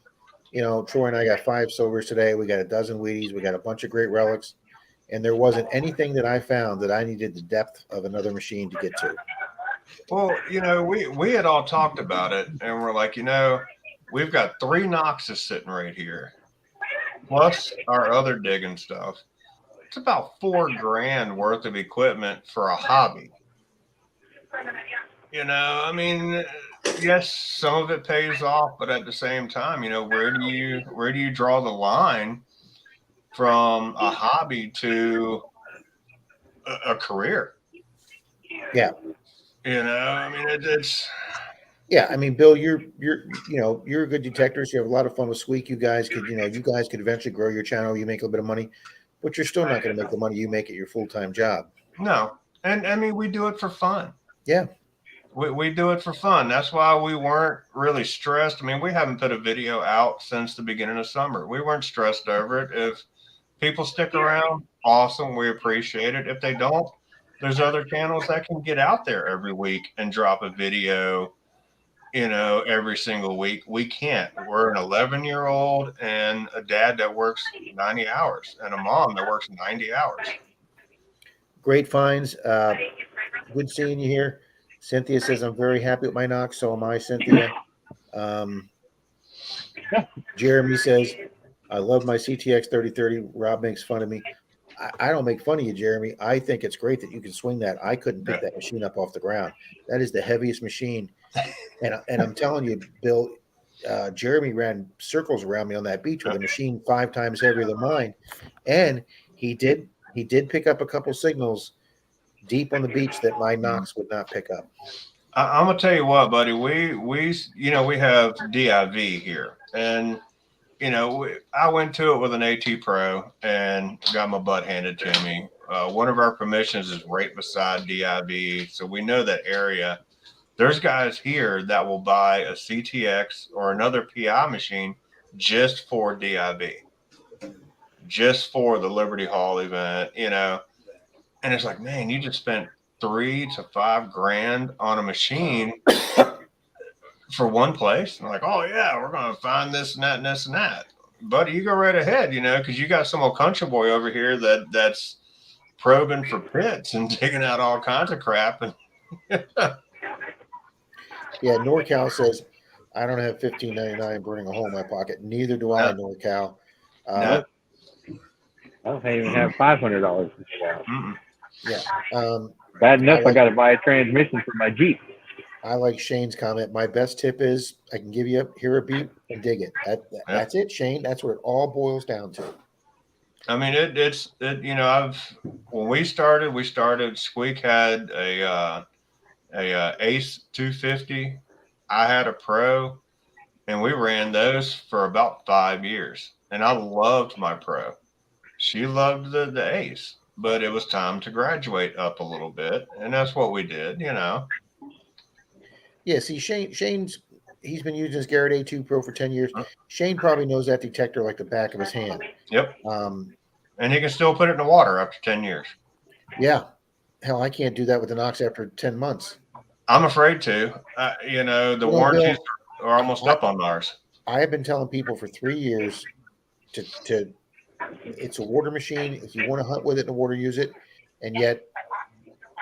you know, Troy and I got 5 silvers today. We got a dozen Wheaties. We got a bunch of great relics, and there wasn't anything that I found that I needed the depth of another machine to get to. Well, you know, we had all talked about it, and we're like, you know, we've got 3 Noxes sitting right here, plus our other digging stuff. It's about $4,000 worth of equipment for a hobby. You know, I mean, yes, some of it pays off, but at the same time, you know, where do you draw the line from a hobby to a career? Yeah. You know, I mean, it's. Yeah, I mean, Bill, you're a good detector. So you have a lot of fun with Squeak. You guys could eventually grow your channel. You make a little bit of money, but you're still not going to make the money you make at your full-time job. No, and I mean, we do it for fun. Yeah. We do it for fun. That's why we weren't really stressed. I mean, we haven't put a video out since the beginning of summer. We weren't stressed over it. If people stick around, awesome. We appreciate it. If they don't, there's other channels that can get out there every week and drop a video, you know, every single week. We can't. We're an 11-year-old and a dad that works 90 hours and a mom that works 90 hours. Great finds. Good seeing you here. Cynthia says, I'm very happy with my Nox. So am I, Cynthia. Jeremy says, I love my CTX 3030. Rob makes fun of me. I don't make fun of you, Jeremy. I think it's great that you can swing that. I couldn't pick that machine up off the ground. That is the heaviest machine. And I'm telling you, Bill, Jeremy ran circles around me on that beach with a machine 5 times heavier than mine. And he did pick up a couple signals deep on the beach that my Nox would not pick up. I'm gonna tell you what, buddy. We have DIV here, and you know, I went to it with an AT Pro and got my butt handed to me. One of our permissions is right beside DIV, so we know that area. There's guys here that will buy a CTX or another PI machine just for DIV, just for the Liberty Hall event, you know. And it's like, man, you just spent $3,000 to $5,000 on a machine for one place. And like, oh yeah, we're gonna find this and that and this and that. Buddy, you go right ahead, you know, because you got some old country boy over here that's probing for pits and digging out all kinds of crap. And yeah, NorCal says, I don't have $15.99 burning a hole in my pocket. Neither do I, NorCal. No. I don't even have $500. Mm-mm. Yeah. Bad enough, I got to buy a transmission for my Jeep. I like Shane's comment. My best tip is I can give you hear a beep and dig it. That's it, Shane. That's what it all boils down to. I mean, it's you know, when we started. Squeak had a Ace 250. I had a Pro, and we ran those for about 5 years. And I loved my Pro. She loved the Ace, but it was time to graduate up a little bit, and that's what we did. You know. Yeah, see, Shane's he's been using his Garrett A2 Pro for 10 years. Shane probably knows that detector like the back of his hand. Yep. And he can still put it in the water after 10 years. Yeah. Hell, I can't do that with the Knox after 10 months. I'm afraid to. You know, the warranties are almost up on ours. I have been telling people for 3 years to it's a water machine. If you want to hunt with it in the water, use it. And yet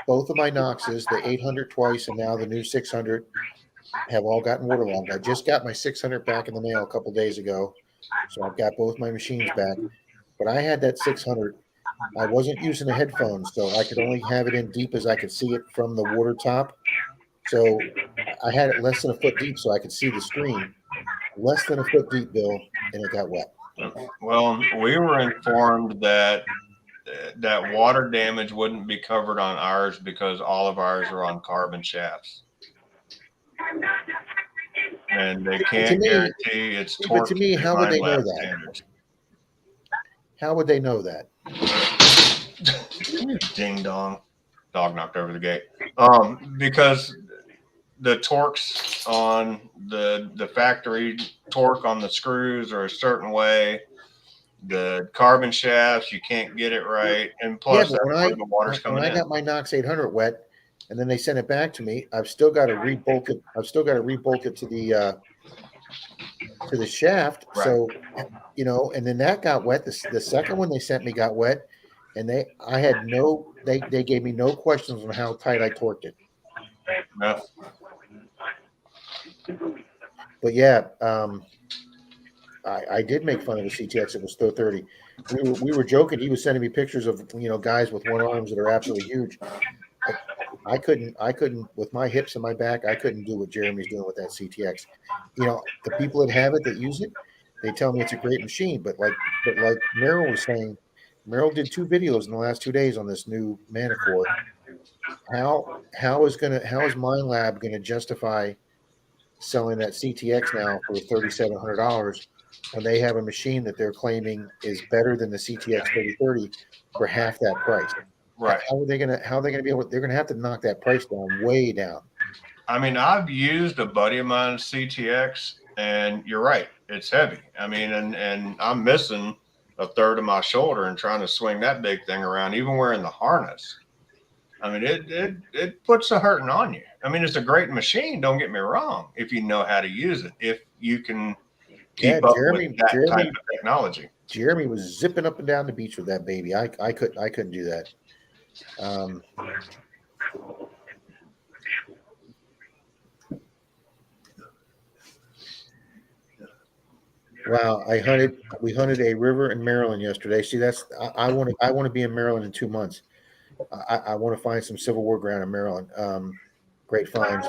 both of my Knoxes, the 800 twice and now the new 600, have all gotten waterlogged. I just got my 600 back in the mail a couple days ago. So I've got both my machines back. But I had that 600. I wasn't using the headphones, so I could only have it in deep as I could see it from the water top. So I had it less than a foot deep so I could see the screen. Less than a foot deep, Bill, and it got wet. Well, we were informed that water damage wouldn't be covered on ours because all of ours are on carbon shafts. And they can't guarantee it's torque. But to me, how would they know that? Standards. How would they know that? Ding dong. Dog knocked over the gate. Because the torques on the factory torque on the screws are a certain way. The carbon shafts, you can't get it right. And plus, yeah, that's the water's coming in. I got my Knox 800 wet, and then they sent it back to me, I've still got to rebolt it. I've still got to rebolt it to the shaft. Right. So, you know, and then that got wet. The second one they sent me got wet, and they gave me no questions on how tight I torqued it. Yeah. But yeah, I did make fun of the CTX. It was still 30. We were joking. He was sending me pictures of, you know, guys with one arms that are absolutely huge. I couldn't with my hips and my back. I couldn't do what Jeremy's doing with that CTX. You know, the people that have it, that use it, they tell me it's a great machine. But like Merrill was saying, Merrill did 2 videos in the last 2 days on this new Manicore. How is MineLab gonna justify selling that CTX now for $3,700 when they have a machine that they're claiming is better than the CTX 3030 for half that price? Right. How are they gonna be able? They're gonna have to knock that price down, way down. I mean, I've used a buddy of mine's CTX, and you're right, it's heavy. I mean, and I'm missing a third of my shoulder and trying to swing that big thing around, even wearing the harness. I mean, it puts a hurting on you. I mean, it's a great machine, don't get me wrong, if you know how to use it, if you can keep up with that type of technology. Jeremy was zipping up and down the beach with that baby. I couldn't do that. Wow, we hunted a river in Maryland yesterday. See, I want to be in Maryland in 2 months. I want to find some Civil War ground in Maryland. Great finds.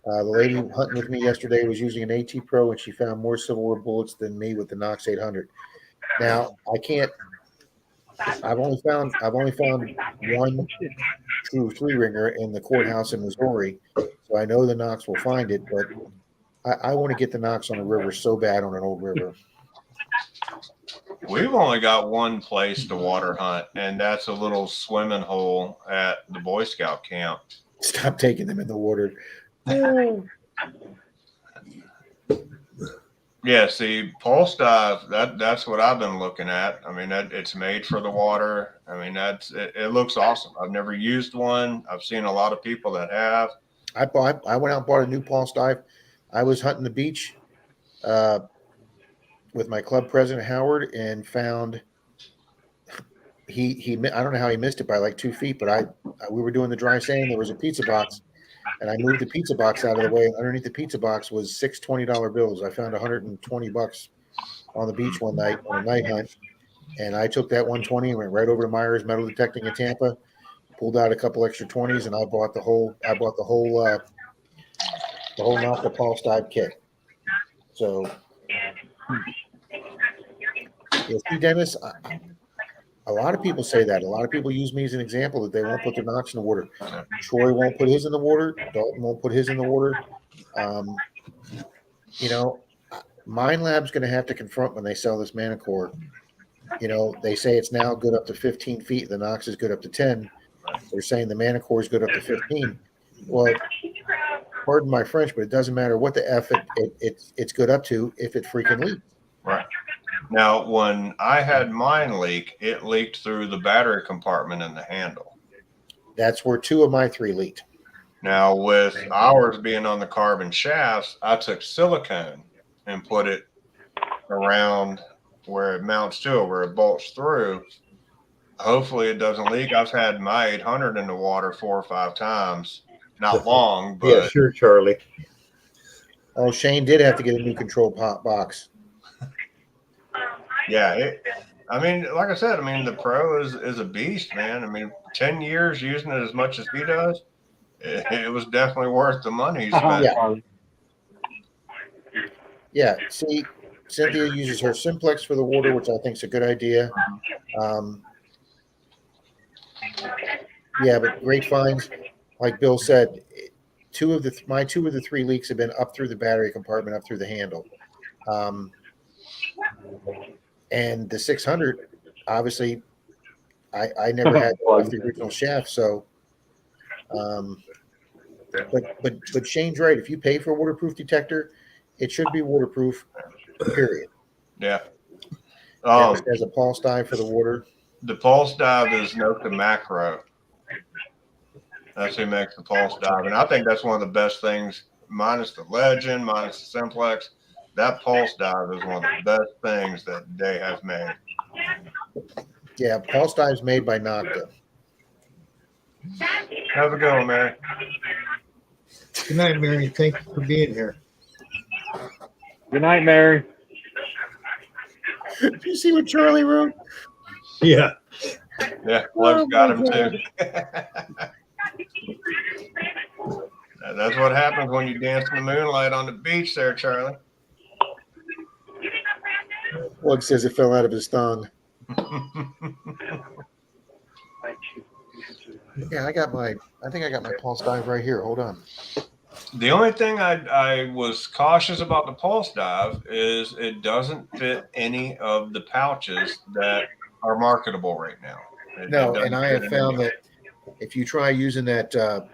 The lady hunting with me yesterday was using an AT Pro, and she found more Civil War bullets than me with the Knox 800. Now I can't. I've only found one true 3-ringer in the courthouse in Missouri, so I know the Knox will find it. But I want to get the Knox on a river so bad, on an old river. We've only got one place to water hunt, and that's a little swimming hole at the Boy Scout camp. Stop taking them in the water. Yeah, see, pulse dive, that's what I've been looking at. I mean, it's made for the water. I mean, it looks awesome. I've never used one. I've seen a lot of people that have. I went out and bought a new pulse dive. I was hunting the beach with my club president Howard, and found he I don't know how he missed it by like 2 feet, but we were doing the dry sand. There was a pizza box, and I moved the pizza box out of the way. And underneath the pizza box was 6 $20 bills. I found $120 on the beach one night on a night hunt, and I took that 120 and went right over to Myers Metal Detecting in Tampa, pulled out a couple extra 20s, and I bought the whole Nocta Pulse Dive kit. So, yeah, see, Dennis, a lot of people say that. A lot of people use me as an example that they won't put their Nox in the water. Troy won't put his in the water. Dalton won't put his in the water. You know, Mind Lab's going to have to confront when they sell this Manicore. You know, they say it's now good up to 15 feet. The Nox is good up to 10. They're saying the Manicore is good up to 15. Well, pardon my French, but it doesn't matter what the F it's good up to if it freaking leaks. Right. Now, when I had mine leak, it leaked through the battery compartment in the handle. That's where 2 of my 3 leaked. Now, with ours being on the carbon shafts, I took silicone and put it around where it mounts to it, where it bolts through. Hopefully it doesn't leak. I've had my 800 in the water 4 or 5 times. Not long, but Yeah, sure, Charlie. Oh, Shane did have to get a new control box. yeah, I mean, like I said, I mean, the Pro is a beast, man. I mean, 10 years using it as much as he does, it was definitely worth the money he spent. Yeah, see, Cynthia uses her Simplex for the water, which I think is a good idea. Yeah, but great finds. Like Bill said, 2 of the 3 leaks have been up through the battery compartment, up through the handle. And the 600, obviously, I never had off the original shaft, so. But Shane's right. If you pay for a waterproof detector, it should be waterproof. Period. Yeah. There's a pulse dive for the water. The pulse dive is Nocta Macro. That's who makes the pulse dive, and I think that's one of the best things. Minus the Legend, minus the Simplex, that pulse dive is one of the best things that they have made. Yeah, pulse dive's made by Nocta. Have a good one, Mary. Good night, Mary. Thank you for being here. Good night, Mary. Did you see what Charlie wrote? Yeah. Yeah, Love's got him too. That's what happens when you dance in the moonlight on the beach there, Charlie. Plug says it fell out of his thong. Yeah, I think I got my pulse dive right here. Hold on. The only thing I was cautious about the pulse dive is it doesn't fit any of the pouches that are marketable right now. No, and I have found that if you try using that the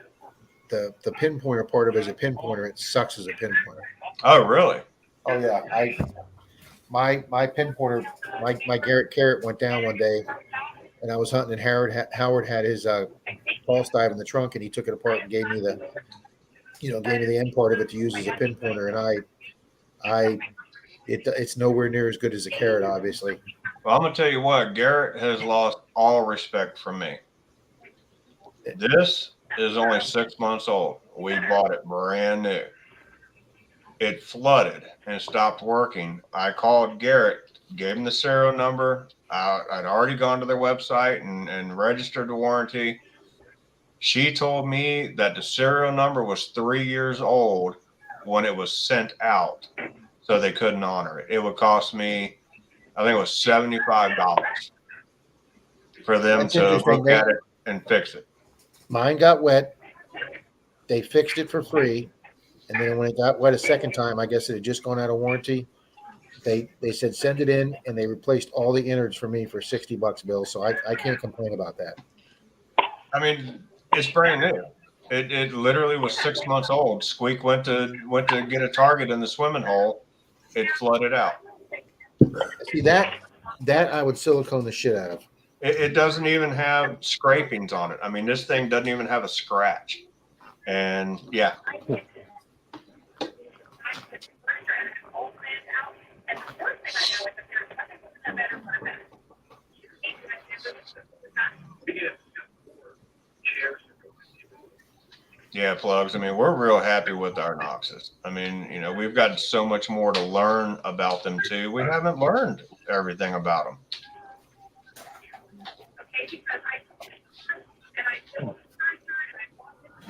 pinpointer part of it as a pinpointer, it sucks as a pinpointer. Oh, really? Oh yeah, my pinpointer, my Garrett Carrot went down one day, and I was hunting, and Howard had his pulse dive in the trunk, and he took it apart and gave me the end part of it to use as a pinpointer, and it's nowhere near as good as a Carrot, obviously. Well, I'm gonna tell you what, Garrett has lost all respect from me. This is only 6 months old. We bought it brand new. It flooded and stopped working. I called Garrett, gave him the serial number. I'd already gone to their website and registered the warranty. She told me that the serial number was 3 years old when it was sent out, so they couldn't honor it. It would cost me, I think it was $75 for them That's to interesting. look at it and fix it. Mine got wet. They fixed it for free, and then when it got wet a second time, I guess it had just gone out of warranty. They said send it in, and they replaced all the innards for me for $60, Bill. So I can't complain about that. I mean, it's brand new. It literally was 6 months old. Squeak went to get a target in the swimming hole. It flooded out. See that I would silicone the shit out of. It doesn't even have scrapings on it. I mean, this thing doesn't even have a scratch. And yeah. Yeah, Plugs. I mean, we're real happy with our Noxes. I mean, you know, we've got so much more to learn about them too. We haven't learned everything about them.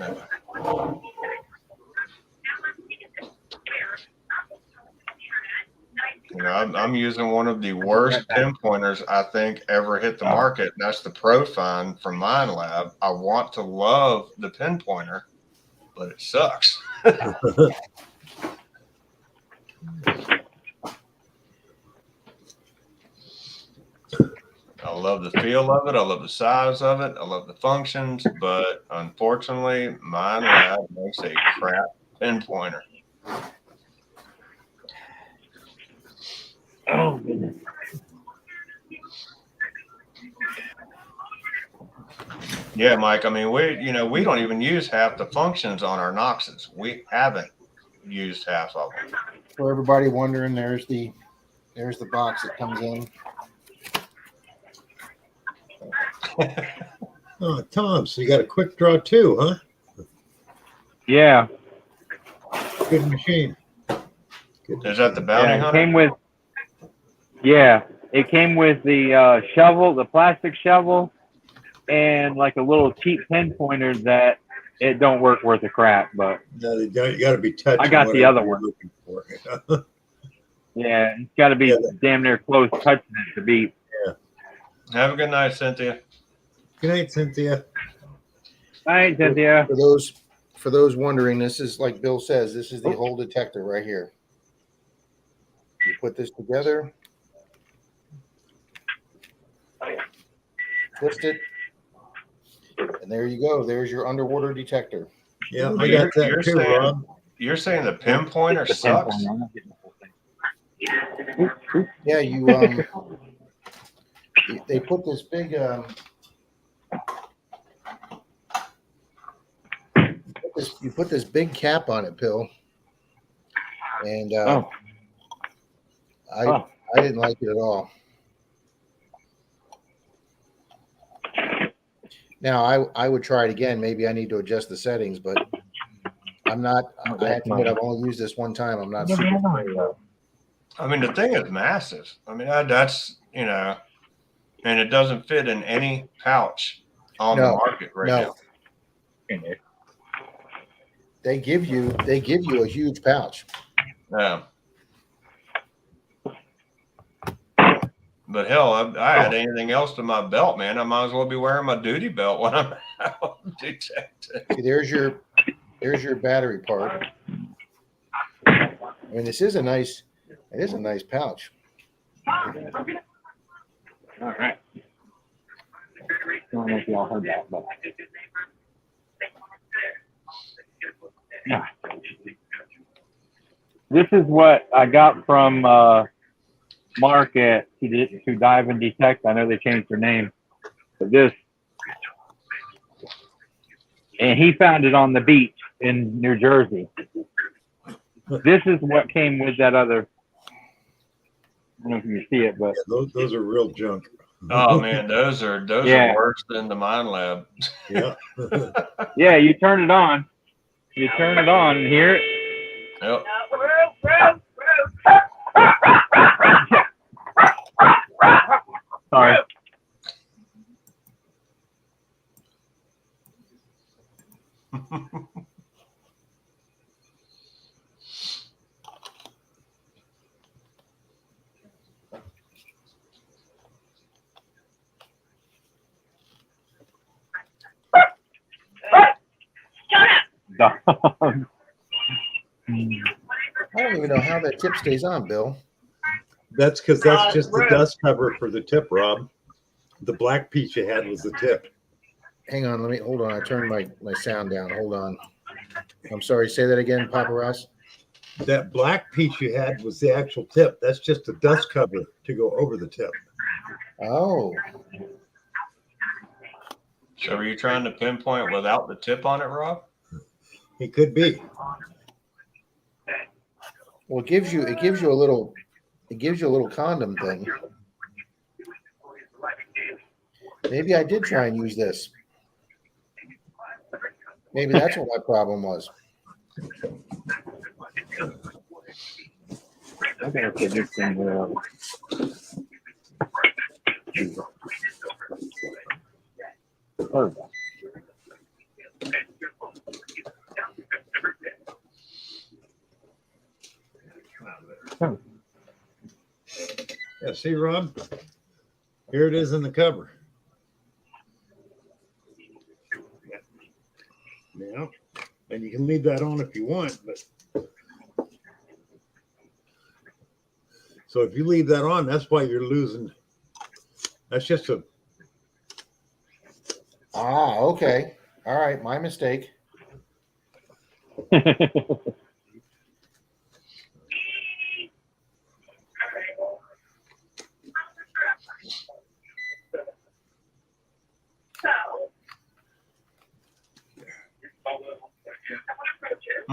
No. You know, I'm using one of the worst pinpointers I think ever hit the market. And that's the Profine from Mind Lab. I want to love the pinpointer, but it sucks. I love the feel of it. I love the size of it. I love the functions, but unfortunately, Mind Lab makes a crap pinpointer. Oh goodness. Yeah, Mike. I mean, we don't even use half the functions on our Noxes. We haven't used half of them. For everybody wondering, there's the box that comes in. Oh, Tom, so you got a quick draw too, huh? Yeah. Good machine. Good Is that the bounty Yeah, it hunter? came with. Yeah, it came with the shovel, the plastic shovel, and like a little cheap pinpointer that it don't work worth a crap. But No, you got to be touching. I got the whatever other you're one. looking for. yeah, it's got to be Yeah. damn near close touching it to beat. Have a good night, Cynthia. Good night, Cynthia. All right, Cynthia. For those wondering, this is like Bill says, this is the hole detector right here. You put this together, twist it, and there you go. There's your underwater detector. Yeah, I got that You're too, saying- Rob. You're saying the pinpointer The sucks? pinpointer, I'm not getting the whole thing. Yeah, you they put this big you put this big cap on it, Bill. And Oh. I didn't like it at all. Now I would try it again. Maybe I need to adjust the settings, but I'm not. I have to admit, I've only used this one time. I'm not super familiar with it. I mean, the thing is massive. I mean, that's, and it doesn't fit in any pouch on the No, market right no. now. They give you a huge pouch. Yeah. But hell, I add anything else to my belt, man. I might as well be wearing my duty belt when I'm out detecting. See, there's your battery part. I mean, it is a nice pouch. All right. I don't know if y'all heard that, but yeah. This is what I got from Mark at To Dive and Detect. I know they changed their name, but this, and he found it on the beach in New Jersey. This is what came with that other. I don't know if you can see it, but Yeah, those are real junk. Oh man, those are Yeah. worse than the Mind Lab. Yeah. yeah, you turn it on. You turn it on and hear it. Yep. Sorry. Dog. I don't even know how that tip stays on, Bill. That's because that's just the dust cover for the tip, Rob. The black piece you had was the tip. Hang on, hold on. I turned my sound down. Hold on. I'm sorry. Say that again, Papa Ross. That black piece you had was the actual tip. That's just a dust cover to go over the tip. Oh, So are you trying to pinpoint without the tip on it, Rob? It could be. well, it gives you a little condom thing. Maybe I did try and use this. Maybe that's what my problem was. I gotta put this thing there. Yeah, see, Rob? Here it is in the cover. Yeah. And you can leave that on if you want, but so if you leave that on, that's why you're losing. That's just a Okay. All right, my mistake.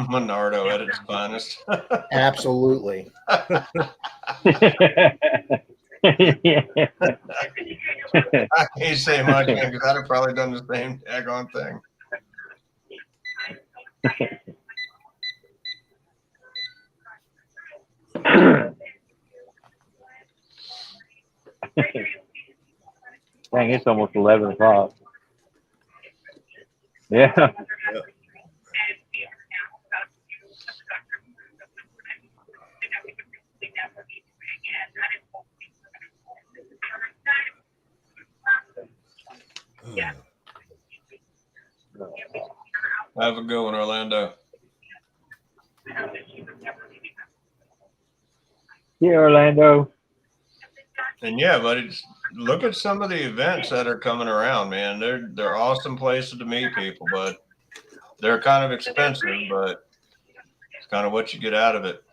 Monardo at its finest. Absolutely. I can't say much because I'd have probably done the same daggone thing. Dang, it's almost 11 o'clock. Yeah. Have a good one, Orlando. Yeah, Orlando. And yeah, buddy, just look at some of the events that are coming around, man. They're awesome places to meet people, but they're kind of expensive, but it's kind of what you get out of it.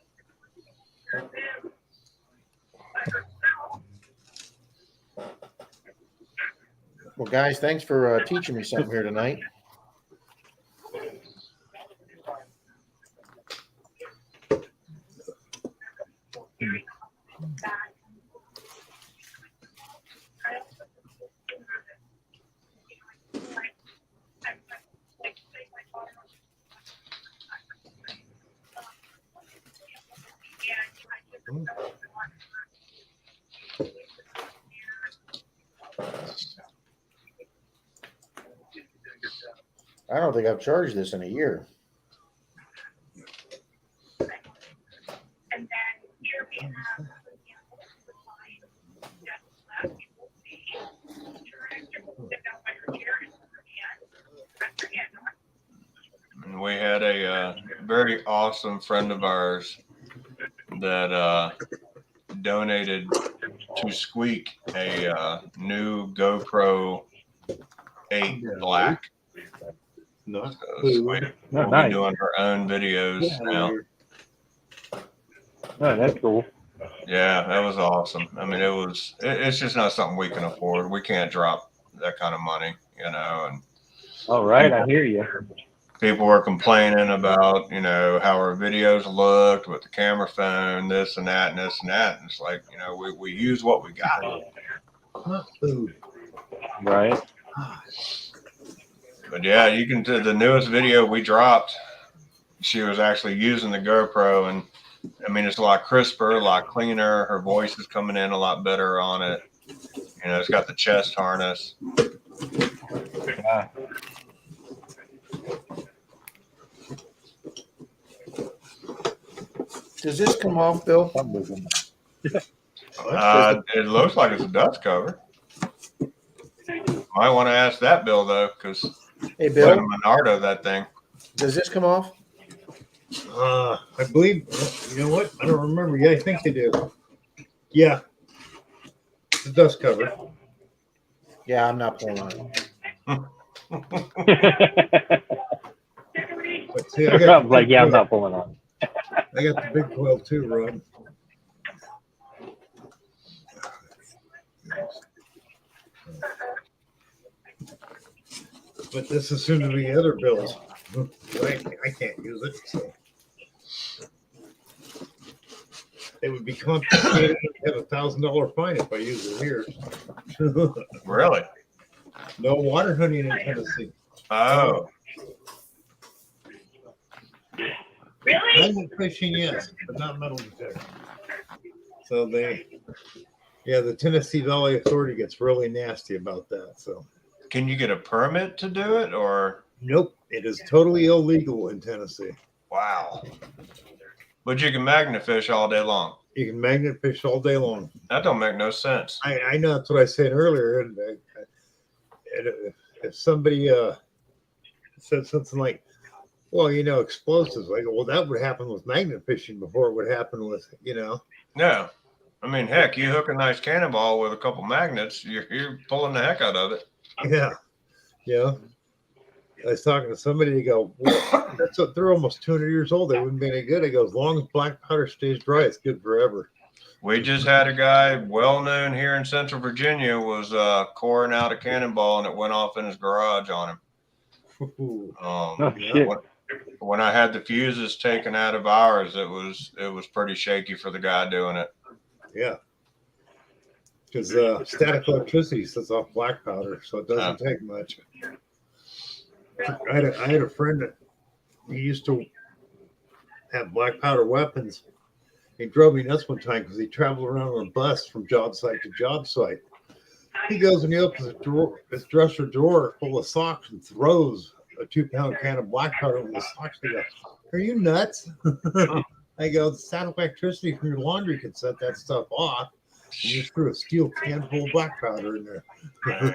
Well, guys, thanks for teaching me something here tonight. I don't think I've charged this in a year. And we had a very awesome friend of ours that donated to Squeak a new GoPro 8 Black. not So food. Squeak Oh, will nice. be doing her own videos now. Oh, that's cool. Yeah, that was awesome. I mean, it's just not something we can afford. We can't drop that kind of money, you know, and All right, I hear you. people were complaining about, you know, how our videos looked with the camera phone, this and that and this and that. And it's like, you know, we use what we got. Not food. Right. But yeah, you can do the newest video we dropped. She was actually using the GoPro, and I mean, it's a lot crisper, a lot cleaner. Her voice is coming in a lot better on it. You know, it's got the chest harness. Yeah. Does this come off, Bill? It looks like it's a dust cover. Might want to ask that Bill though, because Hey, what Bill, a Monardo that thing. does this come off? I believe, you know what? I don't remember. Yeah, I think they do. Yeah. The dust cover. Yeah, I'm not pulling on it. But see, I got Rob's the like, big yeah, I'm coil. not pulling on. I got the big coil too, Rob. But this is soon to be other bills. I can't use it, so. It would be complicated to have $1,000 fine if I use it here. Really? No water hunting in Tennessee. Oh, Really? Island fishing, yes, but not metal detector. So the Tennessee Valley Authority gets really nasty about that. So, can you get a permit to do it, or nope, it is totally illegal in Tennessee. wow? But you can magnet fish all day long. You can magnet fish all day long. That don't make no sense. I know that's what I said earlier. And if somebody said something like, well, explosives, I go, well, that would happen with magnet fishing before it would happen with, Yeah. I mean, heck, you hook a nice cannonball with a couple magnets, you're pulling the heck out of it. Yeah. I was talking to somebody, they go, well, they're almost 200 years old. They wouldn't be any good. I go, as long as black powder stays dry, it's good forever. We just had a guy well known here in Central Virginia was coring out a cannonball and it went off in his garage on him. Shit. When I had the fuses taken out of ours, it was pretty shaky for the guy doing it. Yeah. Because static electricity sets off black powder, so it doesn't take much. I had a friend that he used to have black powder weapons. He drove me nuts one time because he traveled around on a bus from job site to job site. He goes and he opens his dresser drawer full of socks and throws a 2-pound can of black powder in the socks. I go, are you nuts? I go, the static electricity from your laundry can set that stuff off. And you just threw a steel can full of black powder in there. Damn.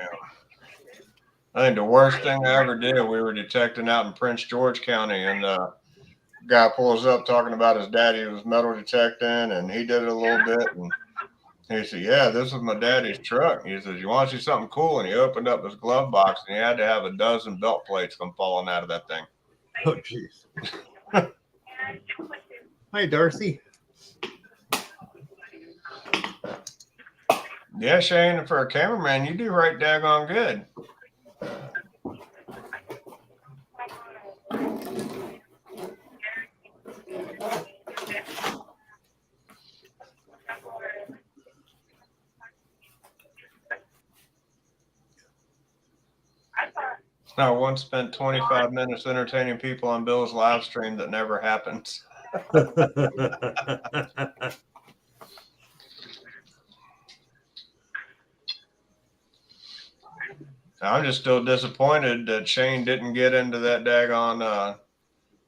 I think the worst thing I ever did, we were detecting out in Prince George County, and guy pulls up talking about his daddy was metal detecting, and he did it a little bit, and he said, yeah, this is my daddy's truck. He says, you want to see something cool? And he opened up his glove box, and he had to have a dozen belt plates come falling out of that thing. Oh, jeez. Hi, Darcy. Yeah, Shane, for a cameraman, you do right daggone good. I once spent 25 minutes entertaining people on Bill's live stream that never happens. I'm just still disappointed that Shane didn't get into that daggone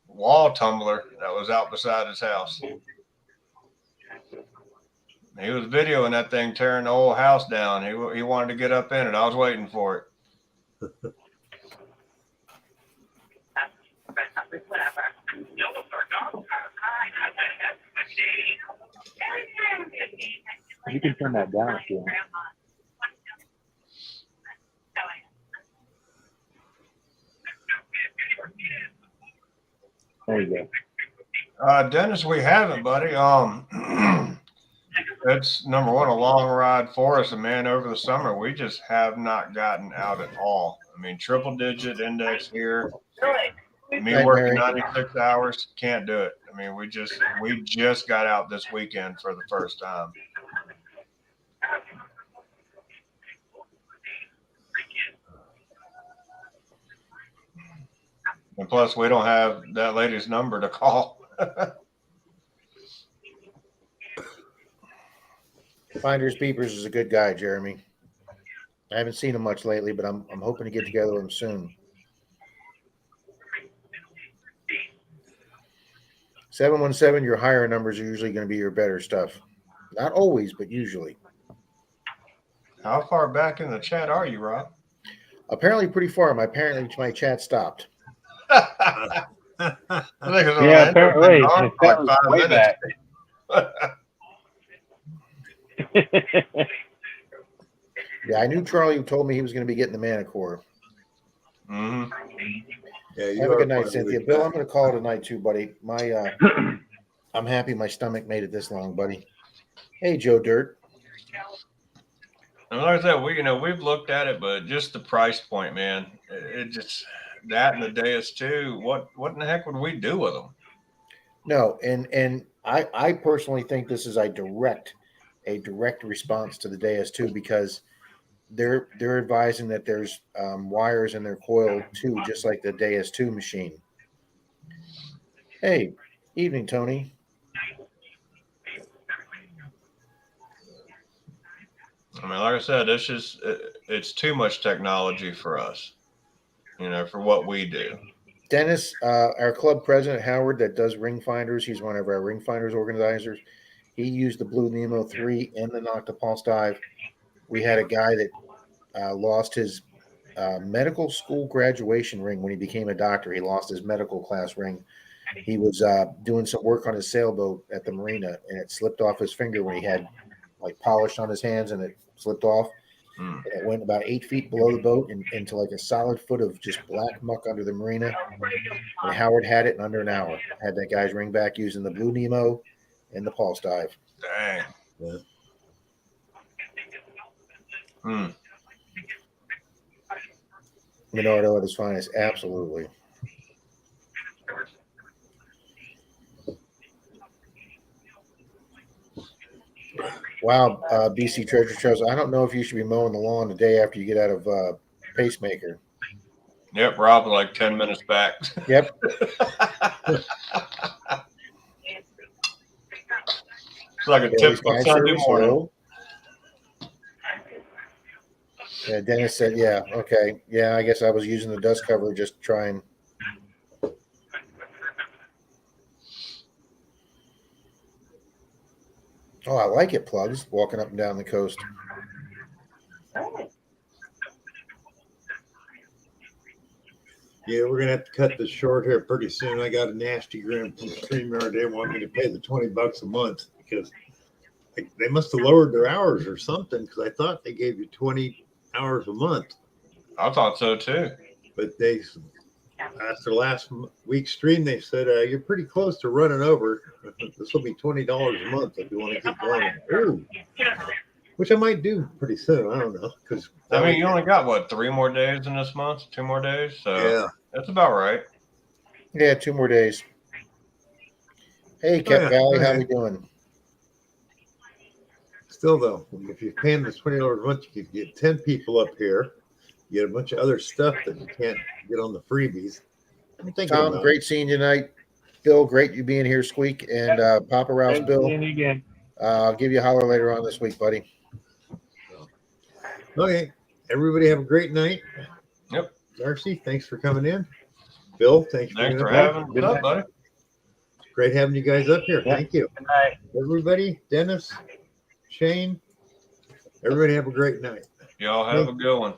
wall tumbler that was out beside his house. He was videoing that thing tearing the whole house down. He wanted to get up in it. I was waiting for it. You can turn that down if you want. There you go. Dennis, we haven't, buddy. It's number one, a long ride for us, and man, over the summer we just have not gotten out at all. I mean, triple digit index here. Me Right, working Mary. 96 hours, can't do it. I mean, we just got out this weekend for the first time. And plus, we don't have that lady's number to call. Finders Beepers is a good guy, Jeremy. I haven't seen him much lately, but I'm hoping to get together with him soon. 717, your higher numbers are usually going to be your better stuff. Not always, but usually. How far back in the chat are you, Rob? Apparently pretty far. My chat stopped. I think it's Yeah, only apparently. been on for That like was 5 way minutes. back. Yeah, I knew Charlie told me he was going to be getting the Manicore. Mm-hmm. Yeah, you Have a are good night, fun Cynthia. week Bill, back. I'm going to call it a night too, buddy. I'm happy my stomach made it this long, buddy. Hey, Joe Dirt. And like I said, we've looked at it, but just the price point, man, it just that and the Deus 2. What in the heck would we do with them? No, and I personally think this is a direct response to the Deus 2 because they're advising that there's wires in their coil too, just like the Deus 2 machine. Hey, evening, Tony. I mean, like I said, it's too much technology for us, for what we do. Dennis, our club president, Howard, that does ring finders, he's one of our ring finders organizers. He used the Blue Nemo 3 and the Nocta Pulse Dive. We had a guy that lost his medical school graduation ring when he became a doctor. He lost his medical class ring. He was doing some work on his sailboat at the marina, and it slipped off his finger when he had like polish on his hands, and it slipped off. And it went about 8 feet below the boat and into like a solid foot of just black muck under the marina. And Howard had it in under an hour. Had that guy's ring back using the Blue Nemo and the Pulse Dive. Dang. Yeah. Menardo at his finest, absolutely. Wow, BC Treasure Trust. I don't know if you should be mowing the lawn the day after you get out of Pacemaker. Yep, Rob's like 10 minutes back. Yep. It's like a Daily typical fine Sunday service, morning. hello. Yeah, Dennis said, yeah, okay. Yeah, I guess I was using the dust cover just to try and. Oh, I like it, Plugs, walking up and down the coast. Yeah, we're gonna have to cut this short here pretty soon. I got a nasty grin from StreamYard. They want me to pay the $20 a month because they must have lowered their hours or something. Because I thought they gave you 20 hours a month, I thought so too. but they after last week's stream they said you're pretty close to running over. This will be $20 a month if you want to keep going. Ooh. Which I might do pretty soon. I don't know because I mean, you only got what, 3 more days in this month? 2 more days? So yeah. that's about right. Yeah, 2 more days. Hey, Cap yeah, Valley, how okay. we doing? Still though, if you're paying this $20 a month, you could get 10 people up here. You get a bunch of other stuff that you can't get on the freebies. I'm thinking Tom, about great seeing you tonight. Bill, great you being here, Squeak, and Papa Ralph's Thanks Bill. again, again. I'll give you a holler later on this week, buddy. it. Okay, everybody have a great night. Yep. Darcy, thanks for coming in. Bill, thanks Thanks for for being up. having us up, buddy. Great having you guys up here. Yeah. Thank you. Good night. Everybody, Dennis, Shane, everybody have a great night. Y'all have a good one.